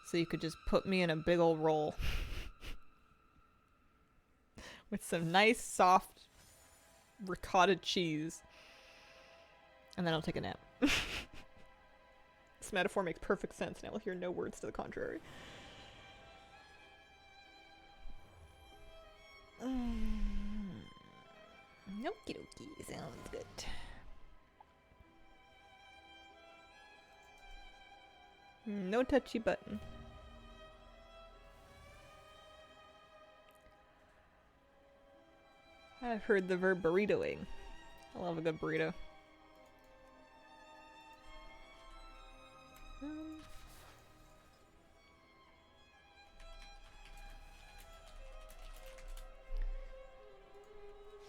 So you could just put me in a big old roll. With some nice, soft, ricotta cheese. And then I'll take a nap. This metaphor makes perfect sense, and I will hear no words to the contrary. Okie dokie, sounds good. No touchy button. I've heard the verb burritoing. I love a good burrito.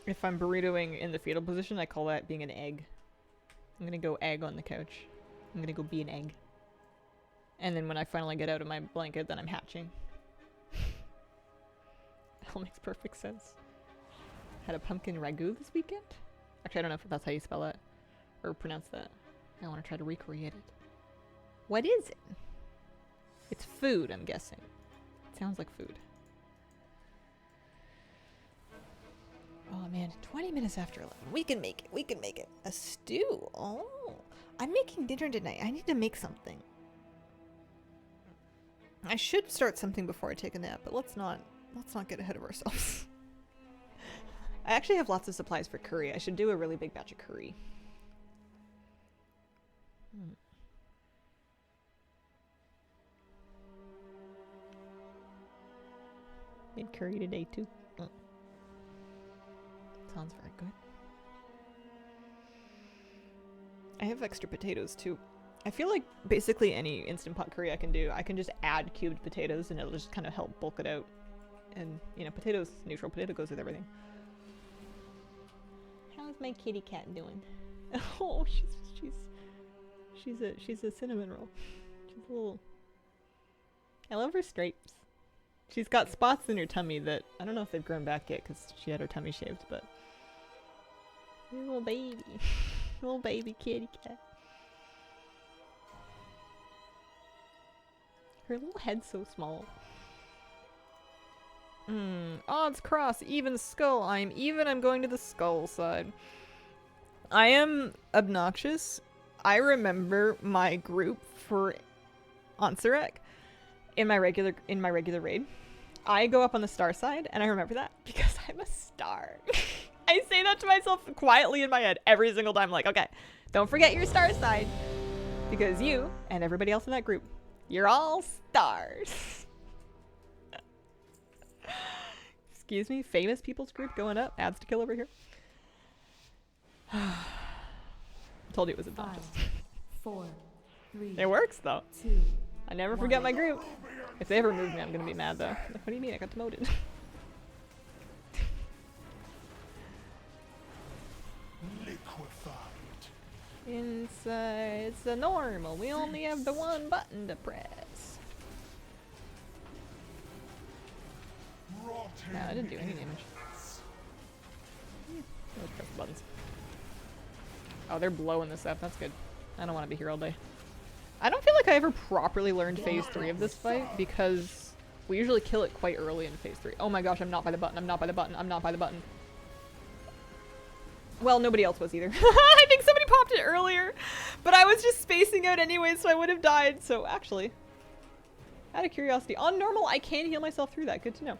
If I'm burritoing in the fetal position, I call that being an egg. I'm gonna go egg on the couch. I'm gonna go be an egg. And then when I finally get out of my blanket, then I'm hatching. It all makes perfect sense. Had a pumpkin ragu this weekend? Actually, I don't know if that's how you spell that. Or pronounce that. I want to try to recreate it. What is it? It's food, I'm guessing. It sounds like food. Oh man, 20 minutes after 11. We can make it. We can make it. A stew. Oh. I'm making dinner tonight. I need to make something. I should start something before I take a nap, but let's not get ahead of ourselves. I actually have lots of supplies for curry. I should do a really big batch of curry. Made curry today too. Sounds very good. I have extra potatoes too. I feel like basically any Instant Pot curry I can do, I can just add cubed potatoes and it'll just kind of help bulk it out. And, you know, potatoes, neutral potato goes with everything. How's my kitty cat doing? Oh, she's a cinnamon roll. She's a little... I love her stripes. She's got spots in her tummy that, I don't know if they've grown back yet because she had her tummy shaved, but... Little baby. Little baby kitty cat. Her little head's so small. Odds cross, even skull. I'm even, I'm going to the skull side. I am obnoxious. I remember my group for Onserek in my regular raid. I go up on the star side, and I remember that because I'm a star. I say that to myself quietly in my head every single time. I'm like, okay, don't forget your star side. Because you and everybody else in that group, you're all stars. Excuse me, famous people's group going up. Adds to kill over here. Told you it was obnoxious. 5, 4, 3. It works though. 2. I never forget my group. If they ever move me, I'm gonna be mad though. Like, what do you mean? I got demoted. Inside, it's a normal. We only have the one button to press. No, I didn't do any damage. Let's press the buttons. Oh, they're blowing this up. That's good. I don't want to be here all day. I don't feel like I ever properly learned phase 3 of this fight because we usually kill it quite early in phase 3. Oh my gosh, I'm not by the button. I'm not by the button. I'm not by the button. Well, nobody else was either. I think somebody popped it earlier, but I was just spacing out anyway, so I would have died. So actually, out of curiosity, on normal, I can heal myself through that. Good to know.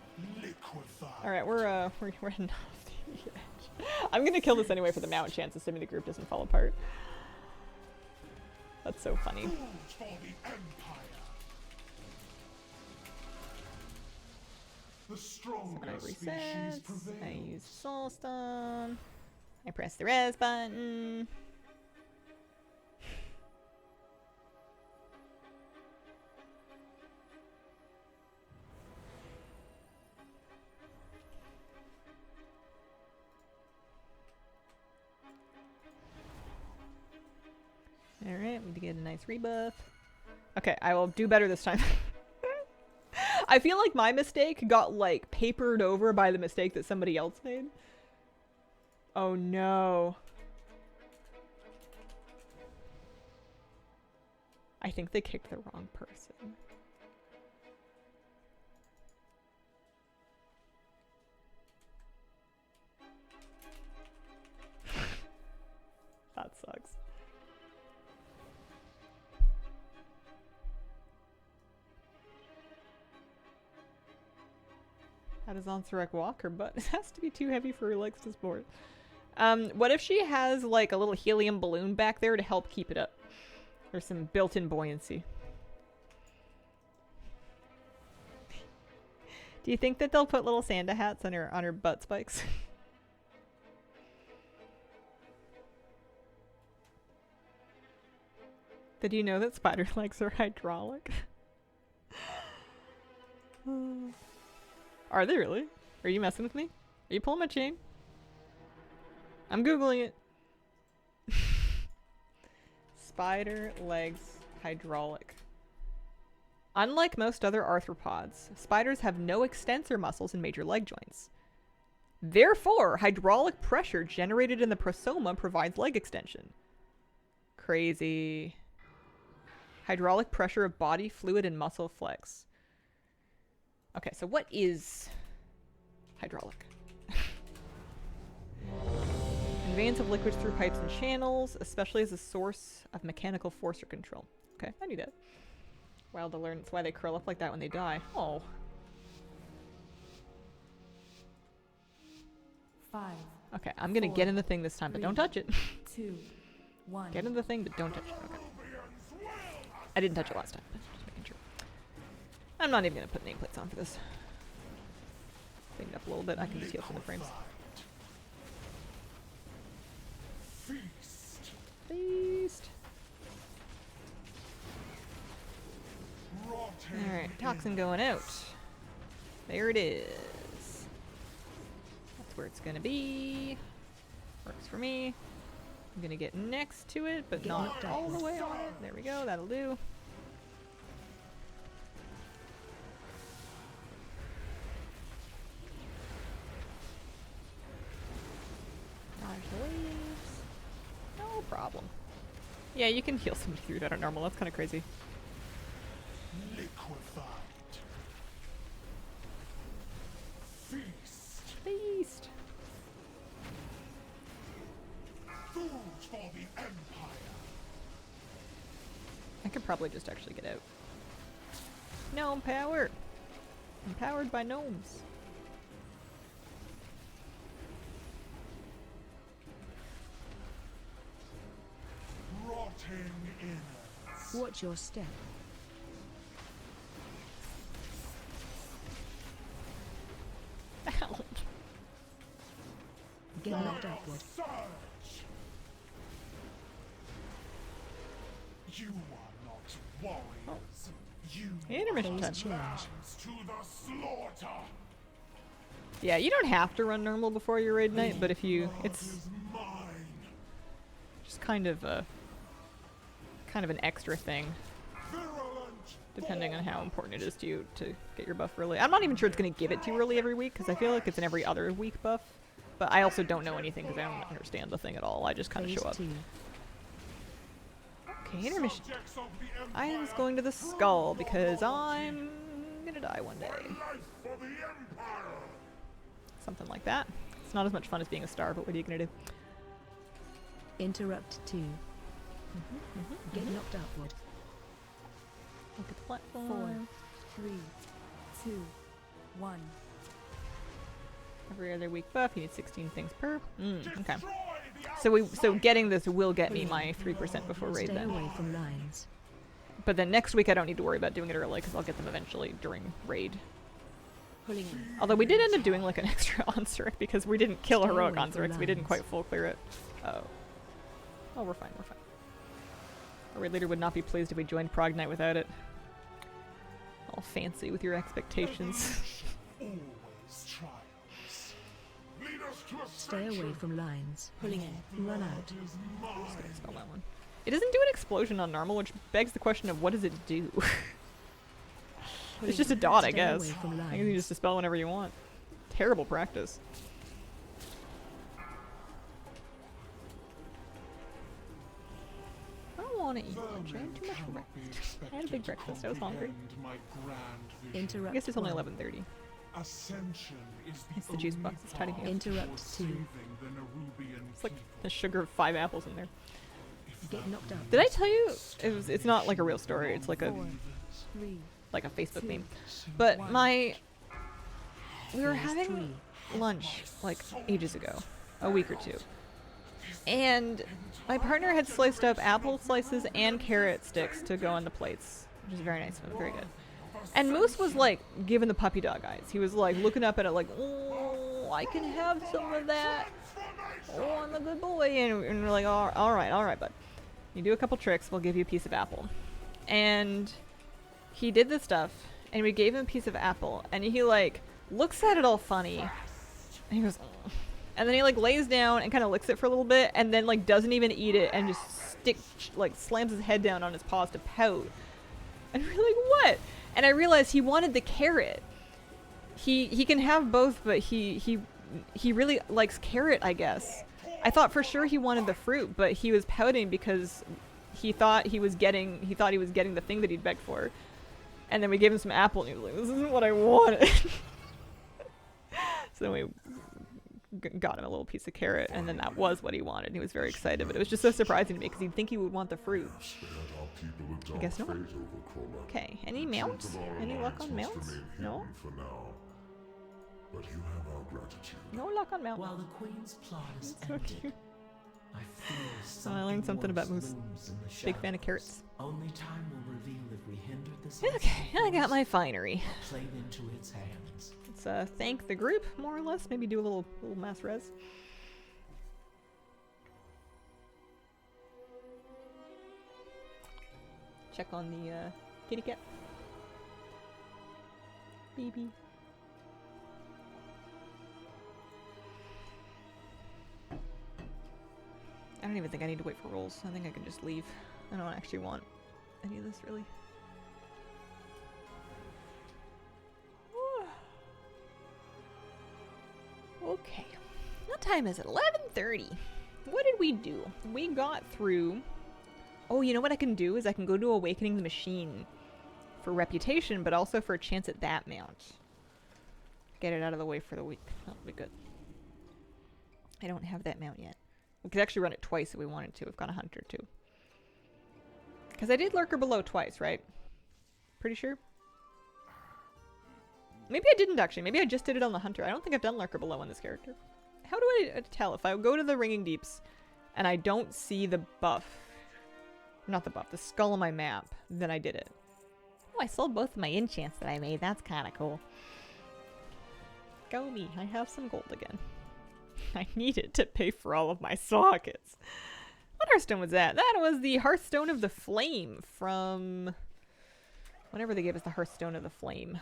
All right, we're heading off the edge. I'm gonna kill this anyway for the mount chance, assuming the group doesn't fall apart. That's so funny. The stronger I species reset. I prevails. use soul stone. I press the res button. Alright, we get a nice rebuff. Okay, I will do better this time. I feel like my mistake got, like, papered over by the mistake that somebody else made. Oh no. I think they kicked the wrong person. That sucks. How does Onsurek walk? Her butt has to be too heavy for her legs to support. What if she has like a little helium balloon back there to help keep it up? There's some built-in buoyancy. Do you think that they'll put little Santa hats on her butt spikes? Did you know that spider legs are hydraulic? Are they really? Are you messing with me? Are you pulling my chain? I'm googling it. Spider legs hydraulic. Unlike most other arthropods, spiders have no extensor muscles in major leg joints. Therefore, hydraulic pressure generated in the prosoma provides leg extension. Crazy. Hydraulic pressure of body fluid and muscle flex. Okay, so what is hydraulic? Conveyance of liquids through pipes and channels, especially as a source of mechanical force or control. Okay, I knew that. Well, to learn, it's why they curl up like that when they die. Oh. 5, Okay, I'm gonna get in the thing this time, but don't touch it. 2, 1. Get in the thing, but don't touch it. Okay. I didn't touch it last time, but just making sure. I'm not even gonna put nameplates on for this. Clean it up a little bit. I can just heal from the frames. Feast. Feast. Rotting Alright, toxin going out. There it is. That's where it's gonna be. Works for me. I'm gonna get next to it, but not all the way on it. There we go, that'll do. Dodge the waves. No problem. Yeah, you can heal somebody through that at normal. That's kind of crazy. liquefied. Feast. Feast. Food for the Empire. I could probably just actually get out. Gnome power! I'm powered by gnomes. Rotting innards. Watch your step. Ow. Get knocked upward. Surge. You are not warriors. You Intermission time. Phase change. lambs to the slaughter. Yeah, you don't have to run normal before your raid night, but if you, Blood it's is mine. just kind of an extra thing, Virulent. depending on how important it is to you to get your buff early. I'm not even sure it's going to give it to you early every week, because I feel like it's an every other week buff. But I also don't know anything because I don't understand the thing at all. I just kind of Phase show up. 2. Okay, intermission. Subjects of the I Empire, was going to the skull because I'm gonna die one day. life for the Empire. Something like that. It's not as much fun as being a star, but what are you gonna do? Interrupt 2. Get knocked upward. Look at the 4, platform. 3, 2, 1. Every other week buff. You need 16 things per. Okay. Destroy the So getting this will get me my 3% before raid Stay then. away from lines. But then next week I don't need to worry about doing it early because I'll get them eventually during raid. Pulling in. Although we did end up doing like an extra on Zurich because we didn't kill a Stay heroic away on from Zurich. We didn't lines. quite full clear it. Oh. Oh, we're fine, we're fine. Our raid leader would not be pleased if we joined Prognite without it. All fancy with your expectations. Always triumphs. Lead us to a Stay away from lines. Pulling in. Run out. is mine. Spell that one. It doesn't do an explosion on normal, which begs the question of what does it do? It's just a dot, I Stay guess. away from I guess you just dispel whenever you want. Terrible practice. I don't want to eat lunch. I had too much for breakfast. I had a big breakfast. I was hungry. Interrupt. I guess it's only 1. 11:30. Ascension is It's the juice box. It's tiny. Interrupt 2. It's like the sugar of 5 apples in there. Get knocked out. Did I tell you? It's not like a real story. It's like a 3, Facebook meme. But we were having lunch like ages ago, a week or two, and my partner had sliced up apple slices and carrot sticks to go on the plates, which is very nice of him, very good. And Moose was like giving the puppy dog eyes. He was like looking up at it like, oh, I can have some of that. Oh, I'm a good boy. And we're like, all right, bud. You do a couple tricks, we'll give you a piece of apple. And he did this stuff, and we gave him a piece of apple, and he like looks at it all funny, and he goes, "Ugh." And then he like lays down and kind of licks it for a little bit, and then like doesn't even eat it, and just slams his head down on his paws to pout. And we're like, what? And I realized he wanted the carrot. He can have both, but he really likes carrot, I guess. I thought for sure he wanted the fruit, but he was pouting because he thought he was getting the thing that he'd begged for. And then we gave him some apple, and he was like, this isn't what I wanted. So then we got him a little piece of carrot, and then that was what he wanted. And he was very excited, but it was just so surprising to me because you'd think he would want the fruit. I guess not. Okay, any mounts? Any luck on mounts? No? But you have our gratitude. No luck on mounts. While the Queen's plot is So ended, cute. I feel Oh, I learned something about once Moose. looms in the Big fan of shadows. carrots. Only time will reveal if we hindered this. Okay, I got my finery. Played into its hands. Let's thank the group, more or less. Maybe do a little mass res. Check on the kitty cat. Baby. I don't even think I need to wait for rolls. I think I can just leave. I don't actually want any of this, really. Okay. What time is it? 11:30. What did we do? We got through... Oh, you know what I can do is I can go to Awakening the Machine for reputation, but also for a chance at that mount. Get it out of the way for the week. That'll be good. I don't have that mount yet. We could actually run it twice if we wanted to. We've got a hunter too. Because I did Lurker Below twice, right? Pretty sure? Maybe I didn't actually. Maybe I just did it on the hunter. I don't think I've done Lurker Below on this character. How do I tell? If I go to the Ringing Deeps and I don't see the buff, not the buff, the skull on my map, then I did it. Oh, I sold both of my enchants that I made. That's kind of cool. Go me. I have some gold again. I need it to pay for all of my sockets. What Hearthstone was that? That was the Hearthstone of the Flame from... Whenever they gave us the Hearthstone of the Flame.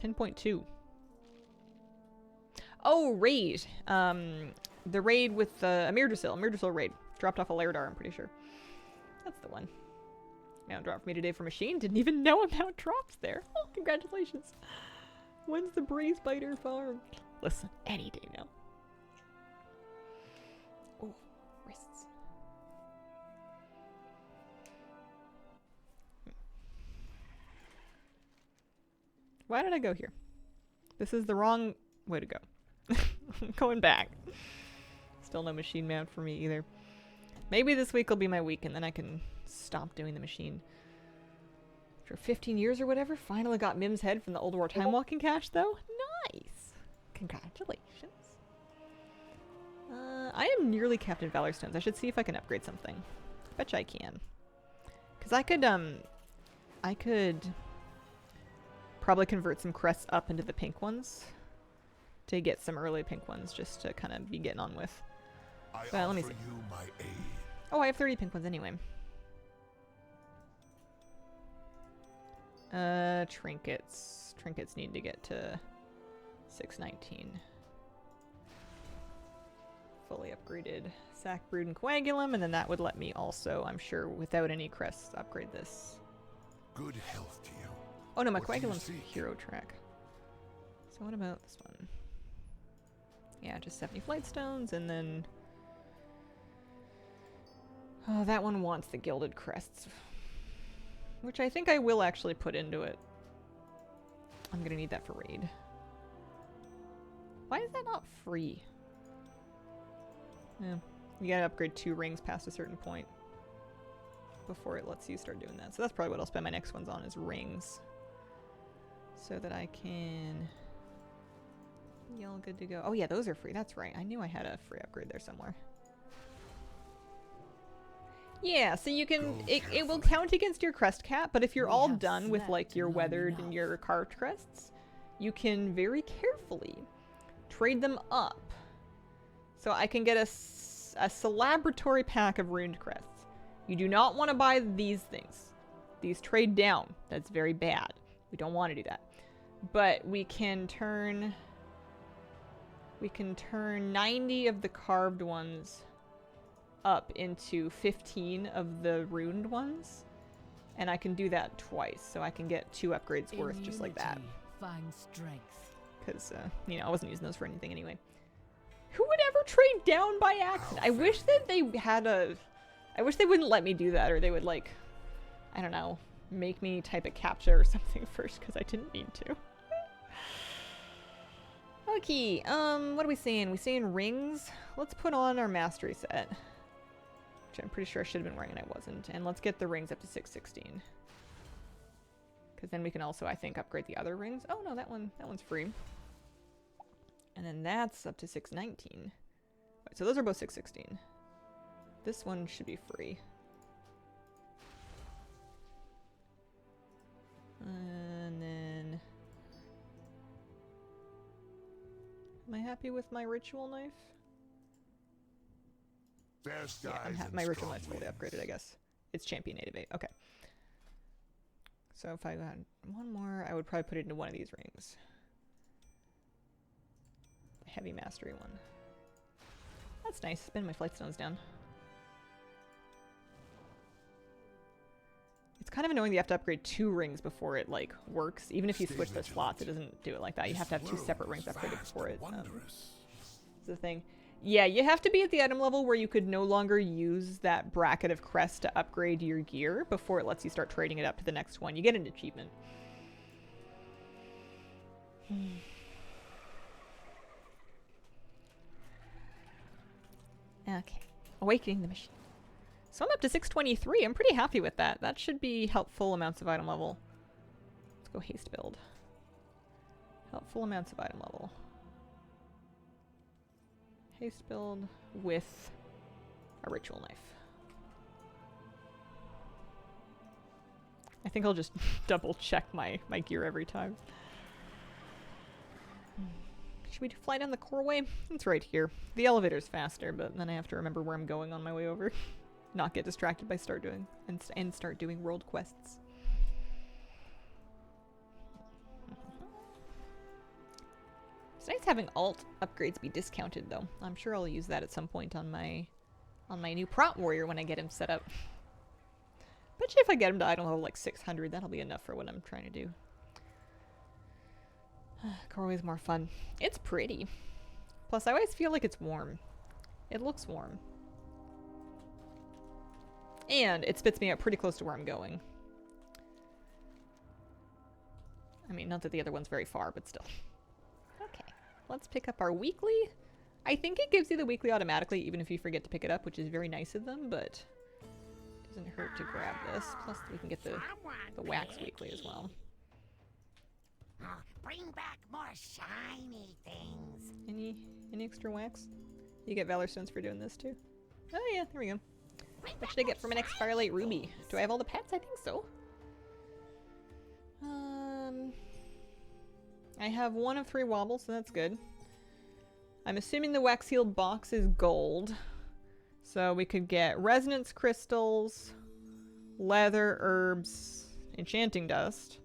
.2. Oh, raid. The raid with the Amirdrasil raid. Dropped off a Lairdar, I'm pretty sure. That's the one. Mount dropped for me today for machine. Didn't even know a mount drops there. Oh, congratulations. When's the Braze Biter farm? Listen, any day now. Oh, wrists. Why did I go here? This is the wrong way to go. I'm going back. Still no machine mount for me either. Maybe this week will be my week and then I can stop doing the machine. After 15 years or whatever, finally got Mim's head from the Old War Time Walking cache though. Nice! Congratulations. I am nearly Captain Valor Stones. I should see if I can upgrade something. Betcha I can. Because I could, I could probably convert some crests up into the pink ones to get some early pink ones just to kind of be getting on with. But let me see. You my aid. Oh, I have 30 pink ones anyway. Trinkets. Trinkets need to get to 619. Fully upgraded sac, brood, and coagulum, and then that would let me also, I'm sure, without any crests, upgrade this. Good health to you. Oh no, my What do you coagulum's seek? hero track. So what about this one? Yeah, just 70 flight stones, and then... Oh, that one wants the gilded crests. Which I think I will actually put into it. I'm gonna need that for raid. Why is that not free? Yeah, you gotta upgrade 2 rings past a certain point before it lets you start doing that. So that's probably what I'll spend my next ones on, is rings. So that I can... be all good to go. Oh yeah, those are free. That's right. I knew I had a free upgrade there somewhere. Yeah, so you can... It will count against your crest cap, but if you're all done with like your weathered and your carved crests, you can very carefully trade them up. So I can get a celebratory pack of ruined crests. You do not want to buy these things. These trade down. That's very bad. We don't want to do that. But we can turn 90 of the carved ones up into 15 of the ruined ones. And I can do that twice. So I can get 2 upgrades worth just like that. Find strength. Because, you know, I wasn't using those for anything anyway. Who would ever trade down by accident? I wish that they had a... I wish they wouldn't let me do that, or they would, like, I don't know, make me type a CAPTCHA or something first, because I didn't need to. Okay, what are we saying? We saying rings? Let's put on our mastery set. Which I'm pretty sure I should have been wearing and I wasn't. And let's get the rings up to 616. Because then we can also, I think, upgrade the other rings. Oh no, that one's free. And then that's up to 619. Right, so those are both 616. This one should be free. And then... Am I happy with my ritual knife? Yeah, my ritual knife's fully upgraded, I guess. It's champion native 8. Okay. So if I had one more, I would probably put it into one of these rings. The heavy mastery one. That's nice. Spin my flight stones down. It's kind of annoying that you have to upgrade 2 rings before it, like, works. Even if you switch the slots, it doesn't do it like that. You have to have 2 separate rings upgraded before it. It's the thing. Yeah, you have to be at the item level where you could no longer use that bracket of crest to upgrade your gear before it lets you start trading it up to the next one. You get an achievement. Okay. Awakening the machine. So I'm up to 623. I'm pretty happy with that. That should be helpful amounts of item level. Let's go haste build. Helpful amounts of item level. Haste build with a ritual knife. I think I'll just double check my gear every time. Should we fly down the core way? It's right here. The elevator's faster, but then I have to remember where I'm going on my way over. Not get distracted by start doing world quests. It's nice having alt upgrades be discounted though. I'm sure I'll use that at some point on my new prot warrior when I get him set up. Bet you if I get him to item level like 600, that'll be enough for what I'm trying to do. Corway's more fun. It's pretty. Plus I always feel like it's warm. It looks warm. And it spits me out pretty close to where I'm going. I mean, not that the other one's very far, but still. Okay, let's pick up our weekly. I think it gives you the weekly automatically, even if you forget to pick it up, which is very nice of them, but it doesn't hurt to grab this. Plus, we can get the wax weekly as well. Bring back more shiny things. Any extra wax? You get Valor Stones for doing this too? Oh yeah, there we go. What should I get for my next Firelight Ruby? Do I have all the pets? I think so. I have 1 of 3 wobbles, so that's good. I'm assuming the wax sealed box is gold. So we could get resonance crystals, leather, herbs, enchanting dust,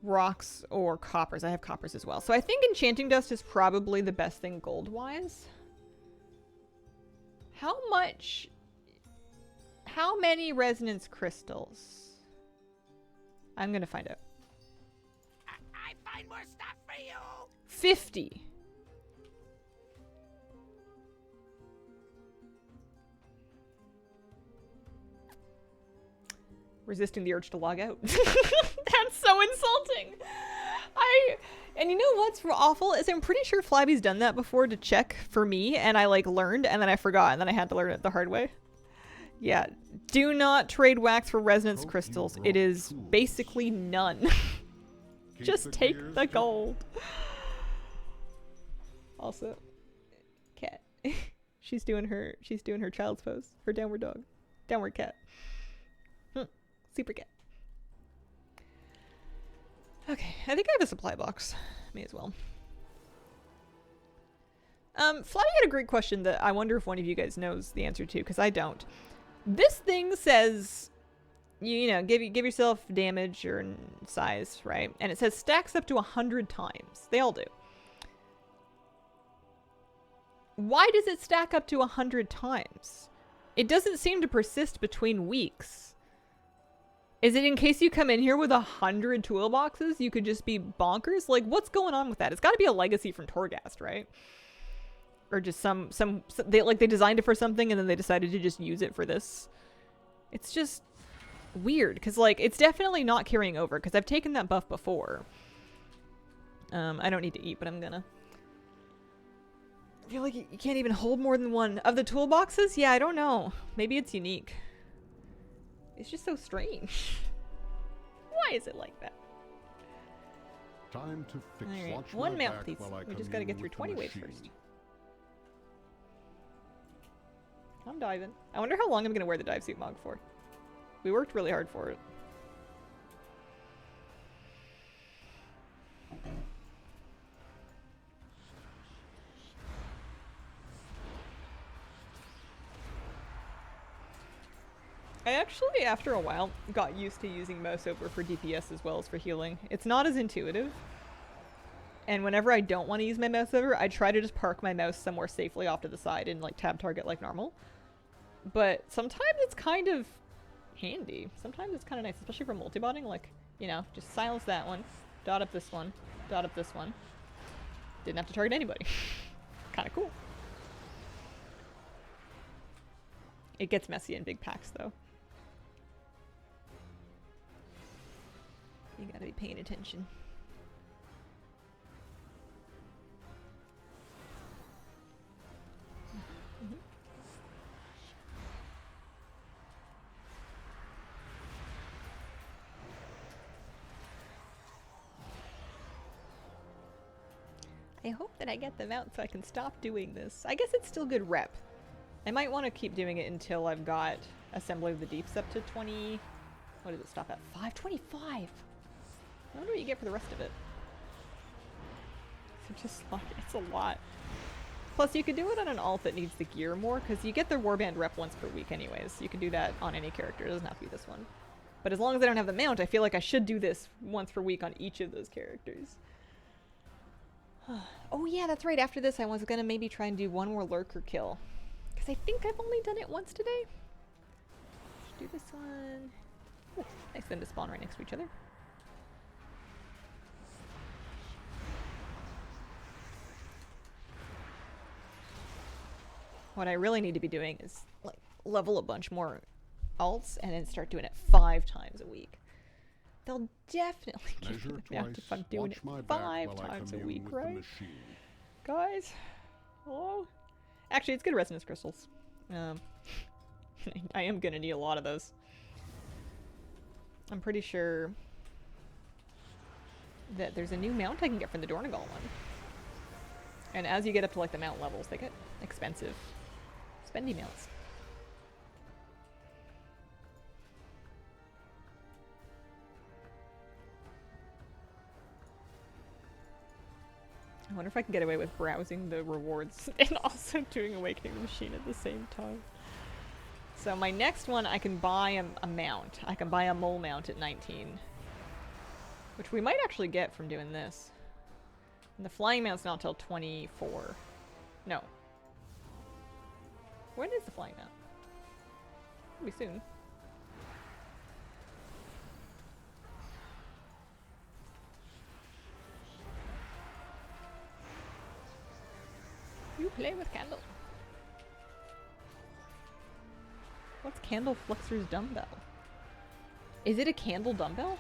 rocks, or coppers. I have coppers as well. So I think enchanting dust is probably the best thing gold-wise. How many resonance crystals? I'm gonna find out. I find more stuff for you. 50. Resisting the urge to log out. That's so insulting. And you know what's awful is I'm pretty sure Flabby's done that before to check for me, and I like learned and then I forgot and then I had to learn it the hard way. Yeah, do not trade wax for resonance crystals. It is basically none. Just take the gold. Also, cat. she's doing her child's pose. Her downward dog. Downward cat. Super cat. Okay, I think I have a supply box. May as well. Flatty had a great question that I wonder if one of you guys knows the answer to, because I don't. This thing says, you know, give yourself damage or size, right? And it says stacks up to 100 times. They all do. Why does it stack up to 100 times? It doesn't seem to persist between weeks. Is it in case you come in here with 100 toolboxes, you could just be bonkers? Like, what's going on with that? It's got to be a legacy from Torghast, right? Or just some they designed it for something and then they decided to just use it for this. It's just weird because like it's definitely not carrying over because I've taken that buff before. I don't need to eat, but I'm gonna. I feel like you can't even hold more than one of the toolboxes. Yeah, I don't know. Maybe it's unique. It's just so strange. Why is it like that? Time to fix Alright, one mount, please. We just gotta get through 20 waves first. I'm diving. I wonder how long I'm gonna wear the dive suit mog for. We worked really hard for it. I actually, after a while, got used to using mouse over for DPS as well as for healing. It's not as intuitive. And whenever I don't want to use my mouse over, I try to just park my mouse somewhere safely off to the side and like tab target like normal. But sometimes it's kind of handy. Sometimes it's kind of nice, especially for multi-botting. Like, you know, just silence that one, dot up this one, dot up this one. Didn't have to target anybody. Kind of cool. It gets messy in big packs though. You gotta be paying attention. I hope that I get them out so I can stop doing this. I guess it's still good rep. I might want to keep doing it until I've got Assembly of the Deeps up to 20... What does it stop at? 525! I wonder what you get for the rest of it. It's just like, it's a lot. Plus, you could do it on an alt that needs the gear more, because you get the warband rep once per week anyways. You can do that on any character. It doesn't have to be this one. But as long as I don't have the mount, I feel like I should do this once per week on each of those characters. Oh yeah, that's right. After this, I was gonna maybe try and do one more lurker kill. Because I think I've only done it once today. Let's do this one. Ooh, nice of them to spawn right next to each other. What I really need to be doing is like level a bunch more alts and then start doing it 5 times a week. They'll definitely give me the amount if I'm doing it 5 times a week, right? Guys, hello? Actually, it's good resonance crystals. I am gonna need a lot of those. I'm pretty sure that there's a new mount I can get from the Dornagal one. And as you get up to like the mount levels, they get expensive. Spendy mounts. I wonder if I can get away with browsing the rewards and also doing Awakening the Machine at the same time. So my next one, I can buy a mount. I can buy a mole mount at 19. Which we might actually get from doing this. And the flying mount's not till 24. No. When is the flying mount? It'll be soon. You play with Candle. What's Candle Fluxer's dumbbell? Is it a candle dumbbell?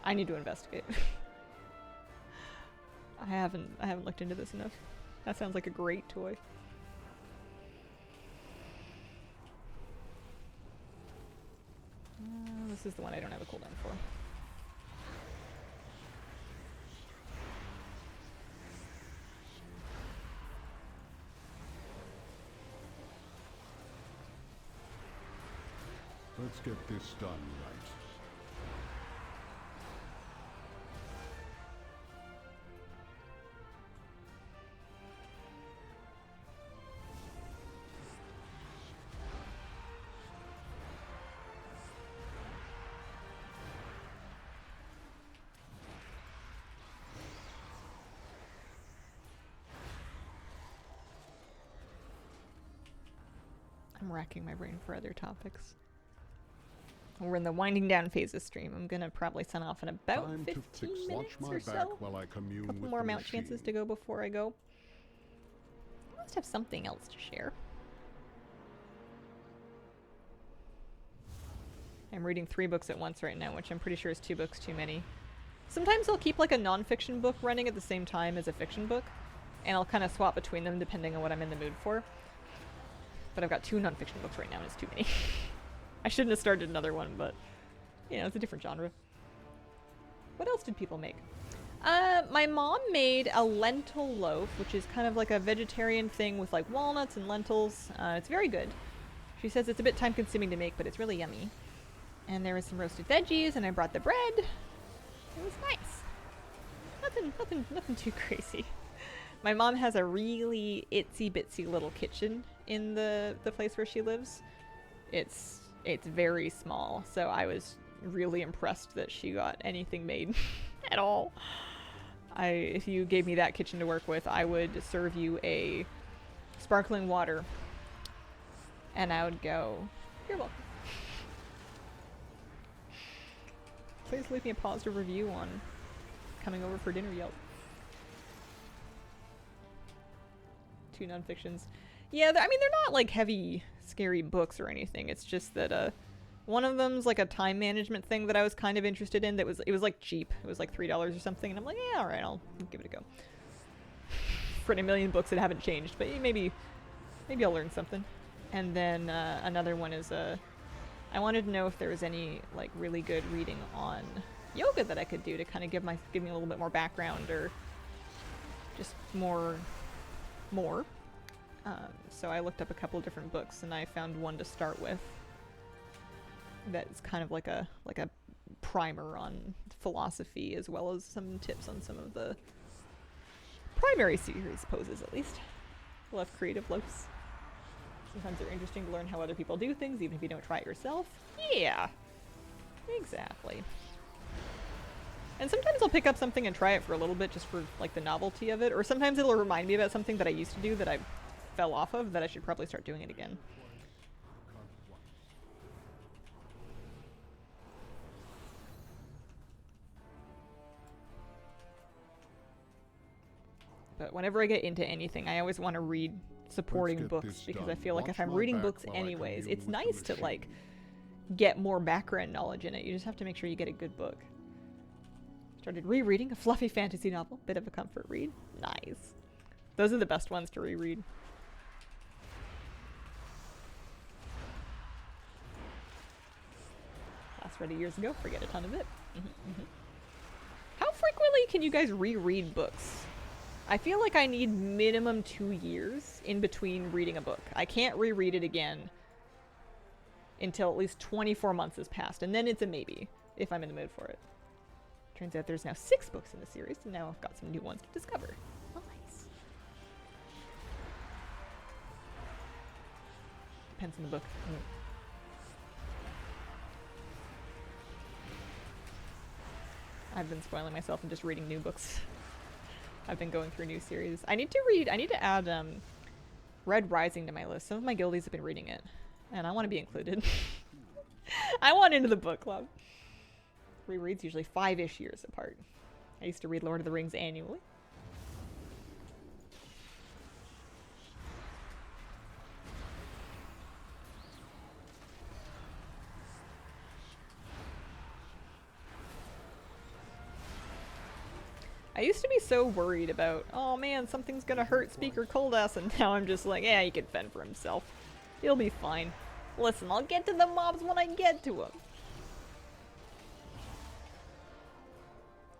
I need to investigate. I haven't looked into this enough. That sounds like a great toy. This is the one I don't have a cooldown for. Let's get this done right. I'm racking my brain for other topics. We're in the winding down phase of stream. I'm gonna probably sign off in about Time to 15 fix minutes my or back so. while I commune Couple with more the mount machine. chances to go before I go. I must have something else to share. I'm reading 3 books at once right now, which I'm pretty sure is 2 books too many. Sometimes I'll keep like a non-fiction book running at the same time as a fiction book, and I'll kind of swap between them depending on what I'm in the mood for. But I've got 2 non-fiction books right now, and it's too many. I shouldn't have started another one, but you know, it's a different genre. What else did people make? My mom made a lentil loaf, which is kind of like a vegetarian thing with like walnuts and lentils. It's very good. She says it's a bit time consuming to make, but it's really yummy. And there was some roasted veggies, and I brought the bread. It was nice. Nothing too crazy. My mom has a really itsy bitsy little kitchen in the place where she lives. It's very small, so I was really impressed that she got anything made at all. If you gave me that kitchen to work with, I would serve you a sparkling water, and I would go, "You're welcome." Please leave me a positive review on coming over for dinner, Yelp. 2 non-fictions. Yeah, I mean, they're not like heavy, scary books or anything. It's just that one of them's like a time management thing that I was kind of interested in. It was like cheap. It was like $3 or something, and I'm like, yeah, all right, I'll give it a go. For a million books that haven't changed, but maybe I'll learn something. And then another one is I wanted to know if there was any like really good reading on yoga that I could do to kind of give me a little bit more background or just more. So I looked up a couple of different books, and I found one to start with that's kind of like a primer on philosophy, as well as some tips on some of the primary series poses, at least. Love creative loafs. Sometimes they're interesting to learn how other people do things, even if you don't try it yourself. Yeah, exactly. And sometimes I'll pick up something and try it for a little bit just for like the novelty of it, or sometimes it'll remind me about something that I used to do that I fell off of that I should probably start doing it again. But whenever I get into anything, I always want to read supporting books, because I feel like if I'm reading books anyways, it's nice to like get more background knowledge in it. You just have to make sure you get a good book. Started rereading a fluffy fantasy novel, bit of a comfort read. Nice. Those are the best ones to reread. Last read years ago, forget a ton of it. How frequently can you guys reread books? I feel like I need minimum 2 years in between reading a book. I can't reread it again until at least 24 months has passed, and then it's a maybe, if I'm in the mood for it. Turns out there's now 6 books in the series, and now I've got some new ones to discover. depends on the book. I've been spoiling myself and just reading new books. I've been going through new series. I need to add Red Rising to my list. Some of my guildies have been reading it, and I want to be included. I want into the book club. Rereads usually 5-ish years apart. I used to read Lord of the Rings annually. I used to be so worried about, oh man, something's gonna hurt Speaker Coldass, and now I'm just like, yeah, he can fend for himself. He'll be fine. Listen, I'll get to the mobs when I get to them.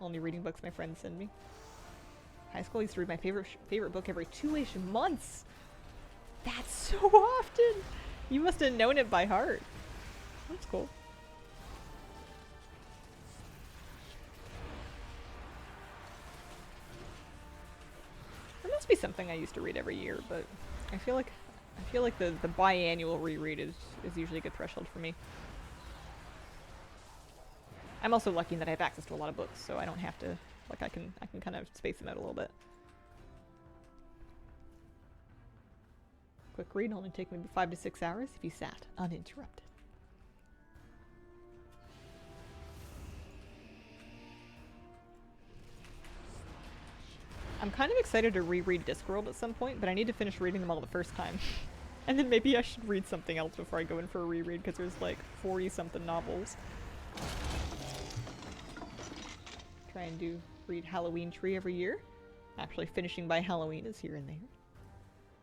Only reading books my friends send me. High school, I used to read my favorite book every 2-ish months. That's so often! You must have known it by heart. That's cool. There must be something I used to read every year, but I feel like the biannual reread is usually a good threshold for me. I'm also lucky in that I have access to a lot of books, so I don't have to, like, I can kind of space them out a little bit. Quick read only take maybe 5 to 6 hours if you sat uninterrupted. I'm kind of excited to reread Discworld at some point, but I need to finish reading them all the first time. And then maybe I should read something else before I go in for a reread, because there's like 40-something novels. Try and read Halloween Tree every year. Actually finishing by Halloween is here and there.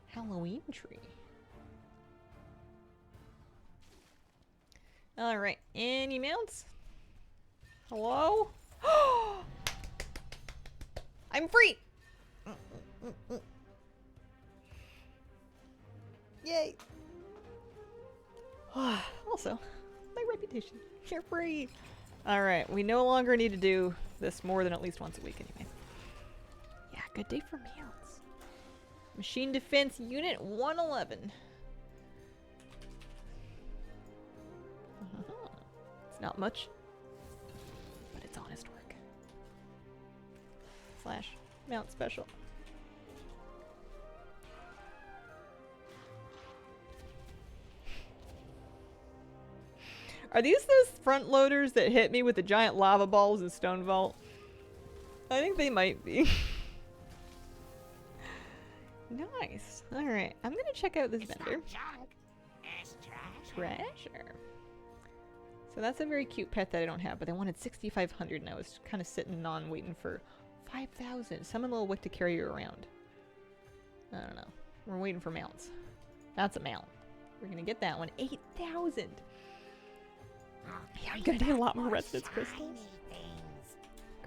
Halloween Tree. Alright, any mounts? Hello? I'm free! Yay! Also, my reputation. You're free! Alright, we no longer need to do this more than at least once a week anyway. Yeah, good day for meals. Machine Defense Unit 111. It's not much, but it's honest work. / mount special. Are these those front loaders that hit me with the giant lava balls in Stone Vault? I think they might be. Nice. Alright, I'm gonna check out this vendor. Treasure. So that's a very cute pet that I don't have, but I wanted 6,500 and I was kind of sitting on waiting for 5,000. Summon Little Wick to carry you around. I don't know. We're waiting for mounts. That's a mount. We're gonna get that one. 8,000! Yeah, I'm gonna need a lot more resonance crystals.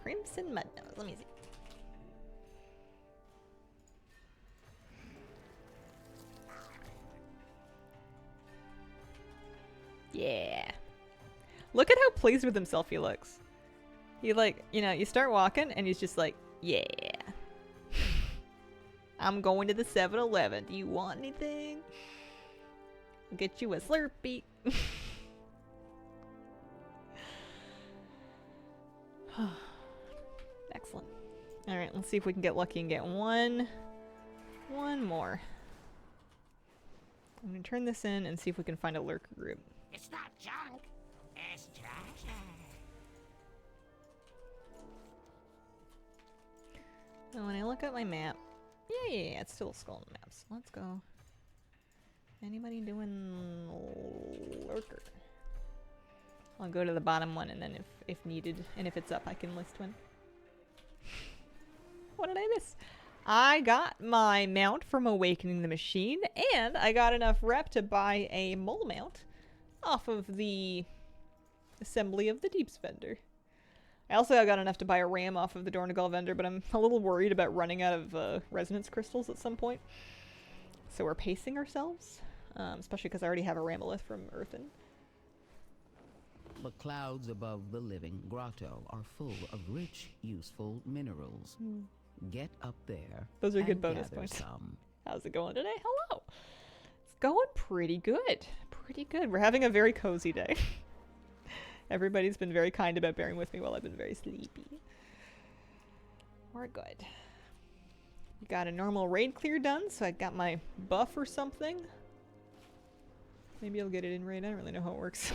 Crimson Mudnose. Let me see. Yeah. Look at how pleased with himself he looks. He like, you know, you start walking and he's just like, yeah. I'm going to the 7-Eleven. Do you want anything? I'll get you a Slurpee. Excellent. Alright, let's see if we can get lucky and get one more. I'm gonna turn this in and see if we can find a lurker group. It's not junk, it's treasure. And when I look at my map, yeah, it's still a skull on the map. So let's go. Anybody doing lurker? I'll go to the bottom one, and then if needed, and if it's up, I can list one. What did I miss? I got my mount from Awakening the Machine, and I got enough rep to buy a mole mount off of the Assembly of the Deeps vendor. I also got enough to buy a ram off of the Dornagal vendor, but I'm a little worried about running out of resonance crystals at some point. So we're pacing ourselves, especially because I already have a Ramolith from Earthen. The clouds above the living grotto are full of rich, useful minerals. Get up there. Those are good and bonus gather points. some. How's it going today? Hello! It's going pretty good. Pretty good. We're having a very cozy day. Everybody's been very kind about bearing with me while I've been very sleepy. We're good. Got a normal raid clear done, so I got my buff or something. Maybe I'll get it in raid. I don't really know how it works.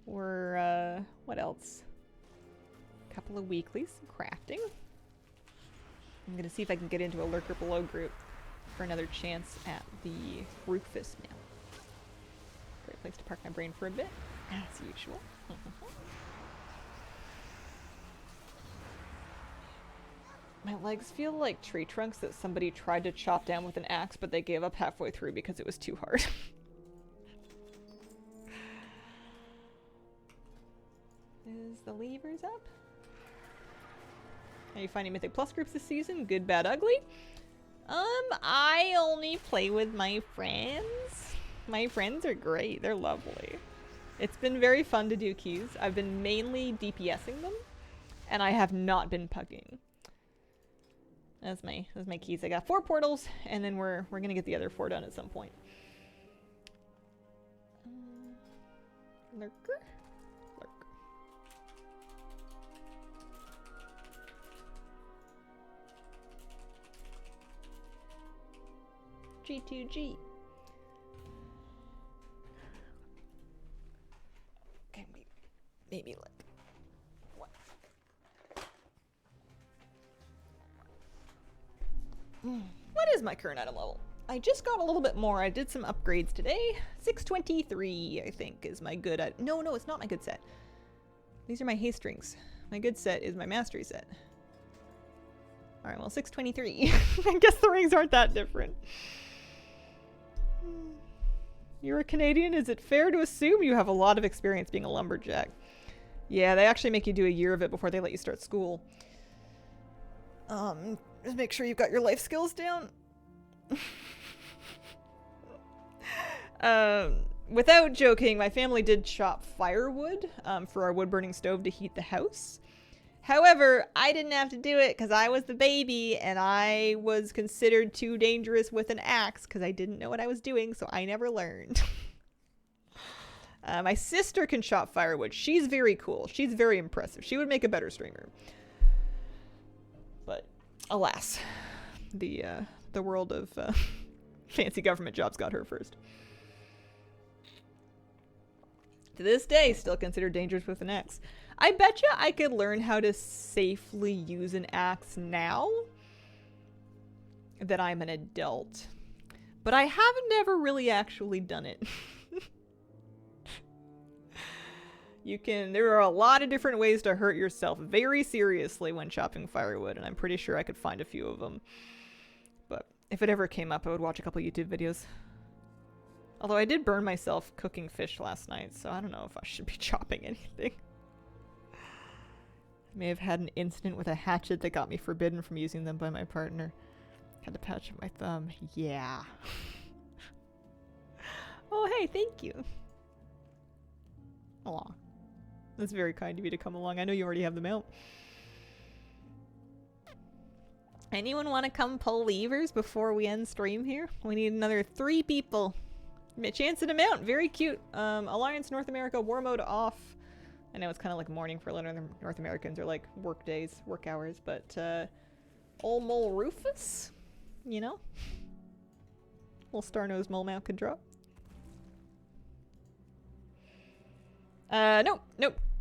We're, what else? A couple of weeklies, crafting. I'm gonna see if I can get into a lurker below group for another chance at the Rufus now. Great place to park my brain for a bit, as usual. My legs feel like tree trunks that somebody tried to chop down with an axe, but they gave up halfway through because it was too hard. Is the levers up? Are you finding Mythic Plus groups this season? Good, bad, ugly? I only play with my friends. My friends are great. They're lovely. It's been very fun to do keys. I've been mainly DPSing them, and I have not been pugging. That's my keys. I got 4 portals, and then we're gonna get the other 4 done at some point. Lurker? Lurker. G2G. Okay, maybe like what? What is my current item level? I just got a little bit more. I did some upgrades today. 623, I think, is my good. No, it's not my good set. These are my haste rings. My good set is my mastery set. All right, well, 623. I guess the rings aren't that different. You're a Canadian. Is it fair to assume you have a lot of experience being a lumberjack? Yeah, they actually make you do a year of it before they let you start school. Just make sure you've got your life skills down. Without joking, my family did chop firewood for our wood burning stove to heat the house. However, I didn't have to do it because I was the baby and I was considered too dangerous with an axe because I didn't know what I was doing, so I never learned. My sister can chop firewood. She's very cool. She's very impressive. She would make a better streamer. But alas, the world of fancy government jobs got her first. To this day, still considered dangerous with an axe. I betcha I could learn how to safely use an axe now that I'm an adult. But I haven't ever really actually done it. There are a lot of different ways to hurt yourself very seriously when chopping firewood, and I'm pretty sure I could find a few of them. But if it ever came up, I would watch a couple YouTube videos. Although I did burn myself cooking fish last night, so I don't know if I should be chopping anything. I may have had an incident with a hatchet that got me forbidden from using them by my partner. Had to patch my thumb. Yeah. Oh, hey, thank you. Aw. That's very kind of you to come along. I know you already have them out. Anyone want to come pull levers before we end stream here? We need another 3 people. Chance at a mount. Very cute. Alliance North America war mode off. I know it's kind of like morning for a lot of North Americans, or like work days, work hours, but old Mole Rufus, you know? Little star-nosed mole mount could drop. Nope.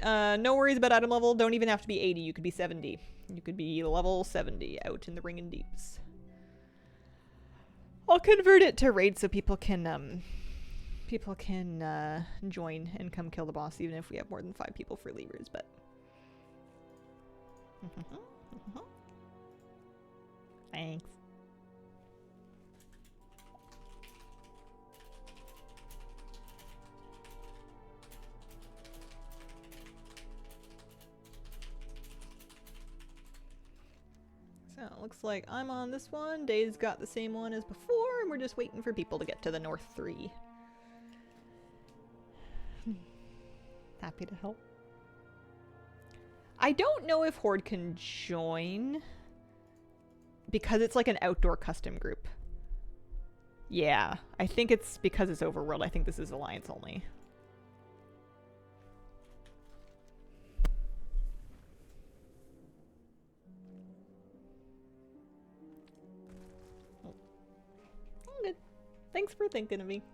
No worries about item level. Don't even have to be 80. You could be 70. You could be level 70 out in the ring and deeps. I'll convert it to raid so people can join and come kill the boss, even if we have more than 5 people for levers, but thanks. So it looks like I'm on this one. Dave's got the same one as before, and we're just waiting for people to get to the North 3. Happy to help. I don't know if Horde can join because it's like an outdoor custom group. Yeah, I think it's because it's overworld. I think this is Alliance only. Oh, good. Thanks for thinking of me.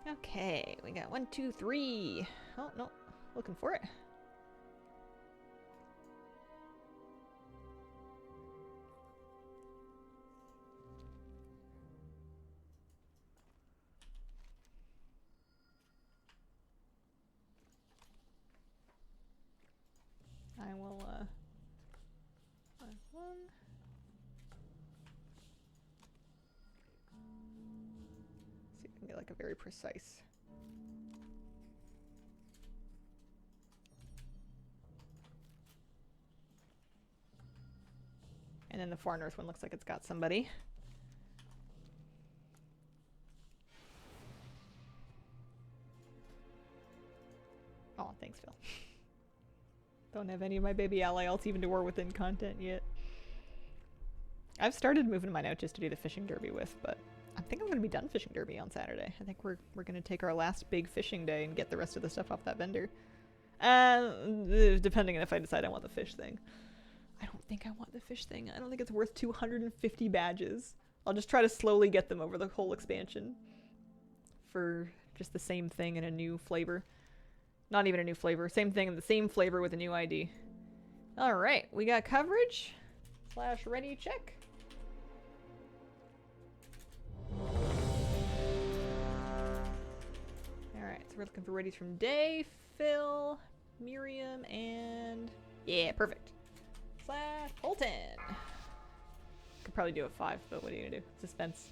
Okay, we got 1, 2, 3. Oh, no. Looking for it. I will, find one. See if I can get like a very precise. And then the far north one looks like it's got somebody. Oh, thanks, Phil. Don't have any of my baby ally else even to war within content yet. I've started moving mine out just to do the fishing derby with, but I think I'm going to be done fishing derby on Saturday. I think we're going to take our last big fishing day and get the rest of the stuff off that vendor. Depending on if I decide I want the fish thing. I don't think I want the fish thing. I don't think it's worth 250 badges. I'll just try to slowly get them over the whole expansion. For just the same thing in a new flavor. Not even a new flavor. Same thing in the same flavor with a new ID. Alright, we got coverage. / ready check. Alright, so we're looking for readies from Day, Phil, Miriam, and... yeah, perfect. / Colton. Could probably do a 5, but what are you gonna do? Suspense.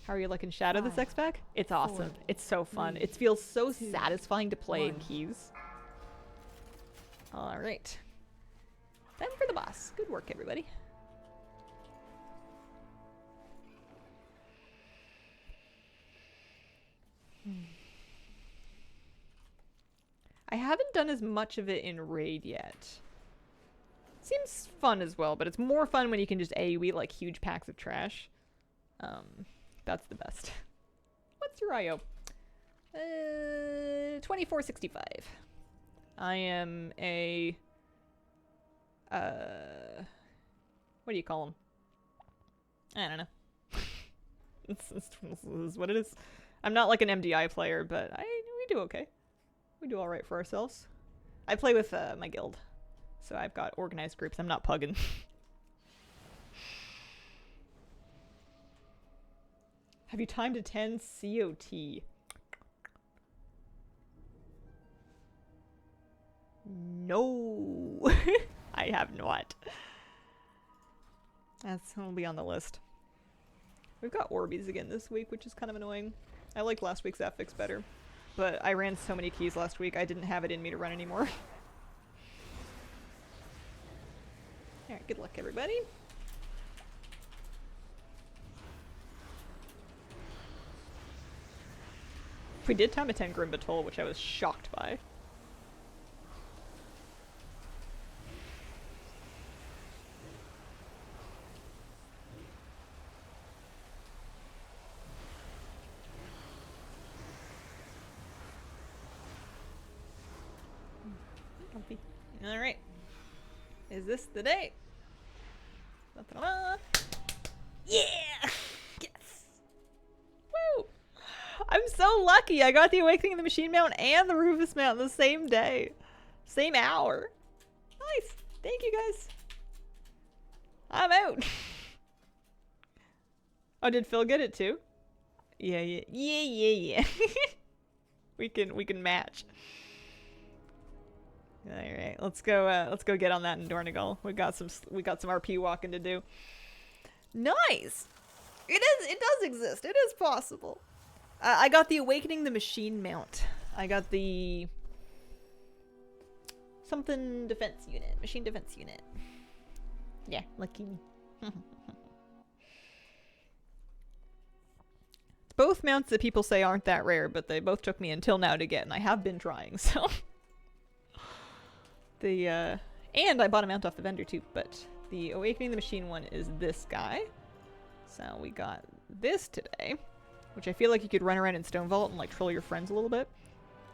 How are you liking Shadow this X-Pack? It's awesome. It's so fun. It feels so satisfying to play in keys. Alright. Time for the boss. Good work, everybody. I haven't done as much of it in Raid yet. Seems fun as well, but it's more fun when you can just AoE like huge packs of trash. That's the best. What's your IO? 2465. I am a... what do you call them? I don't know. This is what it is. I'm not like an MDI player, but we do okay. We do alright for ourselves. I play with my guild. So I've got organized groups. I'm not pugging. Have you timed to 10 COT? No. I have not. That's will be on the list. We've got Orbeez again this week, which is kind of annoying. I liked last week's affix better. But I ran so many keys last week, I didn't have it in me to run anymore. Alright, good luck, everybody. We did time a 10 Grim Batol, which I was shocked by. Alright. Is this the day? Yeah! Yes! Woo! I'm so lucky! I got the Awakening of the Machine mount and the Rufus mount the same day. Same hour. Nice! Thank you guys. I'm out. Oh, did Phil get it too? Yeah. we can match. Alright, let's go get on that in Dornigal. We got some RP walking to do. Nice! It does exist. It is possible. I got the Awakening the Machine mount. I got the something defense unit. Machine defense unit. Yeah, lucky me. Both mounts that people say aren't that rare, but they both took me until now to get, and I have been trying, so... And I bought a mount off the vendor too, but the Awakening the Machine one is this guy. So we got this today, which I feel like you could run around in Stone Vault and like troll your friends a little bit.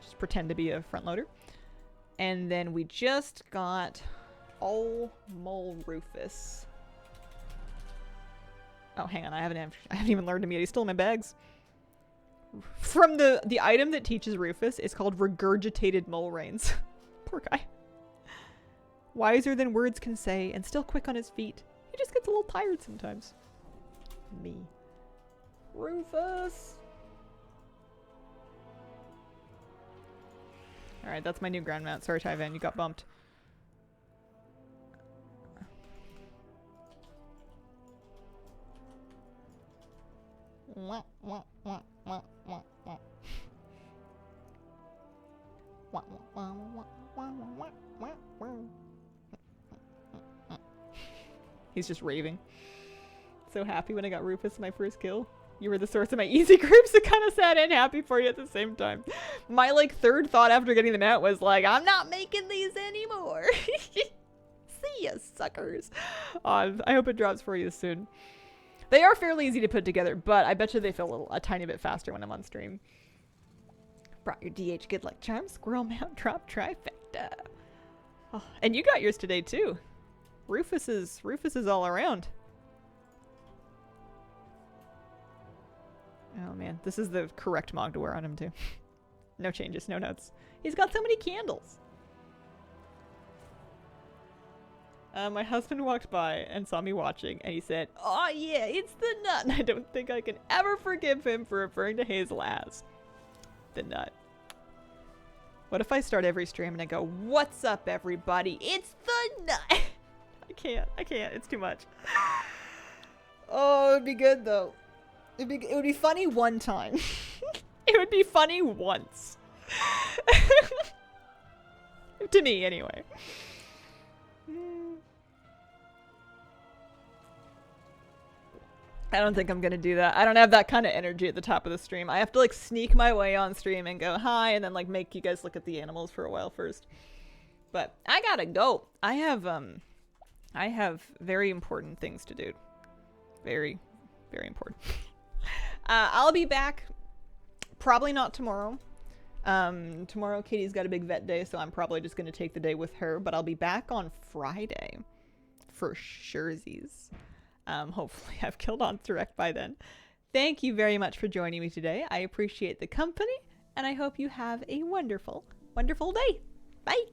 Just pretend to be a front loader. And then we just got All Mole Rufus. Oh, hang on, I haven't even learned him yet. He's still in my bags. From the item that teaches Rufus is called Regurgitated Mole Rains. Poor guy. Wiser than words can say and still quick on his feet. He just gets a little tired sometimes. Me. Rufus! Alright, that's my new ground mount. Sorry, Tyvan, you got bumped. He's just raving. So happy when I got Rufus my first kill. You were the source of my easy groups. So kind of sad and happy for you at the same time. My like third thought after getting them out was like, I'm not making these anymore. See ya, suckers. I hope it drops for you soon. They are fairly easy to put together, but I bet you they feel a tiny bit faster when I'm on stream. Brought your DH good luck charm, squirrel mount drop trifecta. Oh, and you got yours today too. Rufus is all around. Oh man, this is the correct mog to wear on him too. No changes, no notes. He's got so many candles. My husband walked by and saw me watching, and he said, "Oh yeah, it's the nut." And I don't think I can ever forgive him for referring to Hazel as the nut. What if I start every stream and I go, "What's up, everybody? It's the nut." I can't. It's too much. Oh, it'd be good though. It would be funny one time. It would be funny once. To me, anyway. I don't think I'm gonna do that. I don't have that kind of energy at the top of the stream. I have to like sneak my way on stream and go hi and then like make you guys look at the animals for a while first. But I gotta go. I have very important things to do. Very, very important. I'll be back. Probably not tomorrow. Tomorrow Katie's got a big vet day, so I'm probably just gonna take the day with her. But I'll be back on Friday for surezies. Hopefully I've killed on direct by then. Thank you very much for joining me today. I appreciate the company, and I hope you have a wonderful, wonderful day. Bye!